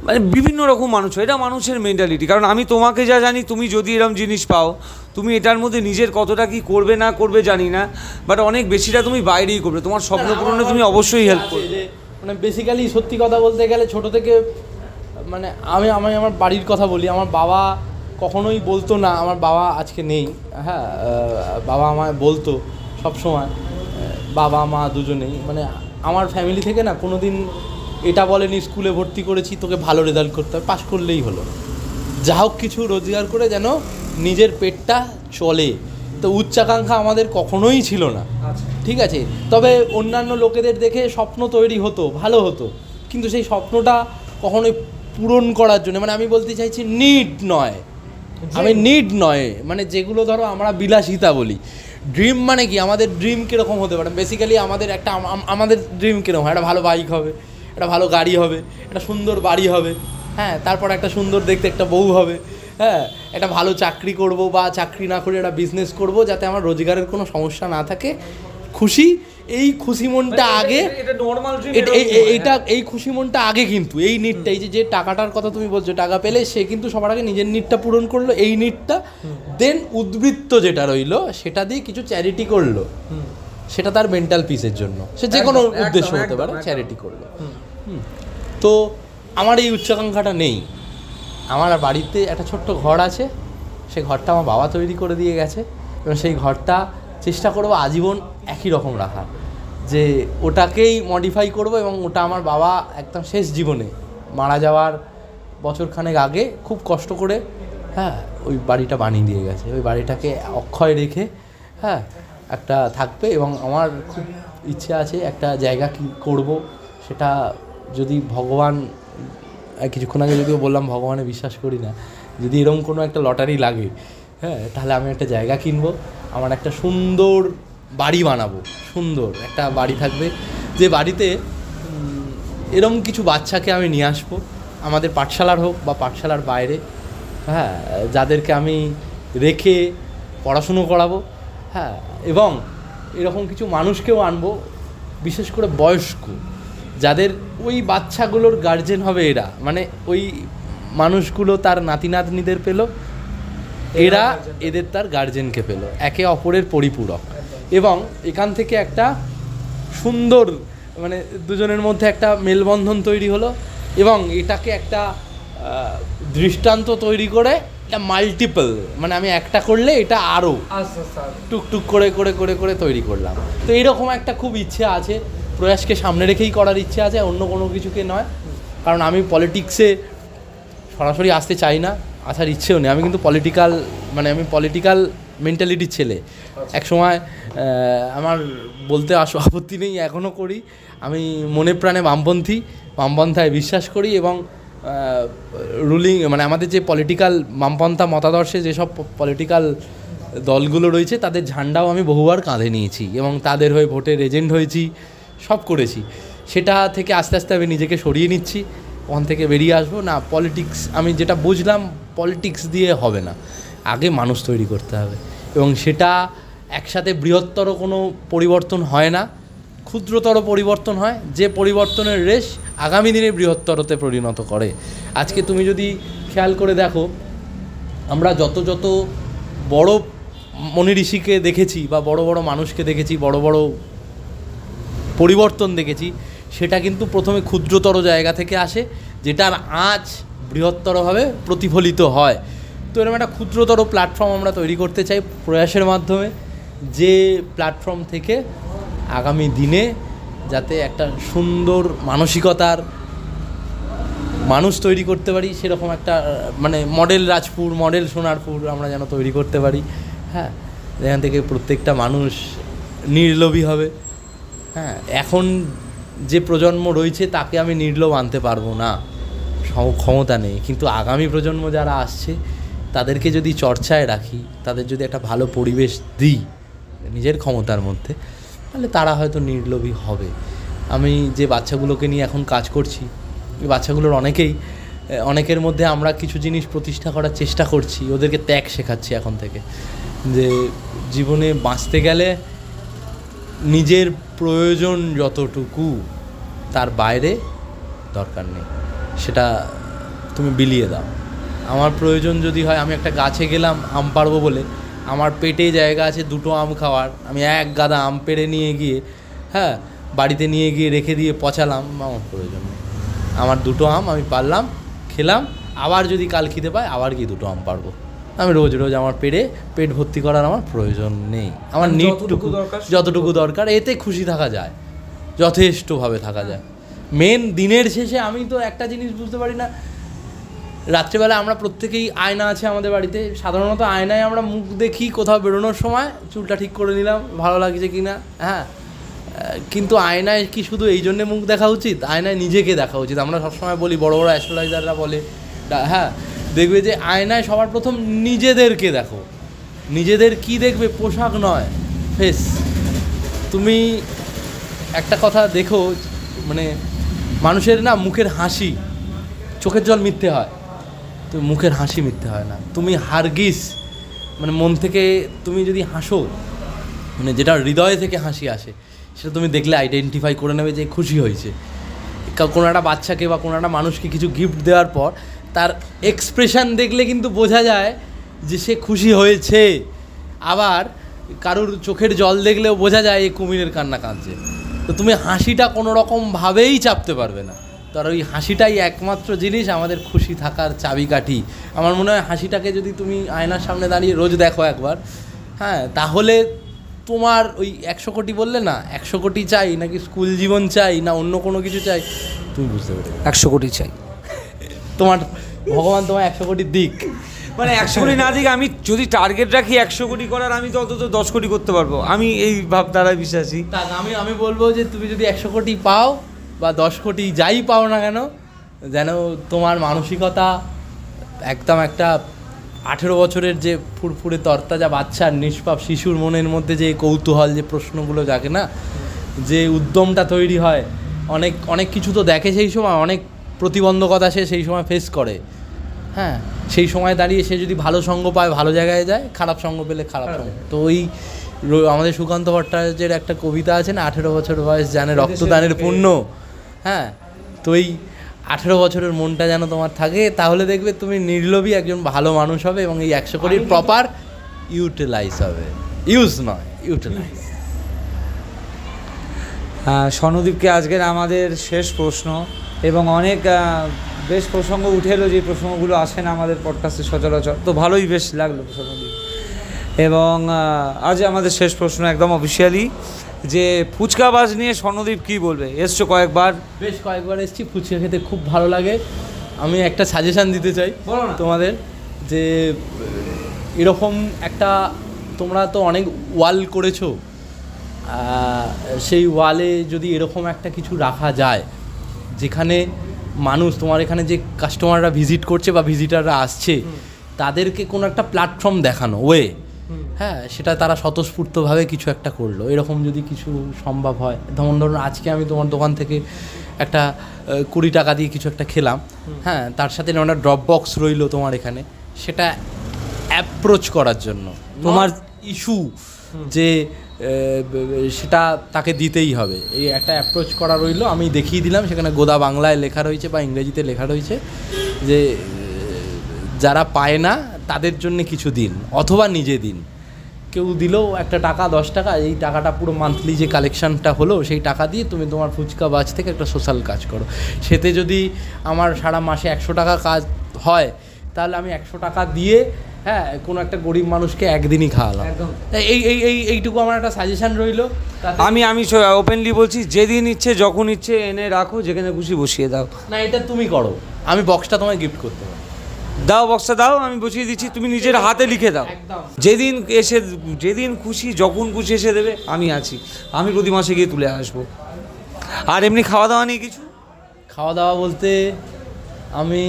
মানে বিভিন্ন রকম মানুষ, এটা মানুষের মেন্টালিটি। কারণ আমি তোমাকে যা জানি, তুমি যদি এরকম জিনিস পাও, তুমি এটার মধ্যে নিজের কতটা কি করবে না করবে জানি না, বাট অনেক বেশিটা তুমি বাইরেই করবে। তোমার স্বপ্ন পূরণে তুমি অবশ্যই হেল্প করবে। মানে বেসিক্যালি সত্যি কথা বলতে গেলে, ছোটো থেকে মানে আমি আমার বাড়ির কথা বলি। আমার বাবা কখনোই বলতো না, আমার বাবা আজকে নেই, হ্যাঁ, বাবা আমায় বলতো সবসময়, বাবা মা দুজনেই, মানে আমার ফ্যামিলি থেকে না কোনো দিন এটা বলেনি স্কুলে ভর্তি করেছি তোকে ভালো রেজাল্ট করতে হবে, পাশ করলেই হলো, যা হোক কিছু রোজগার করে যেন নিজের পেটটা চলে। তো উচ্চাকাঙ্ক্ষা আমাদের কখনোই ছিল না, ঠিক আছে। তবে অন্যান্য লোকেদের দেখে স্বপ্ন তৈরি হতো, ভালো হতো, কিন্তু সেই স্বপ্নটা কখনোই পূরণ করার জন্য, মানে আমি বলতে চাইছি নিড নয়, মানে যেগুলো ধরো আমরা বিলাসিতা বলি। ড্রিম মানে কি, আমাদের ড্রিম কীরকম হতে পারে? বেসিক্যালি আমাদের ড্রিম কীরকম হয়? একটা ভালো বাইক হবে, একটা ভালো গাড়ি হবে, একটা সুন্দর বাড়ি হবে, হ্যাঁ, তারপর একটা সুন্দর দেখতে একটা বউ হবে, হ্যাঁ, একটা ভালো চাকরি করব, বা চাকরি না করে একটা বিজনেস করব, যাতে আমার রোজগারের কোনো সমস্যা না থাকে। খুশি, এই খুশি মনটা আগে, এই খুশি মনটা আগে, কিন্তু এই নিডটা, এই যে টাকাটার কথা তুমি বলছো, টাকা পেলে সে কিন্তু সবার আগে নিজের নিডটা পূরণ করলো, এই নিডটা, দেন উদ্বৃত্ত যেটা রইলো সেটা দিয়ে কিছু চ্যারিটি করলো, সেটা তার মেন্টাল পিসের জন্য, সে যে কোনো উদ্দেশ্য হতে পারে, চ্যারিটি করবে। তো আমার এই উচ্চাকাঙ্ক্ষাটা নেই। আমার বাড়িতে একটা ছোট্ট ঘর আছে, সেই ঘরটা আমার বাবা তৈরি করে দিয়ে গেছে, এবং সেই ঘরটা চেষ্টা করবো আজীবন একই রকম রাখার, যে ওটাকেই মডিফাই করব। এবং ওটা আমার বাবা একদম শেষ জীবনে মারা যাওয়ার বছরখানেক আগে খুব কষ্ট করে ওই বাড়িটা বানিয়ে দিয়ে গেছে। ওই বাড়িটাকে অক্ষয় রেখে একটা থাকবে, এবং আমার খুব ইচ্ছে আছে একটা জায়গা কি করব, সেটা যদি ভগবান, কিছুক্ষণ আগে যদিও বললাম ভগবানে বিশ্বাস করি না, যদি এরকম কোনো একটা লটারি লাগে তাহলে আমি একটা জায়গা কিনবো, আমার একটা সুন্দর বাড়ি বানাবো, সুন্দর একটা বাড়ি থাকবে, যে বাড়িতে এরকম কিছু বাচ্চাকে আমি নিয়ে আসবো, আমাদের পাঠশালার হোক বা পাঠশালার বাইরে, যাদেরকে আমি রেখে পড়াশুনো করাবো, এবং এরকম কিছু মানুষকেও আনবো, বিশেষ করে বয়স্ক, যাদের ওই বাচ্চাগুলোর গার্জেন হবে এরা, মানে ওই মানুষগুলো তার নাতি নাতনিদের পেল, এরা এদের তার গার্জেনকে পেল, একে অপরের পরিপূরক। এবং এখান থেকে একটা সুন্দর, মানে দুজনের মধ্যে একটা মেলবন্ধন তৈরি হলো, এবং এটাকে একটা দৃষ্টান্ত তৈরি করে এটা মাল্টিপল, মানে আমি একটা করলে এটা আরও টুকটুক করে করে করে করে তৈরি করলাম। তো এইরকম একটা খুব ইচ্ছে আছে, প্রয়াসকে সামনে রেখেই করার ইচ্ছে আছে, অন্য কোনো কিছুকে নয়। কারণ আমি পলিটিক্সে সরাসরি আসতে চাই না, আসার ইচ্ছেও নেই। আমি কিন্তু আমি পলিটিক্যাল মেন্টালিটির ছেলে। এক সময় আমার বলতে আপত্তি নেই, এখনও করি, আমি মনে প্রাণে বামপন্থায় বিশ্বাস করি, এবং রুলিং, মানে আমাদের যে পলিটিক্যাল বামপন্থা মতাদর্শে যেসব পলিটিক্যাল দলগুলো রয়েছে তাদের ঝান্ডাও আমি বহুবার কাঁধে নিয়েছি, এবং তাদের হয়ে ভোটের এজেন্ট হয়েছি, সব করেছি। সেটা থেকে আস্তে আস্তে আমি নিজেকে সরিয়ে নিচ্ছি, ওখান থেকে বেরিয়ে আসবো না। পলিটিক্স, আমি যেটা বুঝলাম, পলিটিক্স দিয়ে হবে না, আগে মানুষ তৈরি করতে হবে, এবং সেটা একসাথে বৃহত্তর কোনো পরিবর্তন হয় না, ক্ষুদ্রতর পরিবর্তন হয়, যে পরিবর্তনের রেশ আগামী দিনে বৃহত্তরতে পরিণত করে। আজকে তুমি যদি খেয়াল করে দেখো, আমরা যত যত বড় মনি ঋষিকে দেখেছি বা বড় বড় মানুষকে দেখেছি, বড় বড় পরিবর্তন দেখেছি, সেটা কিন্তু প্রথমে ক্ষুদ্রতর জায়গা থেকে আসে, যেটার আঁচ বৃহত্তরভাবে প্রতিফলিত হয়। তো এরকম একটা ক্ষুদ্রতর প্ল্যাটফর্ম আমরা তৈরি করতে চাই প্রয়াসের মাধ্যমে, যে প্ল্যাটফর্ম থেকে আগামী দিনে যাতে একটা সুন্দর মানসিকতার মানুষ তৈরি করতে পারি, সেরকম একটা মানে মডেল রাজপুর, মডেল সোনারপুর আমরা যেন তৈরি করতে পারি, যেখান থেকে প্রত্যেকটা মানুষ নির্লোভী হবে। এখন যে প্রজন্ম রয়েছে তাকে আমি নির্লোভ আনতে পারবো না, ক্ষমতা নেই, কিন্তু আগামী প্রজন্ম যারা আসছে তাদেরকে যদি চর্চায় রাখি, তাদের যদি একটা ভালো পরিবেশ দিই নিজের ক্ষমতার মধ্যে, তাহলে তারা হয়তো নির্লোভী হবে। আমি যে বাচ্চাগুলোকে নিয়ে এখন কাজ করছি, এই বাচ্চাগুলোর অনেকের মধ্যে আমরা কিছু জিনিস প্রতিষ্ঠা করার চেষ্টা করছি, ওদেরকে ত্যাগ শেখাচ্ছি এখন থেকে, যে জীবনে বাঁচতে গেলে নিজের প্রয়োজন যতটুকু, তার বাইরে দরকার নেই, সেটা তুমি বিলিয়ে দাও। আমার প্রয়োজন যদি হয়, আমি একটা গাছে গেলাম আম পাড়বো বলে, আমার পেটে জায়গা আছে দুটো আম খাওয়ার, আমি এক গাদা আম পেড়ে নিয়ে গিয়ে বাড়িতে নিয়ে গিয়ে রেখে দিয়ে পচালাম, আমার প্রয়োজন নেই। আমার দুটো আম আমি পারলাম, খেলাম, আবার যদি কাল খিদে পায় আবার গিয়ে দুটো আম পারবো। আমি রোজ রোজ আমার পেট ভর্তি করার আমার প্রয়োজন নেই। আমার যতটুকু দরকার এতে খুশি থাকা যায়, যথেষ্টভাবে থাকা যায়। মেন দিনের শেষে আমি তো একটা জিনিস বুঝতে পারি না, রাত্রেবেলা আমরা প্রত্যেকেই আয়না আছে আমাদের বাড়িতে, সাধারণত আয়নায় আমরা মুখ দেখি কোথাও বেরোনোর সময়, চুলটা ঠিক করে নিলাম, ভালো লাগছে কি না, কিন্তু আয়নায় কি শুধু এই জন্যে মুখ দেখা উচিত? আয়নায় নিজেকে দেখা উচিত। আমরা সবসময় বলি, বড় বড় অ্যাস্ট্রোলজাররা বলে, দেখবে যে আয়নায় সবার প্রথম নিজেদেরকে দেখো। নিজেদের কি দেখবে? পোশাক নয়, ফেস। তুমি একটা কথা দেখো, মানে মানুষের না মুখের হাসি, চোখের জল মিথ্যে হয়, তো মুখের হাসি মিথ্যে হয় না। তুমি হারগিস, মানে মন থেকে তুমি যদি হাসো, মানে যেটা হৃদয় থেকে হাসি আসে, সেটা তুমি দেখলে আইডেন্টিফাই করে নেবে যে খুশি হয়েছে। কোনো একটা বাচ্চাকে বা কোনো একটা মানুষকে কিছু গিফট দেওয়ার পর তার এক্সপ্রেশন দেখলে কিন্তু বোঝা যায় যে সে খুশি হয়েছে। আবার কারুর চোখের জল দেখলেও বোঝা যায় এই কুমিরের কান্না কাঁদছে। তো তুমি হাসিটা কোনো রকমভাবেই চাপতে পারবে না। তার ওই হাসিটাই একমাত্র জিনিস আমাদের খুশি থাকার চাবিকাঠি। আমার মনে হয় হাসিটাকে যদি তুমি আয়নার সামনে দাঁড়িয়ে রোজ দেখো একবার, হ্যাঁ, তাহলে তোমার ওই 100 কোটি বললে না, 100 কোটি চাই নাকি স্কুল জীবন চাই না অন্য কোনো কিছু চাই, তুমি বুঝতে পারবে। 100 কোটি চাই। তোমার ভগবান তোমার 100 কোটির দিক, মানে 100 কোটি না দিক, আমি যদি টার্গেট রাখি 100 কোটি করার, আমি তো অন্তত 10 কোটি করতে পারবো। আমি এই ভাবধারায় বিশ্বাসী। আমি বলবো যে তুমি যদি 100 কোটি পাও বা 10 কোটি যাই পাও না কেন, যেন তোমার মানসিকতা একদম একটা 18 বছরের যে ফুরফুরে তরতাজা বাচ্চার নিষ্পাপ শিশুর মনের মধ্যে যে কৌতূহল, যে প্রশ্নগুলো জাগে না, যে উদ্যমটা তৈরি হয়, অনেক অনেক কিছু তো দেখে সেই সময়, অনেক প্রতিবন্ধকতা সে সেই সময় ফেস করে। হ্যাঁ, সেই সময় দাঁড়িয়ে সে যদি ভালো সঙ্গ পায় ভালো জায়গায় যায়, খারাপ সঙ্গ পেলে খারাপ সঙ্গ। তো ওই আমাদের সুকান্ত ভট্টাচার্যের একটা কবিতা আছে না, 18 বছর বয়স জানে রক্তদানের পুণ্য। হ্যাঁ, তো এই 18 বছরের মনটা যেন তোমার থাকে, তাহলে দেখবে তুমি নির্লোভী একজন ভালো মানুষ হবে এবং এই 100 কোটির প্রপার ইউটিলাইজ হবে, ইউজ নয়, ইউটিলাইজ। স্বর্ণদীপকে আজকের আমাদের শেষ প্রশ্ন, এবং অনেক বেশ প্রসঙ্গ উঠে এলো, যে প্রসঙ্গগুলো আসে না আমাদের পডকাস্টে সচরাচর, তো ভালোই বেশ লাগলো স্বর্ণদীপ। এবং আজ আমাদের শেষ প্রশ্ন একদম অফিসিয়ালি, যে ফুচকাবাজ নিয়ে স্বর্ণদীপ কী বলবে? এসছো কয়েকবার, বেশ কয়েকবার এসেছি, ফুচকা খেতে খুব ভালো লাগে। আমি একটা সাজেশান দিতে চাই তোমাদের, যে এরকম একটা, তোমরা তো অনেক ওয়াল করেছো, সেই ওয়ালে যদি এরকম একটা কিছু রাখা যায় যেখানে মানুষ, তোমার এখানে যে কাস্টমাররা ভিজিট করছে বা ভিজিটাররা আসছে, তাদেরকে কোনো একটা প্ল্যাটফর্ম দেখানো ওয়ে, হ্যাঁ, সেটা তারা স্বতঃস্ফূর্তভাবে কিছু একটা করলো, এরকম যদি কিছু সম্ভব হয়। ধরুন আজকে আমি তোমার দোকান থেকে একটা 20 টাকা দিয়ে কিছু একটা খেলাম, হ্যাঁ, তার সাথে একটা ড্রপ বক্স রইলো তোমার এখানে, সেটা অ্যাপ্রোচ করার জন্য তোমার ইস্যু যে সেটা তাকে দিতেই হবে, এই একটা অ্যাপ্রোচ করা রইলো। আমি দেখিয়ে দিলাম, সেখানে গোদা বাংলায় লেখা রয়েছে বা ইংরেজিতে লেখা রয়েছে যে যারা পায় না তাদের জন্য কিছু দিন, অথবা নিজে দিন। কেউ দিলেও একটা টাকা, 10 টাকা, এই টাকাটা পুরো মান্থলি যে কালেকশানটা হলো সেই টাকা দিয়ে তুমি তোমার ফুচকাবাজ থেকে একটা সোশ্যাল কাজ করো। সেতে যদি আমার সারা মাসে 100 টাকা কাজ হয়, তাহলে আমি 100 টাকা দিয়ে, হ্যাঁ, কোনো একটা গরিব মানুষকে একদিনই খাওয়ালাম। এইটুকু আমার একটা সাজেশান রইলো। আমি ওপেনলি বলছি, যেদিন ইচ্ছে যখন ইচ্ছে এনে রাখো, যেখানে খুশি বসিয়ে দাও। না, এটা তুমি করো, আমি বক্সটা তোমায় গিফট করতে পারি। দাও, বক্সটা দাও, আমি বসিয়ে দিচ্ছি, তুমি নিজের হাতে লিখে দাও। যেদিন খুশি যখন খুশি এসে দেবে, আমি আছি, আমি প্রতি মাসে গিয়ে তুলে আসবো। আর এমনি খাওয়া দাওয়া নেই কিছু? খাওয়া দাওয়া বলতে আমি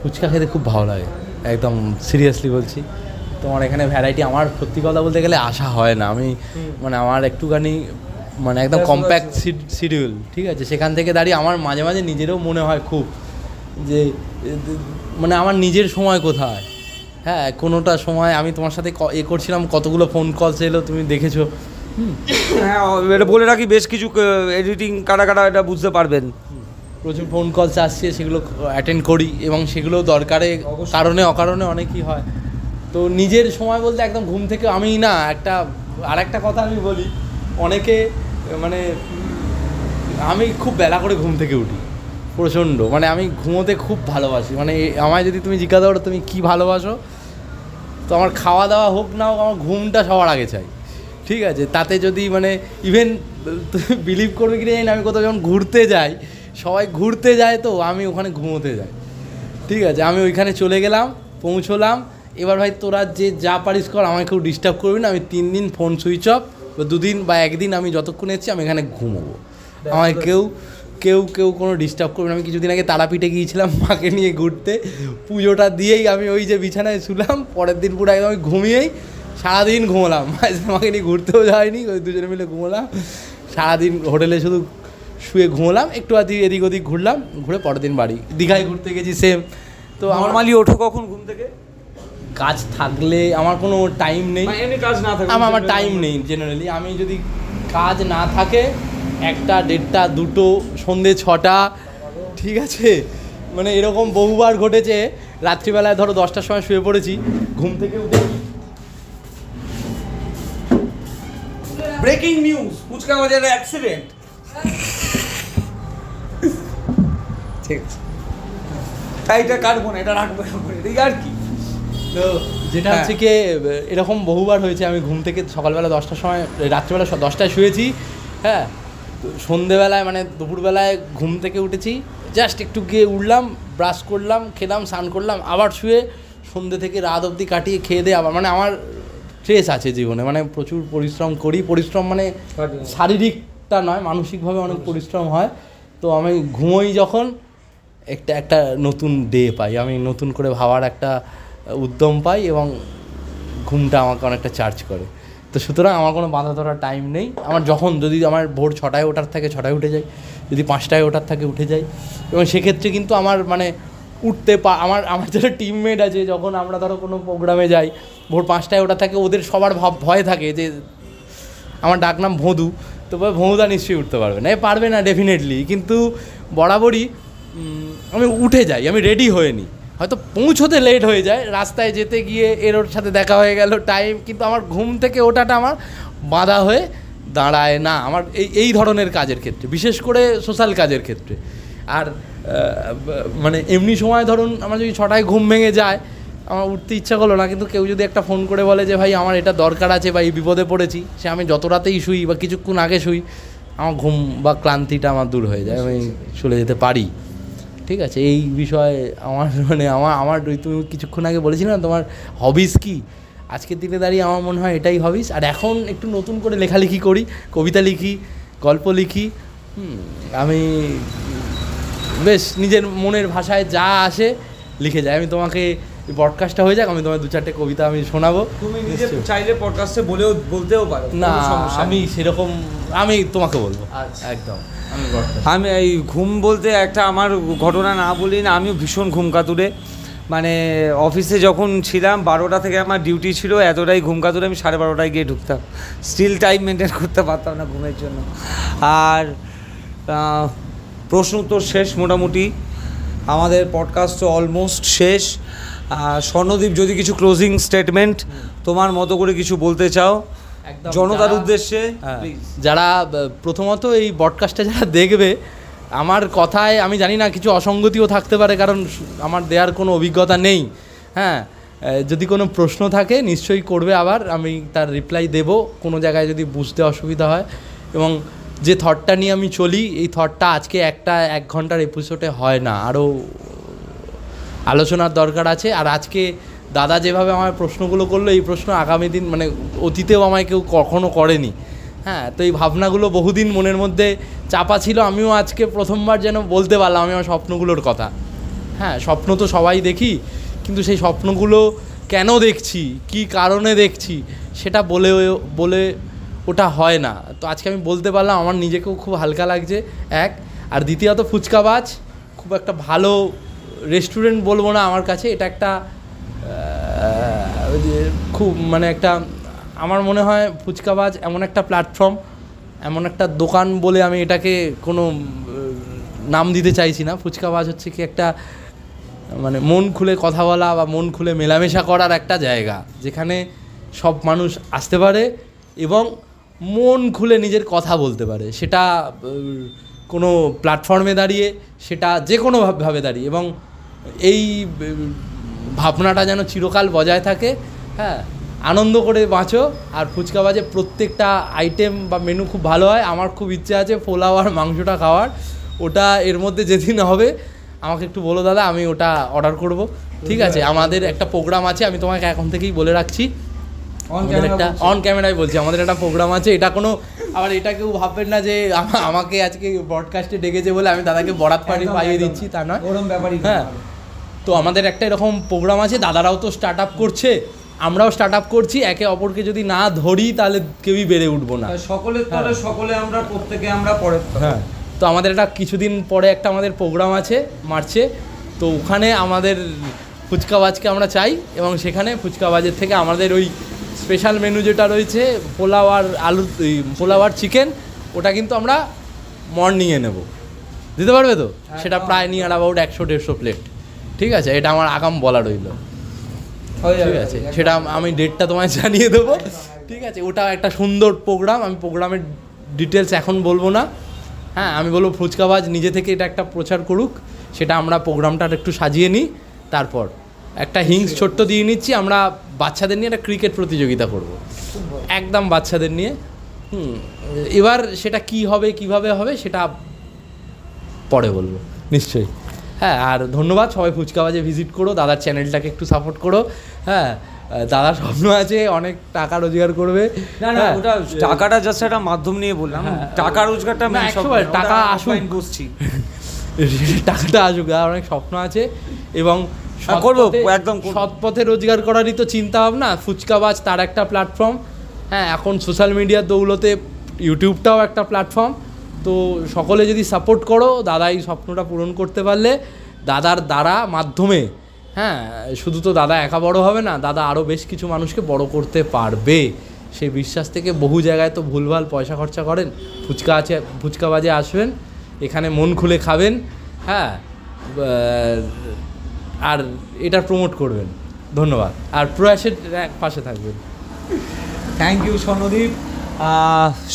ফুচকা খেতে খুব ভালো লাগে, একদম সিরিয়াসলি বলছি। তোমার এখানে ভ্যারাইটি, আমার সত্যি কথা বলতে গেলে আসা হয় না। আমি মানে আমার একটুখানি মানে একদম কম্প্যাক্ট শিডিউল, ঠিক আছে, সেখান থেকে দাঁড়িয়ে আমার মাঝে মাঝে নিজেরও মনে হয় খুব যে মানে আমার নিজের সময় কোথায়। হ্যাঁ, কোনোটা সময় আমি তোমার সাথে করছিলাম, কতগুলো ফোন কলস এলো, তুমি দেখেছো। হ্যাঁ, এটা বলে রাখি, বেশ কিছু এডিটিং কাটা এটা বুঝতে পারবেন। প্রচুর ফোন কলস আসছে, সেগুলো অ্যাটেন্ড করি এবং সেগুলো দরকারে কারণে অকারণে অনেকই হয়। তো নিজের সময় বলতে একদম ঘুম থেকে আমি না, আরেকটা কথা আমি বলি, অনেকে মানে আমি খুব বেলা করে ঘুম থেকে উঠি প্রচণ্ড, মানে আমি ঘুমোতে খুব ভালোবাসি। মানে আমায় যদি তুমি জিজ্ঞাসা করো তুমি কী ভালোবাসো, তো আমার খাওয়া দাওয়া হোক না হোক, আমার ঘুমটা সবার আগে চাই, ঠিক আছে। তাতে যদি মানে ইভেন বিলিভ করবে কি জানি না, আমি কোথাও যখন ঘুরতে যাই, সবাই ঘুরতে যায়, তো আমি ওখানে ঘুমোতে যাই, ঠিক আছে। আমি ওইখানে চলে গেলাম, পৌঁছলাম, এবার ভাই তোরা যে যা পারিস কর, আমাকে কেউ ডিস্টার্ব করবি না। আমি 3 দিন ফোন সুইচ অফ, বা 2 দিন বা 1 দিন আমি যতক্ষণ এসেছি আমি এখানে ঘুমোবো, আমায় কেউ কোনো ডিস্টার্ব করবে না। আমি কিছুদিন আগে তারাপীঠে গিয়েছিলাম মাকে নিয়ে ঘুরতে, পুজোটা দিয়েই আমি ওই যে বিছানায় শুলাম, পরের দিন পুরো একদম আমি ঘুমিয়েই সারাদিন ঘুমোলাম, মাকে নিয়ে ঘুরতেও যায়নি, ওই দুজনে মিলে ঘুমোলাম সারাদিন, হোটেলে শুধু শুয়ে ঘুমোলাম, একটু এদিক ওদিক ঘুরলাম, ঘুরে পরের দিন বাড়ি। দীঘায় ঘুরতে গেছি সেম। তো নর্মালি ওঠো কখন ঘুম থেকে? কাজ থাকলে আমার কোনো টাইম নেই, কাজ না থাকলে আমার টাইম নেই জেনারেলি। আমি যদি কাজ না থাকে 1টা, 1:30, 2টো, সন্ধ্যে 6টা, ঠিক আছে, মানে এরকম বহুবার ঘটেছে। রাত্রিবেলায় ধরো 10টার সময় শুয়ে পড়েছি, ঘুম থেকে উঠে ব্রেকিং নিউজ, ফুচকা বাজারে অ্যাক্সিডেন্ট। ঠিক আছে, তাই এটা কাটবো না, এটা রাখবো ঠিক আর কি। তো যেটা হচ্ছে কি এরকম বহুবার হয়েছে, আমি ঘুম থেকে সকালবেলা 10টার সময়, রাত্রিবেলা 10টায় শুয়েছি, হ্যাঁ, সন্ধেবেলায় মানে দুপুরবেলায় ঘুম থেকে উঠেছি, জাস্ট একটু গিয়ে উঠলাম, ব্রাশ করলাম, খেলাম, স্নান করলাম, আবার শুয়ে সন্ধে থেকে রাত অবধি কাটিয়ে খেয়ে দিয়ে আবার, মানে আমার স্ট্রেস আছে জীবনে, মানে প্রচুর পরিশ্রম করি, পরিশ্রম মানে শারীরিকটা নয়, মানসিকভাবে অনেক পরিশ্রম হয়। তো আমি ঘুমোই যখন একটা নতুন ডে পাই, আমি নতুন করে ভাবার একটা উদ্যম পাই এবং ঘুমটা আমাকে অনেকটা চার্জ করে। তো সুতরাং আমার কোনো বাঁধা ধরার টাইম নেই। আমার যখন যদি আমার ভোর 6টায় ওঠার থাকে 6টায় উঠে যাই, যদি 5টায় ওঠার থাকে উঠে যাই, এবং সেক্ষেত্রে কিন্তু আমার মানে উঠতে আমার যারা টিমমেট আছে, যখন আমরা ধরো কোনো প্রোগ্রামে যাই ভোর 5টায় ওঠা থাকে, ওদের সবার ভয় থাকে যে আমার ডাকনাম ভোঁদু, তো ভোঁদা নিশ্চয়ই উঠতে পারবে না, পারবে না ডেফিনেটলি, কিন্তু বরাবরই আমি উঠে যাই, আমি রেডি হয়ে নিই, হয়তো পৌঁছোতে লেট হয়ে যায়, রাস্তায় যেতে গিয়ে ওর সাথে দেখা হয়ে গেল টাইম, কিন্তু আমার ঘুম থেকে ওঠাটা আমার বাধা হয়ে দাঁড়ায় না আমার এই ধরনের কাজের ক্ষেত্রে, বিশেষ করে সোশ্যাল কাজের ক্ষেত্রে। আর মানে এমনি সময় ধরুন আমার যদি 6টায় ঘুম ভেঙে যায়, আমার উঠতে ইচ্ছা করলো না, কিন্তু কেউ যদি একটা ফোন করে বলে যে ভাই আমার এটা দরকার আছে বা এই বিপদে পড়েছি, সে আমি যত রাতেই শুই বা কিছুক্ষণ আগে শুই, আমার ঘুম বা ক্লান্তিটা আমার দূর হয়ে যায়, আমি চলে যেতে পারি। ঠিক আছে, এই বিষয়ে আমার মানে আমার তুমি কিছুক্ষণ আগে বলেছিলে না তোমার হবিস কি, আজকের দিনে দাঁড়িয়ে আমার মনে হয় এটাই হবিস। আর এখন একটু নতুন করে লেখালেখি করি, কবিতা লিখি, গল্প লিখি, আমি বেশ নিজের মনের ভাষায় যা আসে লিখে যাই। আমি তোমাকে পডকাস্টটা হয়ে যাক, আমি তোমার 2-4টে কবিতা আমি শোনাবো, তুমি নিজে চাইলে পডকাস্টে বলতেও পারো না, আমি সেরকম আমি তোমাকে বলবো একদম। আমি এই ঘুম বলতে একটা আমার ঘটনা না বলি না, আমিও ভীষণ ঘুম কাতুরে, মানে অফিসে যখন ছিলাম 12টা থেকে আমার ডিউটি ছিল, এতটাই ঘুম কাতুরে আমি 12:30টায় গিয়ে ঢুকতাম, স্টিল টাইম মেনটেন করতে পারতাম না ঘুমের জন্য। আর প্রশ্ন উত্তর শেষ মোটামুটি, আমাদের পডকাস্টও অলমোস্ট শেষ। স্বর্ণদীপ, যদি কিছু ক্লোজিং স্টেটমেন্ট তোমার মতো করে কিছু বলতে চাও জনতার উদ্দেশ্যে। যারা প্রথমত এই পডকাস্টটা যারা দেখবে, আমার কথায় আমি জানি না কিছু অসঙ্গতিও থাকতে পারে, কারণ আমার দেওয়ার কোনো অভিজ্ঞতা নেই, হ্যাঁ, যদি কোনো প্রশ্ন থাকে নিশ্চয়ই করবে, আবার আমি তার রিপ্লাই দেব কোনো জায়গায় যদি বুঝতে অসুবিধা হয়। এবং যে থটটা নিয়ে আমি চলি, এই থটটা আজকে 1 ঘন্টার এপিসোডে হয় না, আরও আলোচনার দরকার আছে। আর আজকে দাদা যেভাবে আমার প্রশ্নগুলো করলো, এই প্রশ্ন আগামী দিন মানে অতীতেও আমায় কেউ কখনো করেনি, হ্যাঁ, তো এই ভাবনাগুলো বহুদিন মনের মধ্যে চাপা ছিল, আমিও আজকে প্রথমবার যেন বলতে পারলাম আমি আমার স্বপ্নগুলোর কথা। হ্যাঁ, স্বপ্ন তো সবাই দেখি, কিন্তু সেই স্বপ্নগুলো কেন দেখছি, কি কারণে দেখছি, সেটা বলে ওটা হয় না। তো আজকে আমি বলতে পারলাম, আমার নিজেকেও খুব হালকা লাগছে, এক। আর দ্বিতীয়ত ফুচকাবাজ খুব একটা ভালো রেস্টুরেন্ট বলবো না আমার কাছে, এটা একটা খুব মানে একটা, আমার মনে হয় ফুচকাবাজ এমন একটা প্ল্যাটফর্ম, এমন একটা দোকান বলে আমি এটাকে কোনো নাম দিতে চাইছি না। ফুচকাবাজ হচ্ছে কি একটা মানে মন খুলে কথা বলা বা মন খুলে মেলামেশা করার একটা জায়গা, যেখানে সব মানুষ আসতে পারে এবং মন খুলে নিজের কথা বলতে পারে, সেটা কোনো প্ল্যাটফর্মে দাঁড়িয়ে, সেটা যে কোনোভাবে দাঁড়িয়ে, এবং এই ভাবনাটা যেন চিরকাল বজায় থাকে। হ্যাঁ, আনন্দ করে বাঁচো। আর ফুচকাবাজে প্রত্যেকটা আইটেম বা মেনু খুব ভালো হয়, আমার খুব ইচ্ছে আছে পোলাও আর মাংসটা খাওয়ার, ওটা এর মধ্যে যেদিন হবে আমাকে একটু বলো দাদা, আমি ওটা অর্ডার করব, ঠিক আছে? আমাদের একটা প্রোগ্রাম আছে, আমি তোমাকে এখন থেকেই বলে রাখছি, একটা অন ক্যামেরায় বলছি, আমাদের একটা প্রোগ্রাম আছে, এটা কোনো আবার এটা কেউ ভাববেন না যে আমাকে আজকে ব্রডকাস্টে ডেকেছে বলে আমি দাদাকে বরাত পাইয়ে দিচ্ছি, তা নয়। হ্যাঁ, তো আমাদের একটা এরকম প্রোগ্রাম আছে, দাদারাও তো স্টার্ট আপ করছে, আমরাও স্টার্ট আপ করছি, একে অপরকে যদি না ধরি তাহলে কেউই বেড়ে উঠবো না, সকলের তলে সকলে আমরা, প্রত্যেকে আমরা পরে। হ্যাঁ, তো আমাদের একটা কিছুদিন পরে একটা আমাদের প্রোগ্রাম আছে মার্চে, তো ওখানে আমাদের ফুচকাবাজকে আমরা চাই, এবং সেখানে ফুচকাবাজের থেকে আমাদের ওই স্পেশাল মেনু যেটা রয়েছে পোলাও আর আলু, পোলাও আর চিকেন, ওটা কিন্তু আমরা মর্নিংয়ে নেব, দিতে পারবে তো? সেটা প্রায় নিয়ার অ্যাবাউট 100-150 প্লেট, ঠিক আছে? এটা আমার আগাম বলা রইল, ঠিক আছে? সেটা আমি ডেটটা তোমায় জানিয়ে দেবো, ঠিক আছে, ওটা একটা সুন্দর প্রোগ্রাম। আমি প্রোগ্রামের ডিটেলস এখন বলবো না। হ্যাঁ, আমি বলবো ফুচকাবাজ নিজে থেকে এটা একটা প্রচার করুক, সেটা আমরা প্রোগ্রামটা একটু সাজিয়ে নিই। তারপর একটা হিংস ছোট্ট দিয়ে নিচ্ছি, আমরা বাচ্চাদের নিয়ে একটা ক্রিকেট প্রতিযোগিতা করব, একদম বাচ্চাদের নিয়ে। এবার সেটা কি হবে, কিভাবে হবে, সেটা পরে বলবো নিশ্চয়ই। হ্যাঁ, আর ধন্যবাদ সবাই, ফুচকাবাজে ভিজিট করো, দাদার চ্যানেলটাকে একটু সাপোর্ট করো। হ্যাঁ, দাদার স্বপ্ন আছে অনেক টাকা রোজগার করবে। না না, ওটা টাকাটা জাস্ট একটা মাধ্যম নিয়ে বললাম, টাকা রোজগারটা না, 100বার টাকা আসুক, বসছি টাকাটা আসুক, আর অনেক স্বপ্ন আছে এবং করবো একদম সৎ পথে রোজগার করারই তো চিন্তা ভাবনা। ফুচকাবাজ তার একটা প্ল্যাটফর্ম। হ্যাঁ, এখন সোশ্যাল মিডিয়ার দৌলতে ইউটিউবটাও একটা প্ল্যাটফর্ম। তো সকলে যদি সাপোর্ট করো, দাদা এই স্বপ্নটা পূরণ করতে পারলে, দাদার দ্বারা মাধ্যমে, হ্যাঁ, শুধু তো দাদা একা বড় হবে না, দাদা আরও বেশ কিছু মানুষকে বড় করতে পারবে, সেই বিশ্বাস থেকে বহু জায়গায় তো ভুলভাল পয়সা খরচা করেন। ফুচকাবাজে আসবেন, এখানে মন খুলে খাবেন। হ্যাঁ, আর এটা প্রমোট করবেন। ধন্যবাদ, আর প্রয়াসের পাশে থাকবেন। Thank you Swarnadeep.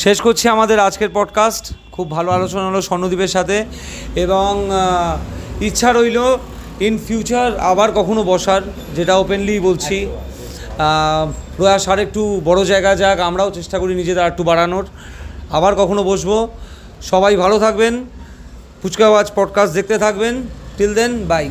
শেষ করছি আমাদের আজকের পডকাস্ট। খুব ভালো আলোচনা হলো স্বর্ণদীপের সাথে, এবং ইচ্ছা রইল ইন ফিউচার আবার কখনো বসার, যেটা ওপেনলি বলছি। প্রয়াস আর একটু বড়ো জায়গা যাক, আমরাও চেষ্টা করি নিজেদের আর একটু বাড়ানোর। আবার কখনো বসবো। সবাই ভালো থাকবেন, ফুচকাবাজ পডকাস্ট দেখতে থাকবেন। Till then, by.